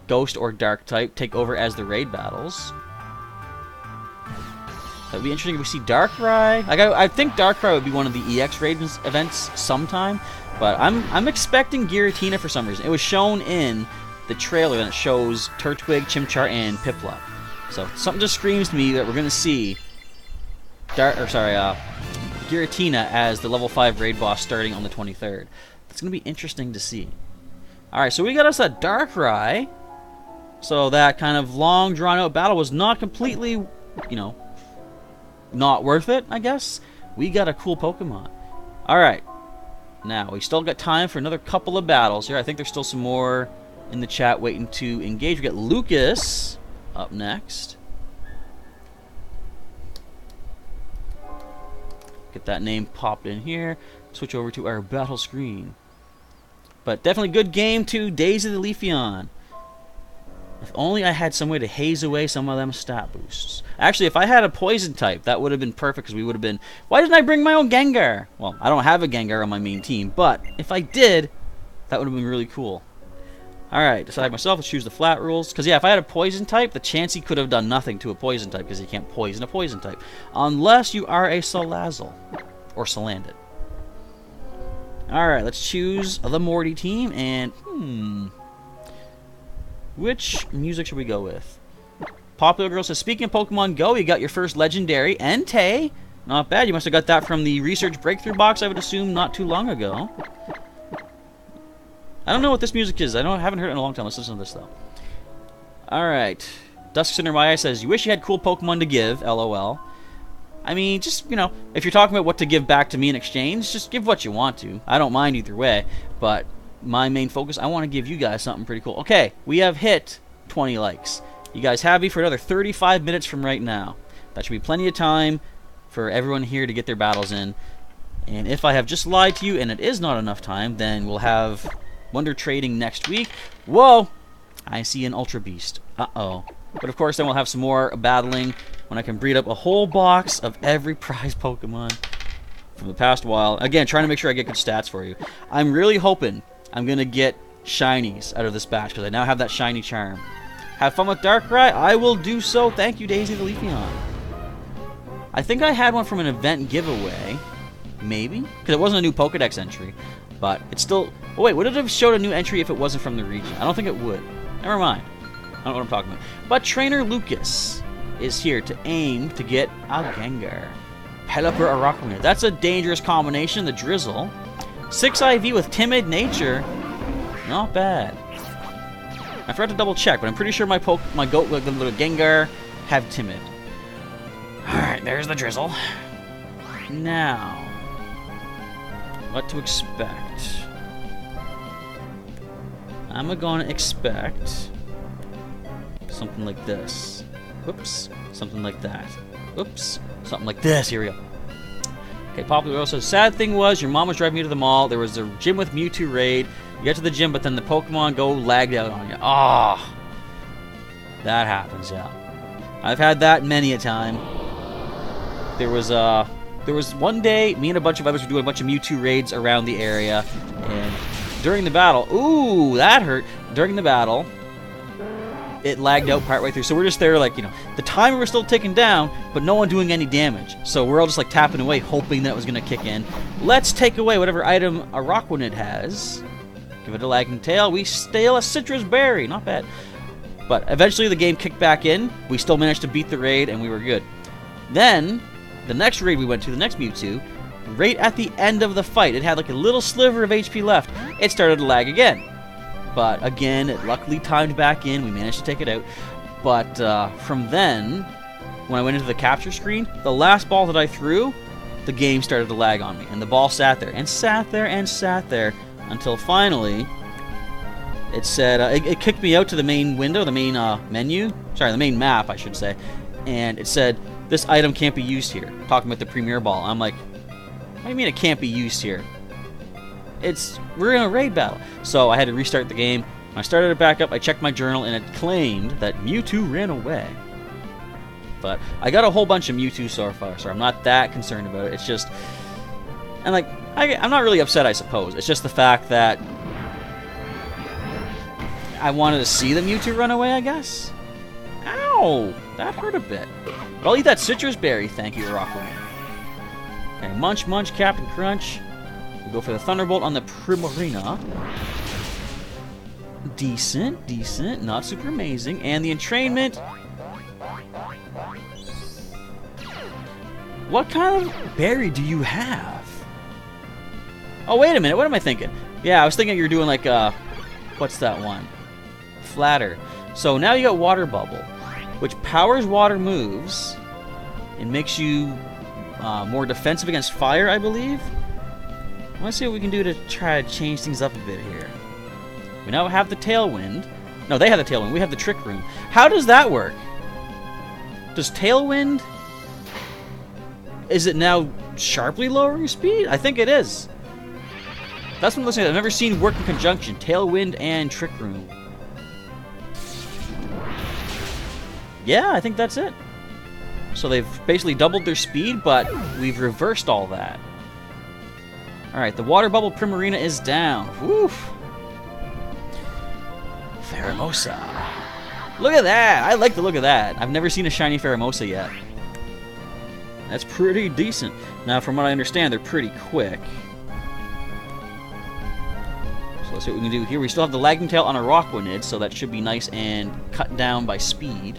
Ghost or Dark type take over as the raid battles. That would be interesting if we see Darkrai. Like, I think Darkrai would be one of the EX raid events sometime. But I'm expecting Giratina for some reason. It was shown in the trailer that shows Turtwig, Chimchar, and Piplup. So something just screams to me that we're going to see Giratina as the level 5 raid boss starting on the 23rd. It's going to be interesting to see. Alright, so we got us a Darkrai. So that kind of long, drawn-out battle was not completely, you know, not worth it, I guess. We got a cool Pokemon. Alright. Now, we still got time for another couple of battles here. I think there's still some more in the chat waiting to engage. We got Lucas up next. Get that name popped in here. Switch over to our battle screen. But definitely good game to Daisy the Leafeon. If only I had some way to haze away some of them stat boosts. Actually, if I had a poison type, that would have been perfect because we would have been... Why didn't I bring my own Gengar? Well, I don't have a Gengar on my main team, but if I did, that would have been really cool. Alright, decide myself. Let's choose the flat rules. Because, yeah, if I had a poison type, the Chansey could have done nothing to a poison type because you can't poison a poison type. Unless you are a Salazzle. Or Salandit. Alright, let's choose the Morty team. And, which music should we go with? Popular Girl says, speaking of Pokemon Go, you got your first Legendary, Entei. Not bad. You must have got that from the Research Breakthrough box, I would assume, not too long ago. I don't know what this music is. I haven't heard it in a long time. Let's listen to this, though. Alright. Dusk Cinder My Eye says, you wish you had cool Pokemon to give, LOL. I mean, just, you know, if you're talking about what to give back to me in exchange, just give what you want to. I don't mind either way, but my main focus, I want to give you guys something pretty cool. Okay, we have hit 20 likes. You guys have me for another 35 minutes from right now. That should be plenty of time for everyone here to get their battles in. And if I have just lied to you and it is not enough time, then we'll have Wonder Trading next week. Whoa! I see an Ultra Beast. Uh-oh. But of course, then we'll have some more battling when I can breed up a whole box of every prize Pokemon from the past while. Again, trying to make sure I get good stats for you. I'm really hoping I'm going to get shinies out of this batch because I now have that shiny charm. Have fun with Darkrai? I will do so. Thank you, Daisy the Leafeon. I think I had one from an event giveaway. Maybe? Because it wasn't a new Pokedex entry. But it's still... Oh, wait, would it have showed a new entry if it wasn't from the region? I don't think it would. Never mind. I don't know what I'm talking about. But Trainer Lucas is here to aim to get a Gengar. Pelipper Araquanid. That's a dangerous combination, the Drizzle. 6 IV with Timid Nature. Not bad. I forgot to double check, but I'm pretty sure my goat, the little Gengar, have Timid. Alright, there's the Drizzle. Now, what to expect? I'm gonna expect something like this. Whoops. Something like that. Oops. Something like this. Here we go. Okay, Popular Girl says, sad thing was, your mom was driving me to the mall. There was a gym with Mewtwo raid. You get to the gym, but then the Pokemon Go lagged out on you. Ah, that happens, yeah. I've had that many a time. There was one day, me and a bunch of others were doing a bunch of Mewtwo raids around the area, and during the battle, ooh, that hurt. During the battle, it lagged out partway through. So we're just there, like, you know, the timer was still ticking down, but no one doing any damage. So we're all just like tapping away, hoping that it was going to kick in. Let's take away whatever item Araquanid has. Give it a lagging tail. We steal a citrus berry. Not bad. But eventually the game kicked back in. We still managed to beat the raid, and we were good. Then, the next raid we went to, the next Mewtwo, right at the end of the fight, it had like a little sliver of HP left. It started to lag again. But again, it luckily timed back in. We managed to take it out. But from then, when I went into the capture screen, the last ball that I threw, the game started to lag on me. And the ball sat there, and sat there, and sat there, until finally, it said, it kicked me out to the main window, the main menu. Sorry, the main map, I should say. And it said, this item can't be used here. Talking about the Premier Ball. I'm like, what do you mean it can't be used here? We're in a raid battle. So I had to restart the game. When I started it back up, I checked my journal, and it claimed that Mewtwo ran away. But I got a whole bunch of Mewtwo so far, so I'm not that concerned about it. It's just... And, like, I'm not really upset, I suppose. It's just the fact that I wanted to see the Mewtwo run away, I guess? Ow! That hurt a bit. But I'll eat that citrus berry, thank you, Rockwood. Okay, Munch, Munch, Captain Crunch. We'll go for the Thunderbolt on the Primarina. Decent, decent. Not super amazing. And the Entrainment. What kind of berry do you have? Oh, wait a minute. What am I thinking? Yeah, I was thinking you were doing like, what's that one? Flatter. So now you got Water Bubble, which powers water moves and makes you more defensive against fire, I believe. Let's see what we can do to try to change things up a bit here. We now have the Tailwind. No, they have the Tailwind. We have the Trick Room. How does that work? Does Tailwind... Is it now sharply lowering speed? I think it is. That's what I'm listening to. I've never seen work in conjunction. Tailwind and Trick Room. yeah, I think that's it. So they've basically doubled their speed, but we've reversed all that. Alright, the water bubble Primarina is down. Woof. Pheromosa. Look at that! I like the look of that. I've never seen a shiny Pheromosa yet. That's pretty decent. Now, from what I understand, they're pretty quick. So let's see what we can do here. We still have the Lagging Tail on a Rockwanid, so that should be nice and cut down by speed.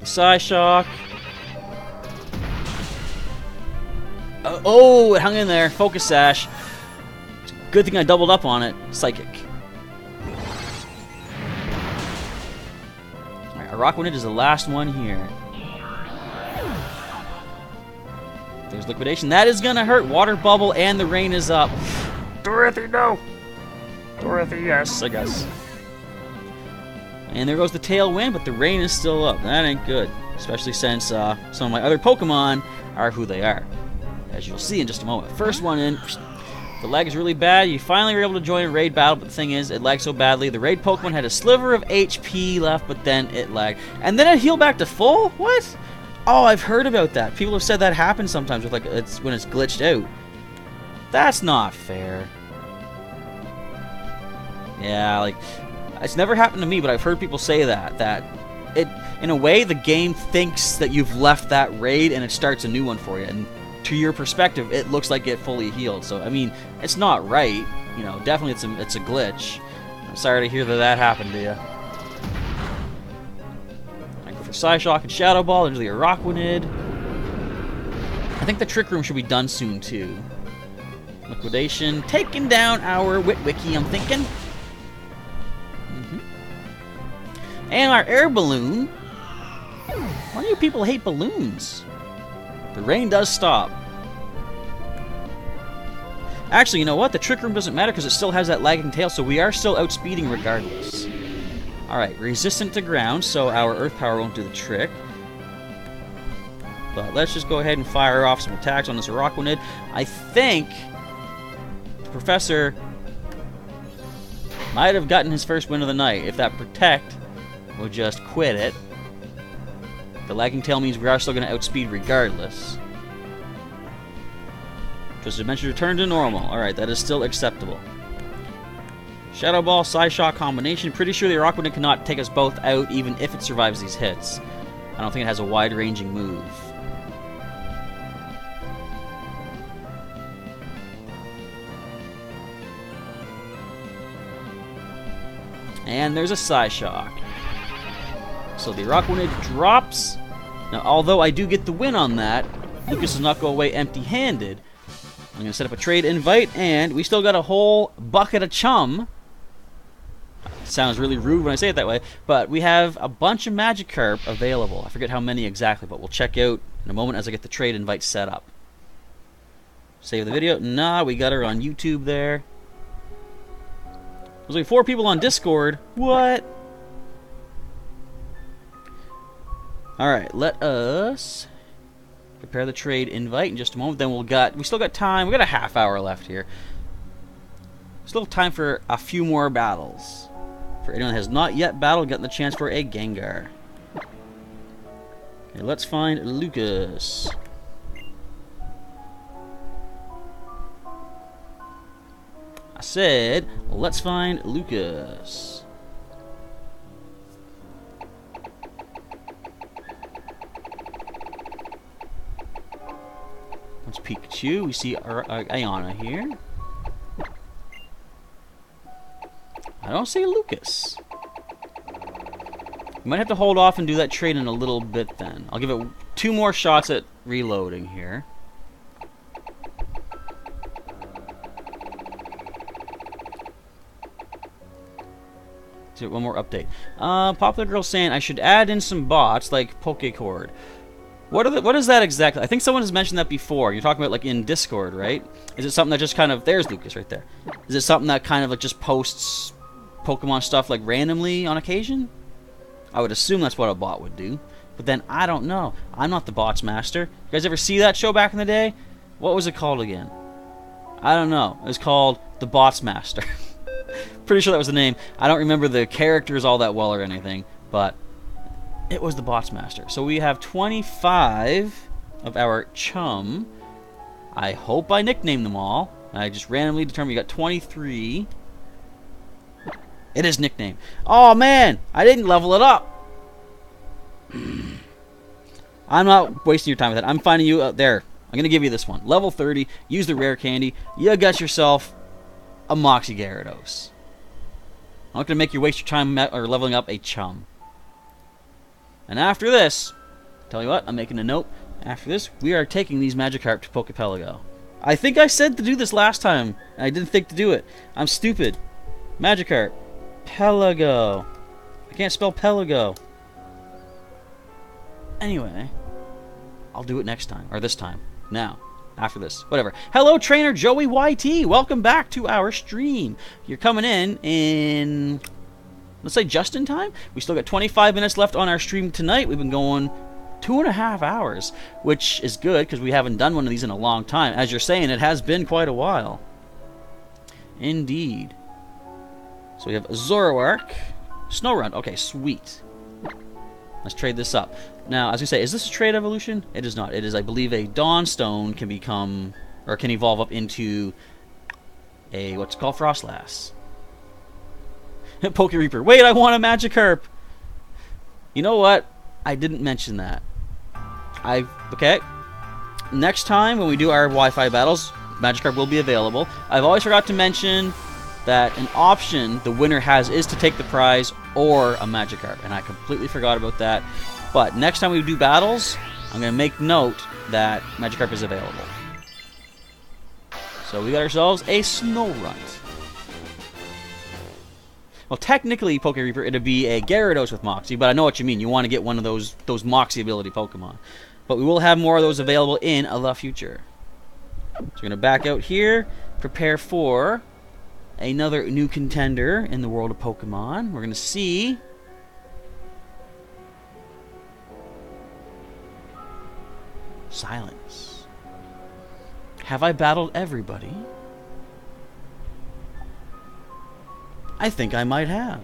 Psyshock. Oh, it hung in there. Focus Sash. It's a good thing I doubled up on it. Psychic. Alright, our Rockwanid is the last one here. There's Liquidation. That is gonna hurt. Water Bubble and the rain is up. Dorothy, no! Dorothy, yes, I guess. And there goes the Tailwind, but the rain is still up. That ain't good. Especially since some of my other Pokemon are who they are. As you'll see in just a moment. First one in. The lag is really bad. You finally were able to join a raid battle, but the thing is, it lagged so badly. The raid Pokemon had a sliver of HP left, but then it lagged. And then it healed back to full? What? Oh, I've heard about that. People have said that happens sometimes with when it's glitched out. That's not fair. Yeah, like, it's never happened to me, but I've heard people say that it, in a way, the game thinks that you've left that raid and it starts a new one for you. And to your perspective, it looks like it fully healed. So, I mean, it's not right. You know, definitely it's a glitch. I'm sorry to hear that happened to you. I go for Psyshock and Shadow Ball. There's the Rockwanid. I think the Trick Room should be done soon, too. Liquidation. Taking down our Witwicky, I'm thinking. And our air balloon. Why do you people hate balloons? The rain does stop. Actually, you know what? The Trick Room doesn't matter because it still has that Lagging Tail, so we are still outspeeding regardless. Alright, resistant to ground, so our Earth Power won't do the trick. But let's just go ahead and fire off some attacks on this Rockwanid. I think the Professor might have gotten his first win of the night. If that Protect will just quit it. The Lagging Tail means we are still going to outspeed regardless. Because Dimension Return to normal. Alright, that is still acceptable. Shadow Ball, Psyshock combination. Pretty sure the Rockwanid cannot take us both out even if it survives these hits. I don't think it has a wide-ranging move. And there's a Psyshock. So the Rockwanid drops. Now, although I do get the win on that, Lucas does not go away empty-handed. I'm going to set up a trade invite, and we still got a whole bucket of chum. Sounds really rude when I say it that way, but we have a bunch of Magikarp available. I forget how many exactly, but we'll check out in a moment as I get the trade invite set up. Save the video. Nah, we got her on YouTube there. There's like 4 people on Discord. What? Alright, let us prepare the trade invite in just a moment. Then we still got time. We got a half hour left here. Still have time for a few more battles. For anyone that has not yet battled, getting the chance for a Gengar. Okay, let's find Lucas. I said, let's find Lucas. That's Pikachu. We see our Ayana here. I don't see Lucas. We might have to hold off and do that trade in a little bit then. I'll give it 2 more shots at reloading here. So one more update. Popular Girl saying I should add in some bots like Pokécord. What is that exactly? I think someone has mentioned that before. You're talking about like in Discord, right? Is it something that just kind of... There's Lucas right there. Is it something that kind of like just posts Pokemon stuff like randomly on occasion? I would assume that's what a bot would do. But then I don't know. I'm not the bots master. You guys ever see that show back in the day? What was it called again? I don't know. It was called The Bots Master. Pretty sure that was the name. I don't remember the characters all that well or anything, but it was the Bots Master. So we have 25 of our chum. I hope I nicknamed them all. I just randomly determined we got 23. It is nicknamed. Oh man, I didn't level it up. I'm not wasting your time with that. I'm finding you out there. I'm going to give you this one. Level 30. Use the rare candy. You got yourself a Moxie Gyarados. I'm not going to make you waste your time or leveling up a chum. And after this, tell you what, I'm making a note. After this, we are taking these Magikarp to Pokepelago. I think I said to do this last time. And I didn't think to do it. I'm stupid. Magikarp. Pelago. I can't spell Pelago. Anyway, I'll do it next time. Or this time. Now. After this. Whatever. Hello, Trainer Joey YT. Welcome back to our stream. You're coming in, let's say, just in time. We still got 25 minutes left on our stream tonight. We've been going 2.5 hours, which is good because we haven't done one of these in a long time. As you're saying, it has been quite a while. Indeed. So we have Zoroark. Snorunt. Okay, sweet. Let's trade this up. Now, as we say, is this a trade evolution? It is not. It is, I believe, a Dawnstone can become, or can evolve up into a, what's it called, Frostlass. Poke Reaper. Wait, I want a Magikarp! You know what? I didn't mention that. Okay. Next time, when we do our Wi-Fi battles, Magikarp will be available. I've always forgot to mention that an option the winner has is to take the prize or a Magikarp, and I completely forgot about that. But next time we do battles, I'm going to make note that Magikarp is available. So we got ourselves a Snorunt. Well, technically, Poke Reaper, it'd be a Gyarados with Moxie, but I know what you mean. You want to get one of those Moxie ability Pokemon. But we will have more of those available in the future. So we're going to back out here, prepare for another new contender in the world of Pokemon. We're going to see silence. Have I battled everybody? I think I might have.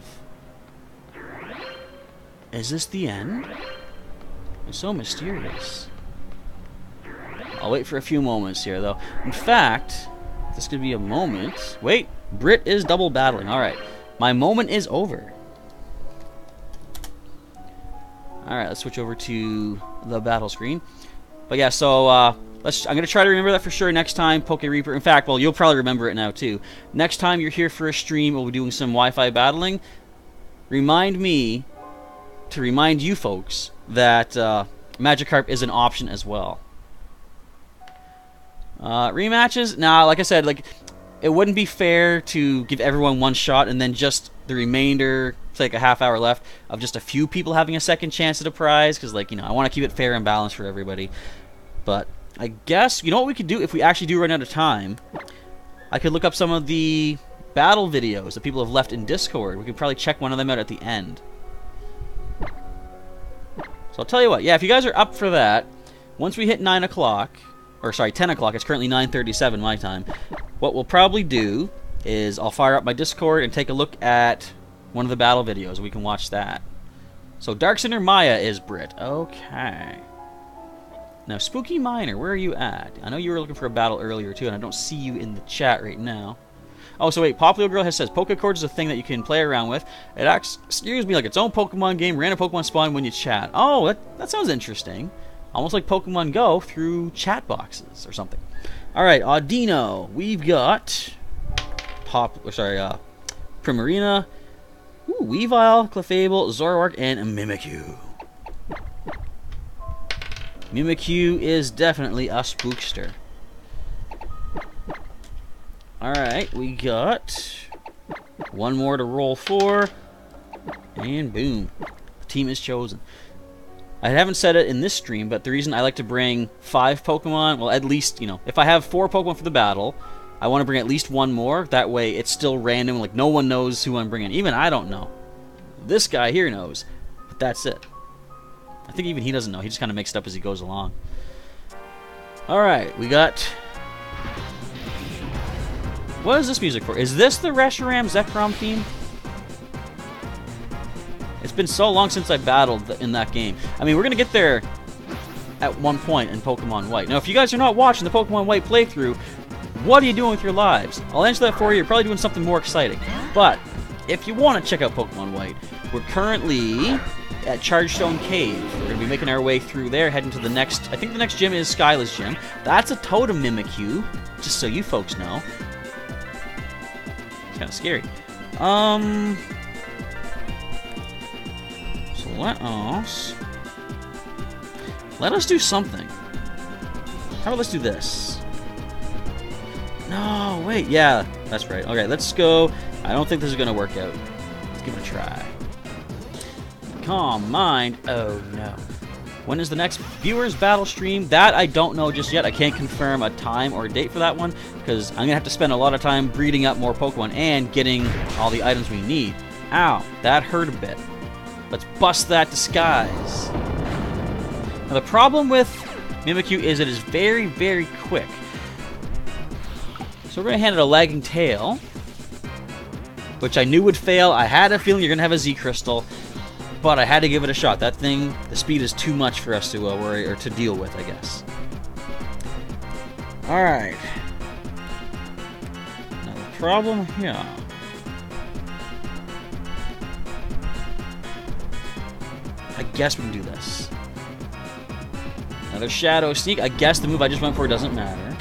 Is this the end? It's so mysterious. I'll wait for a few moments here, though. In fact, this could be a moment. Wait, Brit is double battling. Alright, my moment is over. Alright, let's switch over to the battle screen. But yeah, so I'm going to try to remember that for sure next time, Poke Reaper. In fact, well, you'll probably remember it now, too. Next time you're here for a stream, we'll be doing some Wi-Fi battling. Remind me to remind you folks that Magikarp is an option as well. Rematches? Nah, like I said, it wouldn't be fair to give everyone one shot and then just the remainder, it's like a half hour left, of just a few people having a second chance at a prize, because, I want to keep it fair and balanced for everybody. But I guess, you know what we could do if we actually do run out of time? I could look up some of the battle videos that people have left in Discord. We could probably check one of them out at the end. So I'll tell you what, yeah, if you guys are up for that, once we hit 9 o'clock, or sorry, 10 o'clock, it's currently 9:37 my time, what we'll probably do is I'll fire up my Discord and take a look at one of the battle videos. We can watch that. So Dark Cinder Maya is Brit. Okay. Now, Spooky Miner, where are you at? I know you were looking for a battle earlier, too, and I don't see you in the chat right now. Oh, so wait, Popular Girl says, Pokecord is a thing that you can play around with. It acts, excuse me, like its own Pokemon game, random Pokemon spawn when you chat. Oh, that sounds interesting. Almost like Pokemon Go through chat boxes or something. Alright, Audino. We've got Primarina, Weavile, Clefable, Zoroark, and Mimikyu. Mimikyu is definitely a spookster. Alright, we got one more to roll for, and boom, the team is chosen. I haven't said it in this stream, but the reason I like to bring 5 Pokemon, well, at least, if I have 4 Pokemon for the battle, I want to bring at least one more. That way, it's still random, like no one knows who I'm bringing. Even I don't know. This guy here knows, but that's it. I think even he doesn't know. He just kind of makes it up as he goes along. Alright, we got... What is this music for? Is this the Reshiram Zekrom theme? It's been so long since I battled in that game. I mean, we're going to get there at one point in Pokemon White. Now, if you guys are not watching the Pokemon White playthrough, what are you doing with your lives? I'll answer that for you. You're probably doing something more exciting. But if you want to check out Pokemon White, we're currently at Chargestone Cave. We're going to be making our way through there, heading to the next... I think the next gym is Skyla's gym. That's a Totem Mimikyu, just so you folks know. It's kind of scary. So let us do something. How about let's do this? No, wait, yeah, that's right. Okay, let's go. I don't think this is going to work out. Let's give it a try. Calm mind. Oh, no. When is the next viewers battle stream? That I don't know just yet. I can't confirm a time or a date for that one because I'm going to have to spend a lot of time breeding up more Pokemon and getting all the items we need. Ow, that hurt a bit. Let's bust that disguise. Now the problem with Mimikyu is it is very, very quick. So we're going to hand it a Lagging Tail, which I knew would fail. I had a feeling you're going to have a Z-Crystal, but I had to give it a shot. That thing, the speed is too much for us to worry or to deal with, I guess. Alright. Now the problem here... I guess we can do this. Another Shadow Sneak. I guess the move I just went for doesn't matter.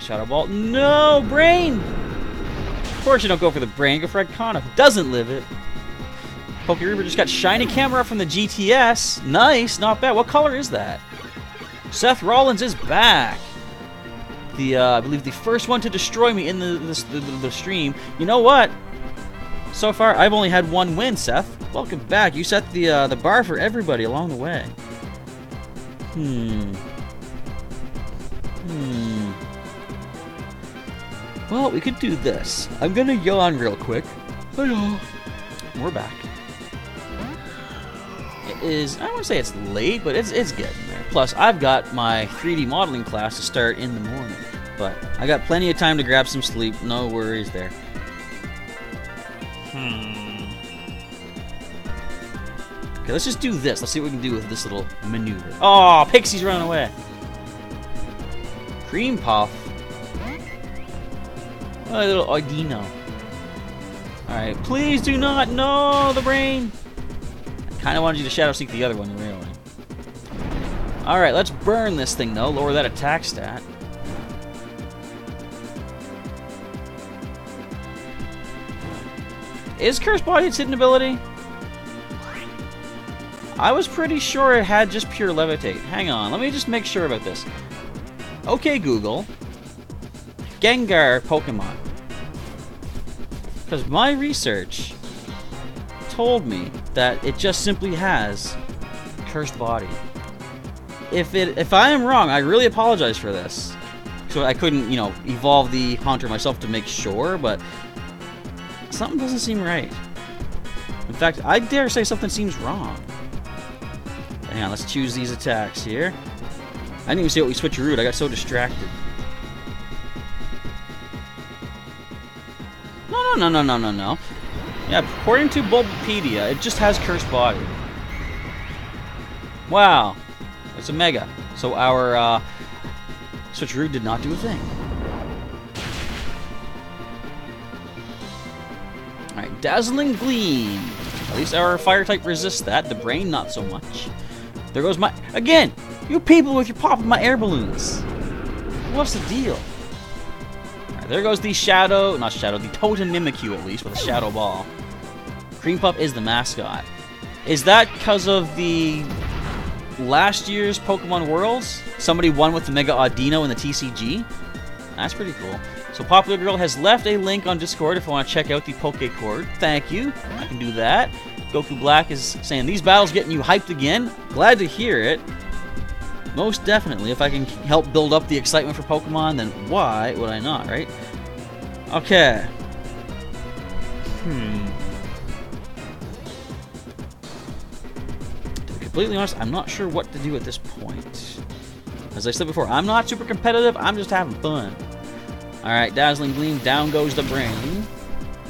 Shadow Ball. No! Brain! Of course you don't go for the brain. Go for Arcana. Doesn't live it. Pokereaper just got shiny camera from the GTS. Nice. Not bad. What color is that? Seth Rollins is back. I believe the first one to destroy me in the stream. You know what? So far, I've only had one win, Seth. Welcome back. You set the bar for everybody along the way. Well, we could do this. I'm gonna yawn real quick. Hello. We're back. It is, I don't want to say it's late, but it's getting there. Plus, I've got my 3D modeling class to start in the morning. But I got plenty of time to grab some sleep. No worries there. Okay, let's just do this. Let's see what we can do with this little maneuver. Oh, Pixie's running away. Cream Puff. Oh, a little Ardino. Alright, please do not. No, the brain. I kind of wanted you to Shadow Seek the other one, really. Alright, let's burn this thing, though. Lower that attack stat. Is Curse Body its hidden ability? I was pretty sure it had just pure levitate. Hang on, let me just make sure about this. Okay, Google. Gengar Pokemon. Because my research told me that it just simply has Cursed Body. If I am wrong, I really apologize for this. So I couldn't, evolve the Haunter myself to make sure, but something doesn't seem right. In fact, I dare say something seems wrong. Hang on, let's choose these attacks here. I didn't even see what we switcherooed. I got so distracted. No. Yeah, according to Bulbapedia, it just has Cursed Body. Wow. It's a Mega. So our switcheroo did not do a thing. Alright, Dazzling Gleam. At least our fire type resists that. The brain, not so much. There goes my... Again! You people with your popping my air balloons. What's the deal? Alright, there goes the the Totem Mimikyu, at least, with a Shadow Ball. Cream Puff is the mascot. Is that because of the last year's Pokemon Worlds? Somebody won with the Mega Audino in the TCG? That's pretty cool. So Popular Girl has left a link on Discord if you want to check out the Pokécord. Thank you. I can do that. Goku Black is saying, these battles getting you hyped again? Glad to hear it. Most definitely. If I can help build up the excitement for Pokemon, then why would I not, right? Okay. To be completely honest, I'm not sure what to do at this point. As I said before, I'm not super competitive, I'm just having fun. Alright, Dazzling Gleam, down goes the brain.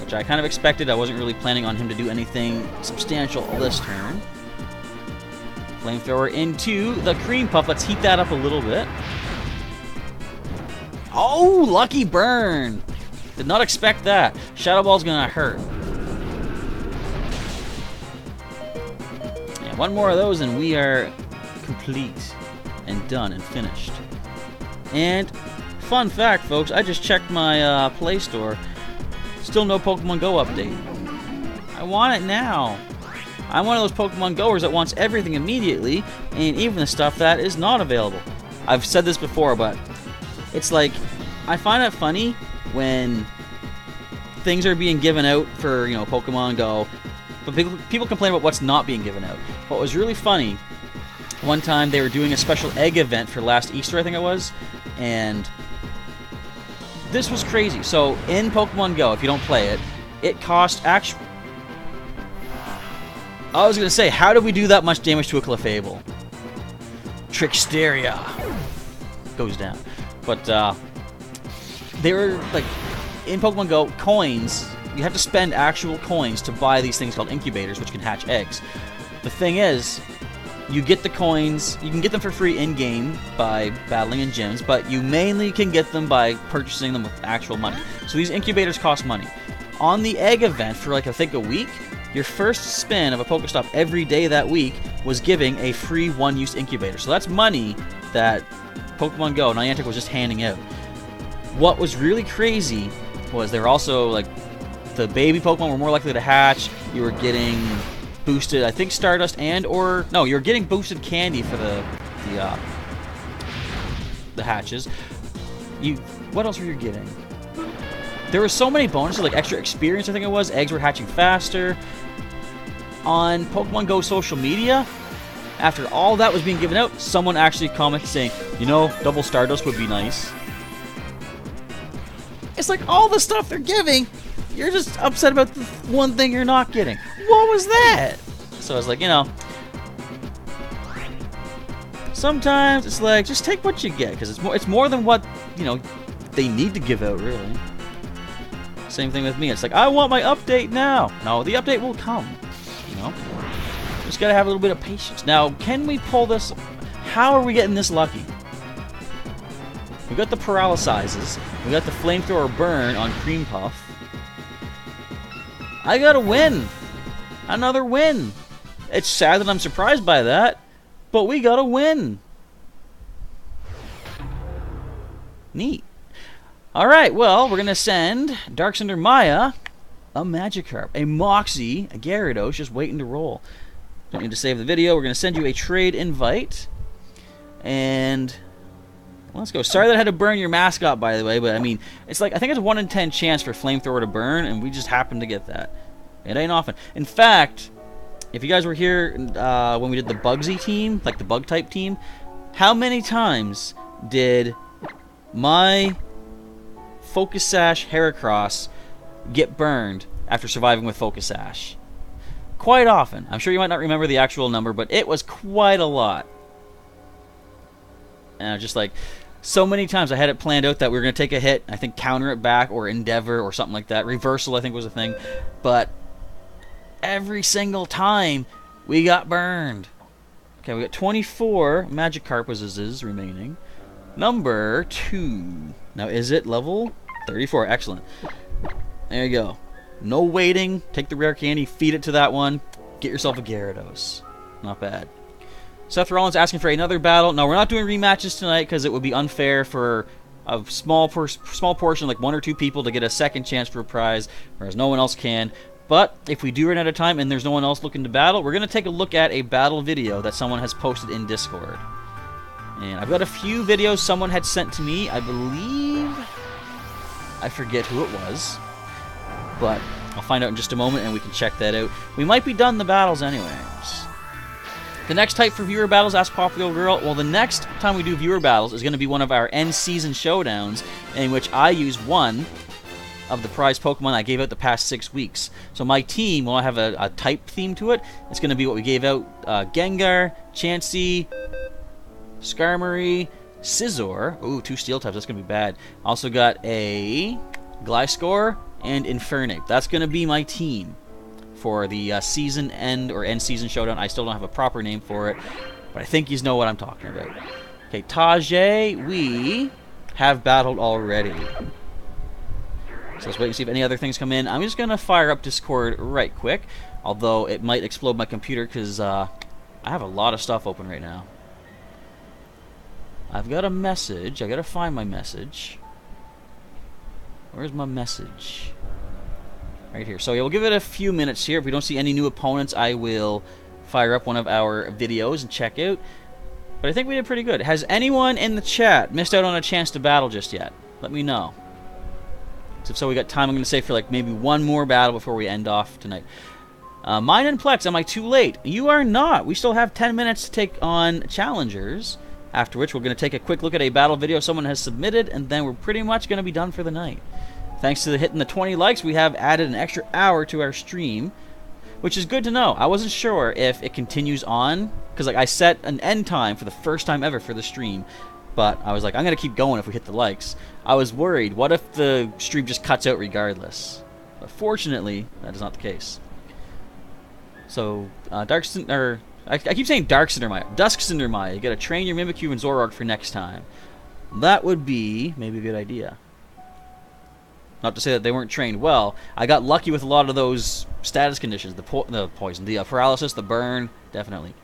Which I kind of expected. I wasn't really planning on him to do anything substantial this turn. Flamethrower into the Cream Puff. Let's heat that up a little bit. Oh, lucky burn! Did not expect that. Shadow Ball's gonna hurt. Yeah, one more of those and we are complete and done and finished. And fun fact, folks, I just checked my Play Store. Still no Pokemon Go update. I want it now. I'm one of those Pokemon Goers that wants everything immediately, and even the stuff that is not available. I've said this before, but it's like, I find it funny when things are being given out for, you know, Pokemon Go, but people complain about what's not being given out. What was really funny, one time they were doing a special egg event for last Easter, I think it was, and this was crazy. So in Pokemon Go, if you don't play it, it cost actually... I was gonna say, how did we do that much damage to a Clefable? Tricksteria goes down. But they were like, in Pokemon Go, coins. You have to spend actual coins to buy these things called incubators, which can hatch eggs. The thing is, you get the coins, you can get them for free in-game by battling in gyms, but you mainly can get them by purchasing them with actual money. So these incubators cost money. On the egg event for like, I think a week, your first spin of a Pokestop every day that week was giving a free one-use incubator. So that's money that Pokemon Go, Niantic was just handing out. What was really crazy was they were also like, the baby Pokemon were more likely to hatch. You were getting boosted, I think Stardust no, you're getting boosted candy for the hatches. What else were you getting? There were so many bonuses, like extra experience, I think it was. Eggs were hatching faster. On Pokemon Go social media, after all that was being given out, someone actually commented saying, you know, double Stardust would be nice. It's like all the stuff they're giving, you're just upset about the one thing you're not getting. What was that? So I was like, you know, sometimes it's like, just take what you get, because it's more than what, you know, they need to give out, really. Same thing with me. It's like, I want my update now. No, the update will come. You know? Just gotta have a little bit of patience. Now, can we pull this? How are we getting this lucky? We got the Paralyzes. We got the Flamethrower Burn on Cream Puff. I gotta win. Another win. It's sad that I'm surprised by that, but we gotta win. Neat. Alright, well, we're going to send Darksunder Maya a Magikarp, a Moxie, a Gyarados, just waiting to roll. Don't need to save the video. We're going to send you a trade invite. And let's go. Sorry that I had to burn your mascot, by the way, but I mean, it's like, I think it's a 1 in 10 chance for Flamethrower to burn, and we just happened to get that. It ain't often. In fact, if you guys were here when we did the Bugsy team, like the Bug-type team, how many times did my Focus Sash Heracross get burned after surviving with Focus Sash? Quite often. I'm sure you might not remember the actual number, but it was quite a lot. And I was just like, so many times I had it planned out that we were going to take a hit, I think counter it back, or Endeavor, or something like that. Reversal, I think, was a thing. But every single time, we got burned. Okay, we got 24 Magikarp remaining. Number 2. Now, is it level 34? Excellent. There you go. No waiting. Take the rare candy, feed it to that one. Get yourself a Gyarados. Not bad. Seth Rollins asking for another battle. No, we're not doing rematches tonight because it would be unfair for a small portion, like 1 or 2 people, to get a second chance for a prize, whereas no one else can. But if we do run out of time and there's no one else looking to battle, we're going to take a look at a battle video that someone has posted in Discord. And I've got a few videos someone had sent to me. I believe... I forget who it was. But I'll find out in just a moment and we can check that out. We might be done the battles anyways. The next type for viewer battles, Ask Popular Girl. Well, the next time we do viewer battles is going to be one of our end season showdowns, in which I use one of the prize Pokemon I gave out the past 6 weeks. So my team will have a type theme to it. It's going to be what we gave out: Gengar, Chansey, Skarmory, Scizor. Ooh, 2 steel types. That's going to be bad. Also got a Gliscor and Infernape. That's going to be my team for the season end or end season showdown. I still don't have a proper name for it, but I think you know what I'm talking about. Okay, Tajay, we have battled already. So let's wait and see if any other things come in. I'm just going to fire up Discord right quick, although it might explode my computer because I have a lot of stuff open right now. I've got a message. I got to find my message. Where's my message? Right here. So yeah, we'll give it a few minutes here. If we don't see any new opponents, I will fire up one of our videos and check out. But I think we did pretty good. Has anyone in the chat missed out on a chance to battle just yet? Let me know. So if so, we got time. I'm going to say for like maybe one more battle before we end off tonight. Mine and Plex, am I too late? You are not. We still have 10 minutes to take on challengers. After which, we're going to take a quick look at a battle video someone has submitted, and then we're pretty much going to be done for the night. Thanks to hitting the 20 likes, we have added an extra hour to our stream, which is good to know. I wasn't sure if it continues on, because like I set an end time for the first time ever for the stream, but I was like, I'm going to keep going if we hit the likes. I was worried, what if the stream just cuts out regardless? But fortunately, that is not the case. So, I keep saying Dark Cindermaya. Dusk Cindermaya. You gotta train your Mimikyu and Zoroark for next time. That would be maybe a good idea. Not to say that they weren't trained well. I got lucky with a lot of those status conditions. The poison, the paralysis, the burn. Definitely.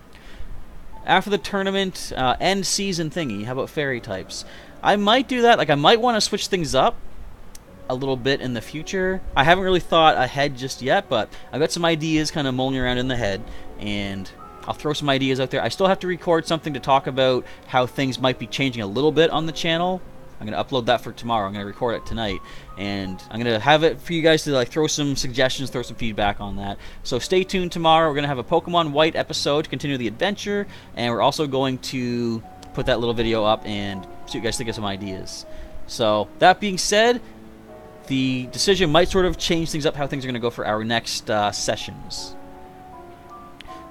After the tournament, end season thingy, how about fairy types? I might do that. Like, I might want to switch things up a little bit in the future. I haven't really thought ahead just yet, but I've got some ideas kind of mulling around in the head, and I'll throw some ideas out there. I still have to record something to talk about how things might be changing a little bit on the channel. I'm going to upload that for tomorrow. I'm going to record it tonight, and I'm going to have it for you guys to like throw some suggestions, throw some feedback on that. So stay tuned tomorrow. We're going to have a Pokemon White episode to continue the adventure, and we're also going to put that little video up and see what you guys think of some ideas. So that being said, the decision might sort of change things up, how things are going to go for our next sessions.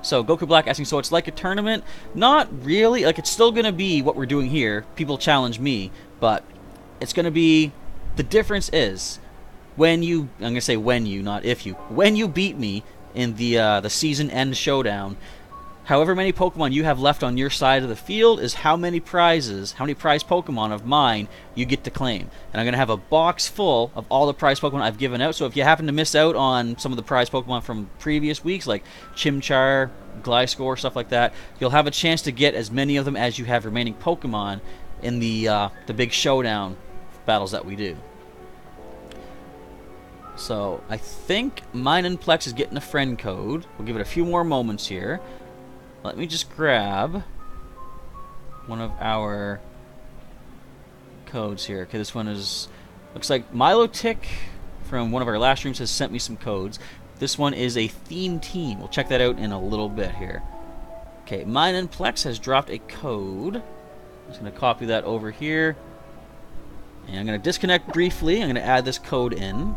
So, Goku Black asking, so it's like a tournament? Not really. Like, it's still going to be what we're doing here. People challenge me. But it's going to be... The difference is, when you... I'm going to say when you, not if you. When you beat me in the season end showdown, however many Pokemon you have left on your side of the field is how many prizes, how many prize Pokemon of mine you get to claim. And I'm going to have a box full of all the prize Pokemon I've given out. So if you happen to miss out on some of the prize Pokemon from previous weeks, like Chimchar, Gliscor, stuff like that, you'll have a chance to get as many of them as you have remaining Pokemon in the big showdown battles that we do. So I think Mine and Plex is getting a friend code. We'll give it a few more moments here. Let me just grab one of our codes here. Okay, this one is... Looks like Milotic from one of our last streams has sent me some codes. This one is a theme team. We'll check that out in a little bit here. Okay, Mine and Plex has dropped a code. I'm just going to copy that over here. And I'm going to disconnect briefly. I'm going to add this code in.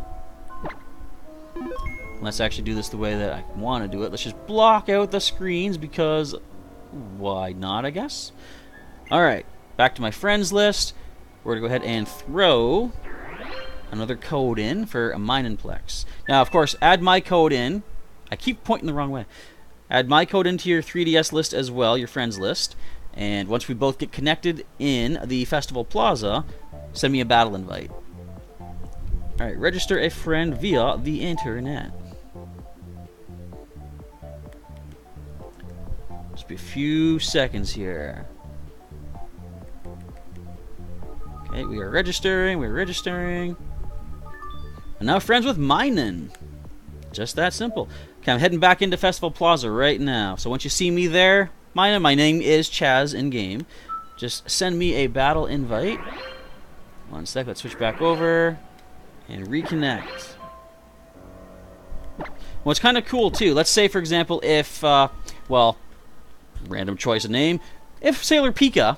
Let's actually do this the way that I want to do it. Let's just block out the screens because why not, I guess? Alright, back to my friends list. We're going to go ahead and throw another code in for a Mine and Plex. Now, of course, add my code in. I keep pointing the wrong way. Add my code into your 3DS list as well, your friends list. And once we both get connected in the Festival Plaza, send me a battle invite. Alright, register a friend via the internet. Just be a few seconds here. Okay, we are registering, we're registering. And now friends with Minen. Just that simple. Okay, I'm heading back into Festival Plaza right now. So once you see me there, Minen, my name is Chaz in game. Just send me a battle invite. One sec, let's switch back over and reconnect. What's kind of cool too, let's say for example if, well, random choice of name, if Sailor Pika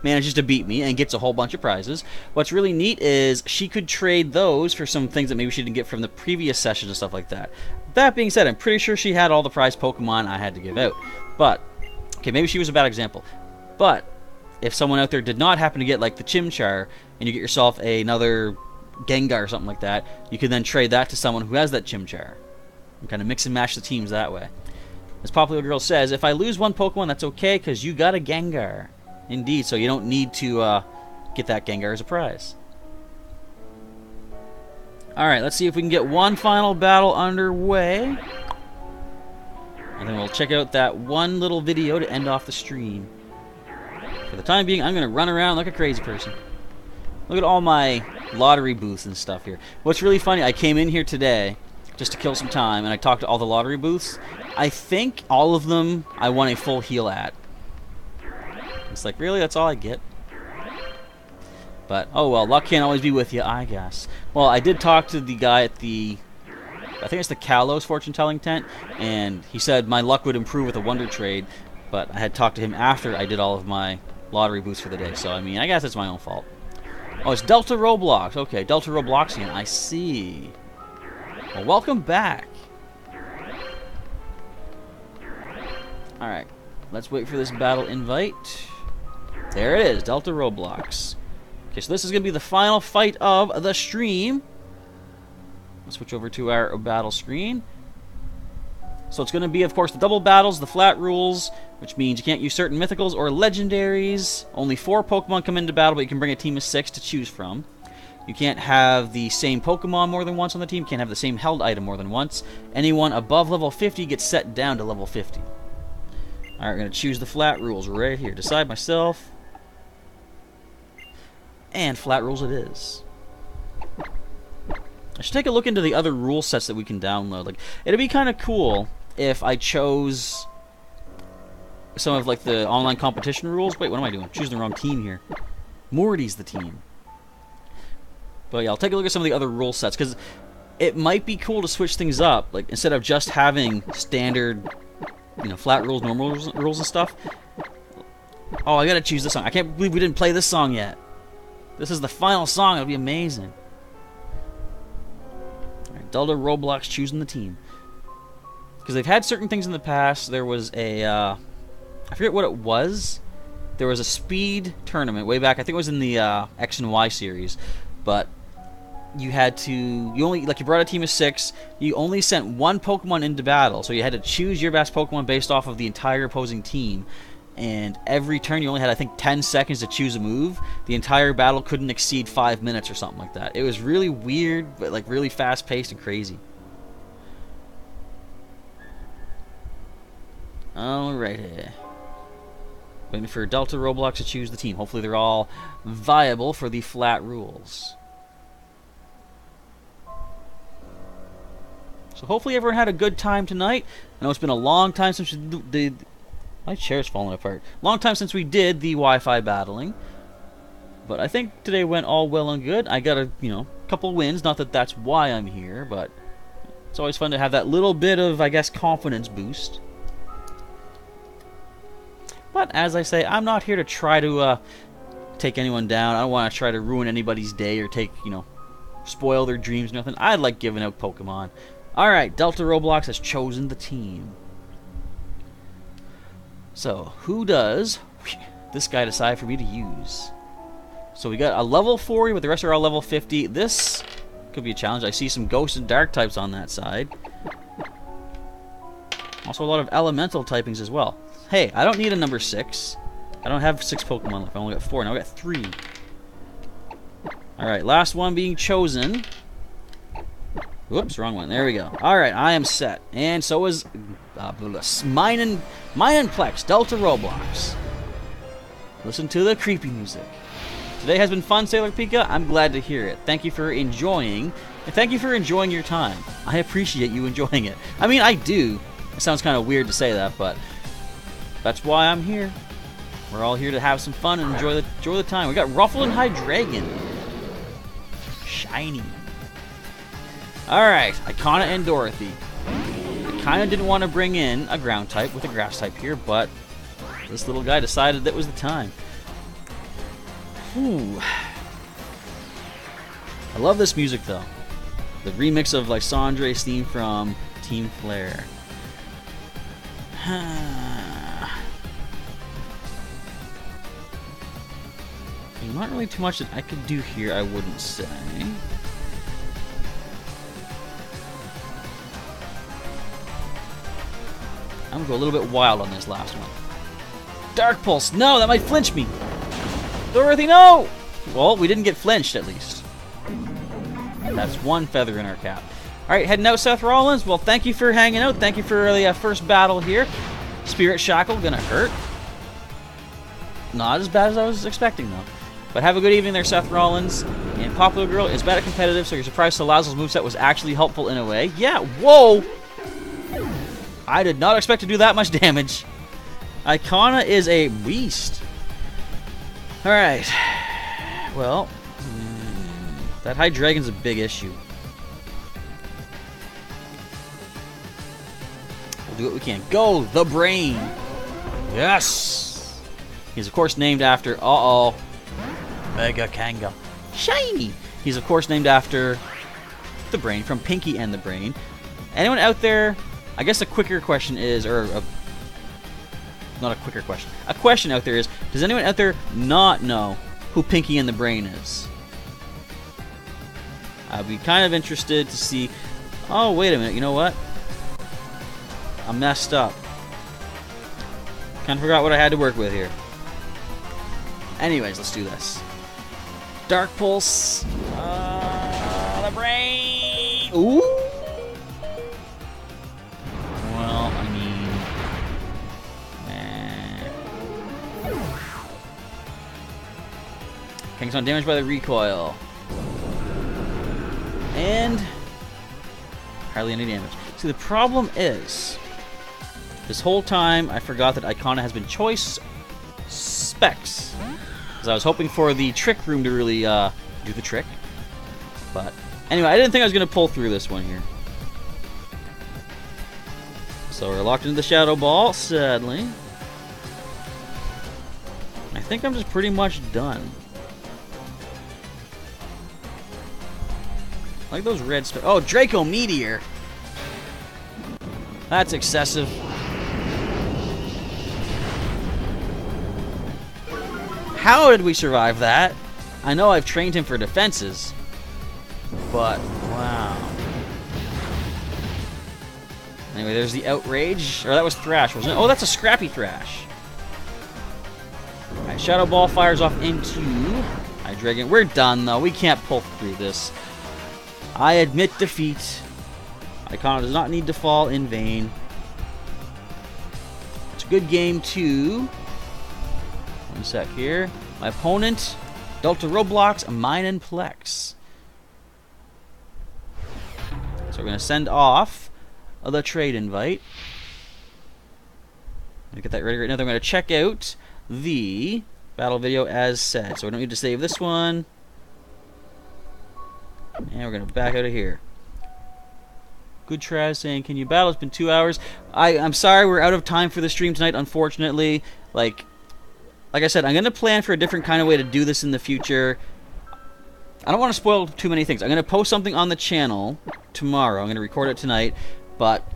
manages to beat me and gets a whole bunch of prizes, what's really neat is she could trade those for some things that maybe she didn't get from the previous sessions and stuff like that. That being said, I'm pretty sure she had all the prize Pokemon I had to give out. But, okay, maybe she was a bad example. But, if someone out there did not happen to get like the Chimchar, and you get yourself another Gengar or something like that, you can then trade that to someone who has that Chimchar. And kind of mix and match the teams that way. As Popular Girl says, if I lose one Pokemon, that's okay, because you got a Gengar. Indeed, so you don't need to get that Gengar as a prize. Alright, let's see if we can get one final battle underway. And then we'll check out that one little video to end off the stream. For the time being, I'm going to run around like a crazy person. Look at all my lottery booths and stuff here. What's really funny, I came in here today just to kill some time, and I talked to all the lottery booths. I think all of them I won a full heal at. It's like, really? That's all I get? But, oh well, luck can't always be with you, I guess. Well, I did talk to the guy at the, I think it's the Kalos fortune-telling tent, and he said my luck would improve with a Wonder Trade, but I had talked to him after I did all of my lottery booths for the day, so I mean, I guess it's my own fault. Oh, it's Delta Roblox. Okay, Delta Robloxian. I see. Well, welcome back. Alright, let's wait for this battle invite. There it is, Delta Roblox. Okay, so this is going to be the final fight of the stream. Let's switch over to our battle screen. So it's going to be, of course, the double battles, the flat rules, which means you can't use certain mythicals or legendaries. Only 4 Pokemon come into battle, but you can bring a team of 6 to choose from. You can't have the same Pokemon more than once on the team. You can't have the same held item more than once. Anyone above level 50 gets set down to level 50. Alright, we're going to choose the flat rules right here. Decide myself. And flat rules it is. I should take a look into the other rule sets that we can download. Like, it'd be kind of cool if I chose some of like the online competition rules. Wait, what am I doing? Choosing the wrong team here. Morty's the team. But yeah, I'll take a look at some of the other rule sets, because it might be cool to switch things up. Like, instead of just having standard, you know, flat rules, normal rules and stuff. Oh, I gotta choose this song. I can't believe we didn't play this song yet. This is the final song. It'll be amazing. Alright, Delta Roblox choosing the team. Because they've had certain things in the past. There was a, I forget what it was. There was a speed tournament way back. I think it was in the X and Y series. But you had to, you brought a team of 6. You only sent one Pokemon into battle. So you had to choose your best Pokemon based off of the entire opposing team. And every turn you only had, I think, 10 seconds to choose a move. The entire battle couldn't exceed 5 minutes or something like that. It was really weird, but like really fast-paced and crazy. Alrighty. Waiting for Delta Roblox to choose the team. Hopefully they're all viable for the flat rules. So hopefully everyone had a good time tonight. I know it's been a long time since we did... My chair's falling apart. Long time since we did the Wi-Fi battling. But I think today went all well and good. I got a, couple wins. Not that that's why I'm here, but it's always fun to have that little bit of, I guess, confidence boost. But as I say, I'm not here to try to take anyone down. I don't want to try to ruin anybody's day or take, spoil their dreams or nothing. I like giving out Pokemon. Alright, Delta Roblox has chosen the team. So, who does this guy decide for me to use? So we got a level 40, but the rest are all level 50. This could be a challenge. I see some ghost and dark types on that side. Also a lot of elemental typings as well. Hey, I don't need a number 6. I don't have 6 Pokemon left. I only got 4. Now I got 3. Alright, last one being chosen. Whoops, wrong one. There we go. Alright, I am set. And so is Mine and Plex, Delta Roblox. Listen to the creepy music. Today has been fun, Sailor Pika. I'm glad to hear it. Thank you for enjoying. And thank you for enjoying your time. I appreciate you enjoying it. I mean, I do. It sounds kind of weird to say that, but that's why I'm here. We're all here to have some fun and enjoy the time. We got Ruffle and Hydreigon. Shiny. Alright, Icona and Dorothy. I kind of didn't want to bring in a ground type with a grass type here, but this little guy decided that was the time. Whew. I love this music though. The remix of Lysandre's theme from Team Flare. not really too much that I could do here, I wouldn't say. I'm gonna go a little bit wild on this last one. Dark Pulse! No, that might flinch me! Dorothy, no! Well, we didn't get flinched, at least. That's one feather in our cap. Alright, heading out, Seth Rollins. Well, thank you for hanging out. Thank you for the first battle here. Spirit Shackle, gonna hurt. Not as bad as I was expecting, though. But have a good evening there, Seth Rollins. And Popular Girl is bad at competitive, so you're surprised Salazzle's moveset was actually helpful in a way. Yeah, whoa! I did not expect to do that much damage. Icona is a beast. Alright. Well, that High Dragon's a big issue. We'll do what we can. Go, the Brain! Yes! He's, of course, named after... Uh-oh. Mega Kanga. Shiny! He's, of course, named after the Brain from Pinky and the Brain. Anyone out there... I guess a quicker question is... Not a quicker question. A question out there is... Does anyone out there not know who Pinky and the Brain is? I'd be kind of interested to see... Oh, wait a minute. You know what? I messed up. Kind of forgot what I had to work with here. Anyways, let's do this. Dark Pulse. The Brain. Ooh. Well, I mean... King's on damage by the recoil. And... hardly any damage. See, the problem is... this whole time, I forgot that Icona has been choice specs. Because I was hoping for the trick room to really do the trick. But anyway, I didn't think I was going to pull through this one here. So we're locked into the Shadow Ball, sadly. I think I'm just pretty much done. I like those red stuff. Oh, Draco Meteor! That's excessive. How did we survive that? I know I've trained him for defenses, but wow. Anyway, there's the Outrage. Or that was Thrash, wasn't it? Oh, that's a Scrappy Thrash. Alright, Shadow Ball fires off into High Dragon. We're done, though. We can't pull through this. I admit defeat. Icona does not need to fall in vain. It's a good game, too. One sec here. My opponent, Delta Roblox, Mine and Plex. So we're going to send off the trade invite. I'm going to get that ready right now. Then I'm going to check out the battle video as said. So we don't need to save this one. And we're going to back out of here. Good try saying, can you battle? It's been 2 hours. I'm sorry we're out of time for the stream tonight, unfortunately. Like I said, I'm going to plan for a different kind of way to do this in the future. I don't want to spoil too many things. I'm going to post something on the channel tomorrow. I'm going to record it tonight. But,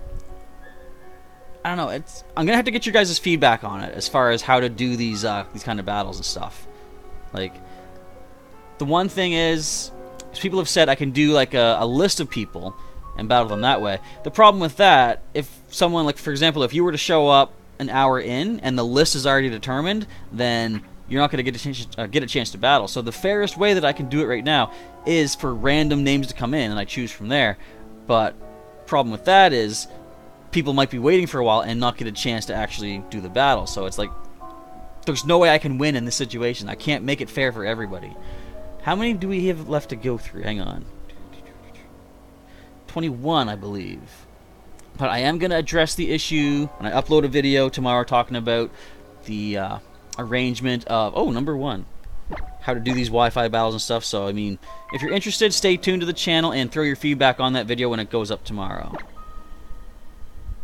I don't know. I'm going to have to get your guys' feedback on it as far as how to do these kind of battles and stuff. Like, the one thing is people have said I can do like a list of people and battle them that way. The problem with that, if someone, like for example, if you were to show up an hour in and the list is already determined, then you're not going to get a chance to battle. So the fairest way that I can do it right now is for random names to come in and I choose from there. But problem with that is people might be waiting for a while and not get a chance to actually do the battle. So it's like there's no way I can win in this situation. I can't make it fair for everybody. How many do we have left to go through? Hang on. 21, I believe. But I am going to address the issue when I upload a video tomorrow talking about the arrangement of... Oh, number 1. How to do these Wi-Fi battles and stuff. So, I mean, if you're interested, stay tuned to the channel and throw your feedback on that video when it goes up tomorrow.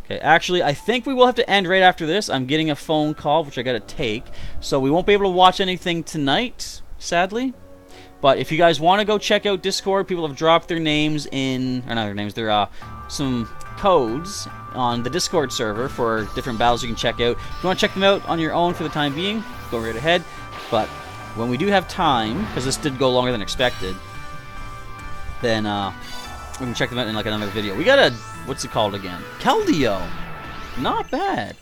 Okay, actually, I think we will have to end right after this. I'm getting a phone call, which I got to take. So we won't be able to watch anything tonight, sadly. But if you guys want to go check out Discord, people have dropped their names in... Or not their names, their some codes on the Discord server for different battles you can check out. If you want to check them out on your own for the time being, go right ahead. But when we do have time, because this did go longer than expected, then we can check them out in like another video. We got a, what's it called again? Keldeo. Not bad.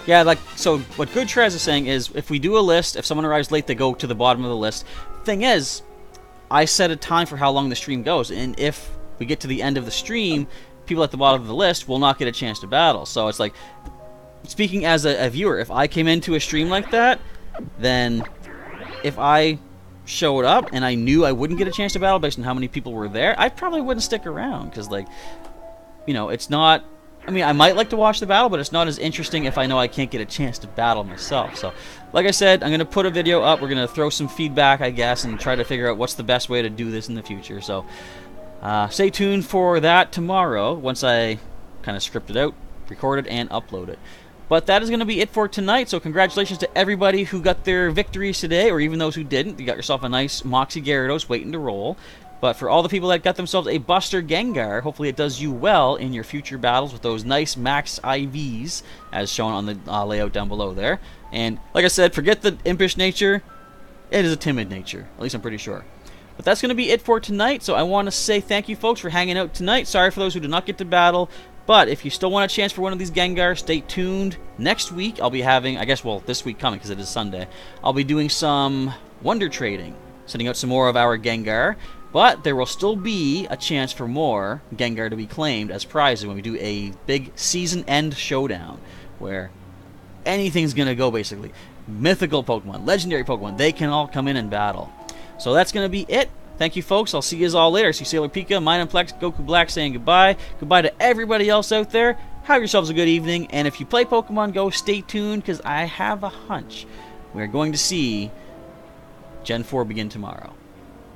Yeah, like, so what Good Trez is saying is, if we do a list, if someone arrives late, they go to the bottom of the list. Thing is, I set a time for how long the stream goes, and if we get to the end of the stream, people at the bottom of the list will not get a chance to battle. So it's like, speaking as a viewer, if I came into a stream like that, then if I showed up and I knew I wouldn't get a chance to battle based on how many people were there, I probably wouldn't stick around, because, like, you know, it's not... I mean, I might like to watch the battle, but it's not as interesting if I know I can't get a chance to battle myself. So, like I said, I'm going to put a video up. We're going to throw some feedback, I guess, and try to figure out what's the best way to do this in the future. So, stay tuned for that tomorrow, once I kind of script it out, record it, and upload it. But that is going to be it for tonight, so congratulations to everybody who got their victories today, or even those who didn't. You got yourself a nice Moxie Gyarados waiting to roll. But for all the people that got themselves a Buster Gengar, hopefully it does you well in your future battles with those nice max IVs, as shown on the layout down below there. And like I said, forget the impish nature. It is a timid nature, at least I'm pretty sure. But that's going to be it for tonight, so I want to say thank you folks for hanging out tonight. Sorry for those who did not get to battle. But if you still want a chance for one of these Gengars, stay tuned. Next week, I'll be having, I guess, well, this week coming because it is Sunday, I'll be doing some Wonder Trading, sending out some more of our Gengar. But there will still be a chance for more Gengar to be claimed as prizes when we do a big season-end showdown, where anything's going to go, basically. Mythical Pokemon, Legendary Pokemon, they can all come in and battle. So that's going to be it. Thank you, folks. I'll see you all later. See Sailor Pika, Mineplex, Goku Black saying goodbye. Goodbye to everybody else out there. Have yourselves a good evening. And if you play Pokemon Go, stay tuned, because I have a hunch we're going to see Gen 4 begin tomorrow.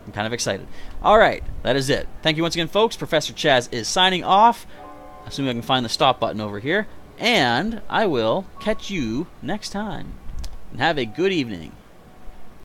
I'm kind of excited. Alright, that is it. Thank you once again, folks. Professor Chaz is signing off. Assuming I can find the stop button over here. And I will catch you next time. And have a good evening.